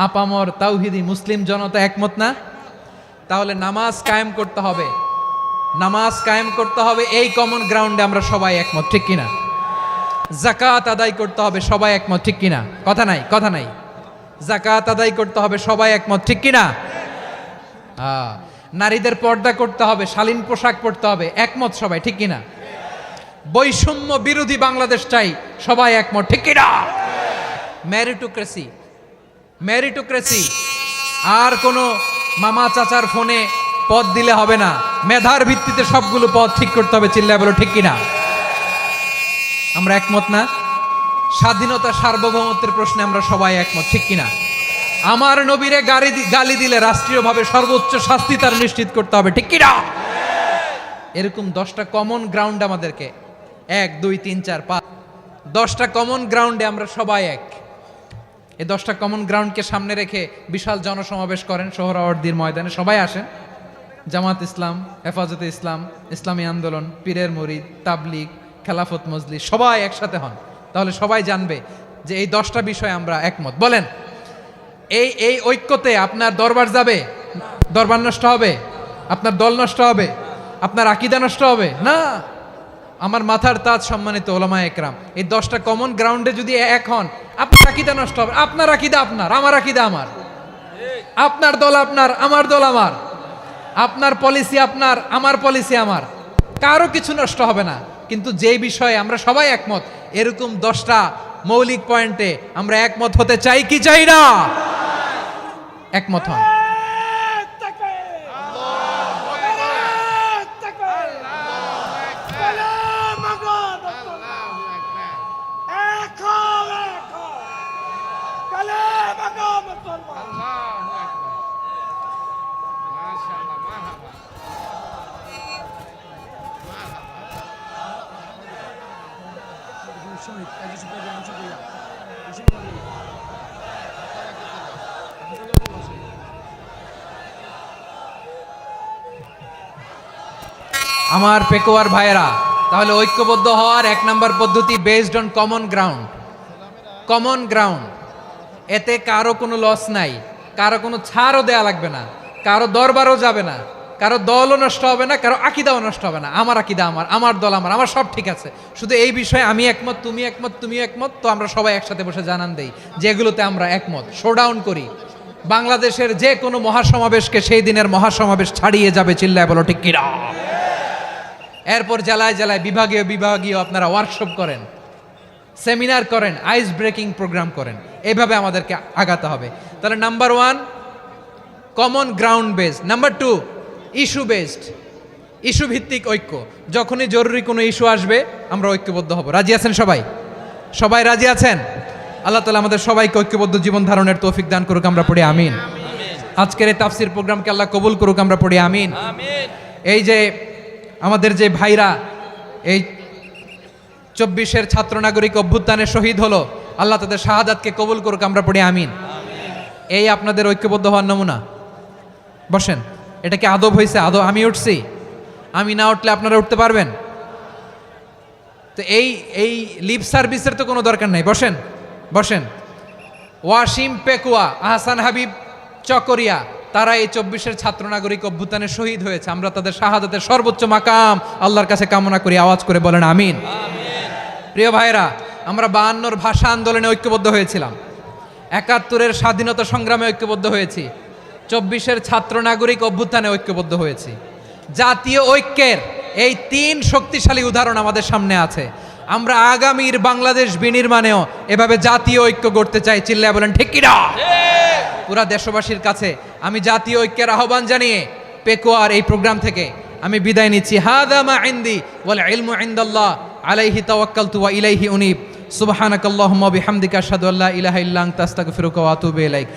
আপামর তাওহিদি মুসলিম জনতা একমত না? তাহলে নামাজ কায়েম করতে হবে, নামাজ কায়েম করতে হবে এই কমন গ্রাউন্ডে আমরা সবাই একমত, ঠিক কিনা? যাকাত আদায় করতে হবে, সবাই একমত, ঠিক কিনা? কথা নাই, কথা নাই। যাকাত আদায় করতে হবে, সবাই একমত, ঠিক কিনা? নারীদের পর্দা করতে হবে, শালীন পোশাক পরতে হবে, একমত সবাই, ঠিক কিনা? বৈষম্য বিরোধী বাংলাদেশ চাই, সবাই একমত, ঠিক কিনা? মেরিটোক্রেসি, মেরিটোক্রেসি, আর কোনো মামা চাচার ফোনে পদ দিলে হবে না, মেধার ভিত্তিতে সবগুলো পদ ঠিক করতে হবে, চিল্লায় বলো ঠিক কিনা? আমরা একমত না? স্বাধীনতা সার্বভৌমত্বের প্রশ্নে আমরা সবাই একমত, ঠিক কিনা? আমার নবীরে গালি দিলে রাষ্ট্রীয়ভাবে সর্বোচ্চ শাস্তি তার নিশ্চিত করতে হবে, ঠিক কিনা? এরকম 10টা কমন গ্রাউন্ড আমাদেরকে, 1 2 3 4 5, 10টা কমন গ্রাউন্ডে আমরা সবাই এক। এই 10টা কমন গ্রাউন্ডকে সামনে রেখে বিশাল জনসমাবেশ করেন সোহরাওয়ার্দীর ময়দানে, সবাই আসেন। জামাত ইসলাম, হেফাজতে ইসলাম, ইসলামী আন্দোলন, পীরের মুরিদ, তাবলিগ, খেলাফত মজলিস, সবাই একসাথে হন। তাহলে সবাই জানবে যে এই 10টা বিষয়ে আমরা একমত। বলেন, এই ঐক্যতে আপনার দরবার যাবে? দরবার নষ্ট হবে? আপনার দল নষ্ট হবে? আপনার আকীদা নষ্ট হবে না? আমার মাথার তাজ সম্মানিত ওলামায়ে একরাম, এই 10টা কমন গ্রাউন্ডে যদি এক হন, আপনার আকীদা নষ্ট হবে। আপনার আকীদা আপনার, আমার আকীদা আমার, আপনার দল আপনার, আমার দল আমার, আপনার পলিসি আপনার, আমার পলিসি আমার, কারো কিছু নষ্ট হবে না। কিন্তু যে বিষয়ে আমরা সবাই একমত, এরকম 10টা মৌলিক পয়েন্টে আমরা একমত হতে চাই কি চাই না? একমত হন। আমার পেকুয়ার ভাইয়েরা, তাহলে ঐক্যবদ্ধ হওয়ার 1 নম্বর পদ্ধতি based on common ground. Common ground, এতে কারো কোনো লস নাই, কারো কোনো ছাড়ও দেয়া লাগবে না, কারো দরবারও যাবে না, কারো দলও নষ্ট হবে না, কারো আকীদাও নষ্ট হবে না। আমার আকীদা আমার, আমার দল আমার, আমার সব ঠিক আছে। শুধু এই বিষয়ে আমি একমত, তুমি একমত, তুমি একমত, তো আমরা সবাই একসাথে বসে জানান দেই যেগুলোতে আমরা একমত, শোডাউন করি। বাংলাদেশের যে কোনো মহাসমাবেশকে সেই দিনের মহাসমাবেশ ছাড়িয়ে যাবে, চিল্লায় বলো ঠিক কিনা? এরপর জেলায় জেলায় বিভাগীয় বিভাগীয় আপনারা ওয়ার্কশপ করেন, সেমিনার করেন, আইস ব্রেকিং প্রোগ্রাম করেন। এইভাবে আমাদেরকে আগাতে হবে। তাহলে number 1 common ground based, number 2 issue based, issue ভিত্তিক ঐক্য। যখনই জরুরি কোনো ইস্যু আসবে আমরা ঐক্যবদ্ধ হব। রাজি আছেন সবাই? সবাই রাজি আছেন? আল্লাহ তাআলা আমাদের সবাইকে ঐক্যবদ্ধ জীবন ধারণের তৌফিক দান করুক, আমরা পড়ি আমিন। আজকের এই তাফসীর প্রোগ্রামকে আল্লাহ কবুল করুক, আমরা পড়ি আমিন। এই যে আমাদের যে ভাইরা এই 24-এর ছাত্র নাগরিক অভ্যুত্থানে শহীদ হলো, আল্লাহ তাদের শাহাদাতকে কবুল করুক, আমরা পড়ি আমিন। এই আপনাদের ঐক্যবদ্ধ হওয়ার নমুনা। বসেন, এটা কি আদব হয়েছে? আদব আমি উঠছি, আমি না উঠলে আপনারা উঠতে পারবেন? তো এই লিপ সার্ভিসের তো কোনো দরকার নাই, বসেন বসেন। ওয়াসিম পেকুয়া, আহসান হাবিব চকরিয়া, তারা এই 24-এর ছাত্র নাগরিক অভ্যুত্থানে শহীদ হয়েছে। আমরা তাদের শাহাদাতের সর্বোচ্চ মাকাম আল্লাহর কাছে কামনা করি, আওয়াজ করে বলেন আমিন। প্রিয় ভাইরা, আমরা 52-র ভাষা আন্দোলনে ঐক্যবদ্ধ হয়েছিলাম, 71-এর স্বাধীনতা সংগ্রামে ঐক্যবদ্ধ হয়েছি, 24-এর ছাত্র নাগরিক অভ্যুত্থানে ঐক্যবদ্ধ হয়েছি। জাতীয় ঐক্যের এই 3 শক্তিশালী উদাহরণ আমাদের সামনে আছে। আমরা আগামীর বাংলাদেশ বিনির্মাণেও এভাবে জাতীয় ঐক্য গড়তে চাই। চিল্লায় বলেন ঠিক কিনা? পুরা দেশবাসীর কাছে আমি জাতীয় ঐক্যের আহ্বান জানিয়ে পেকুয়ার এই প্রোগ্রাম থেকে আমি বিদায় নিচ্ছি। হাদা মা ইনদি ওয়াল ইলমু ইনদাল্লাহ আলাইহি তাওয়াক্কালতু ওয়া ইলাইহি উনীব। সুবহানাকাল্লাহুম্মা বিহামদিকা আশহাদু আল্লা ইলাহা ইল্লা আনতা আস্তাগফিরুকা ওয়া আতুবু ইলাইক।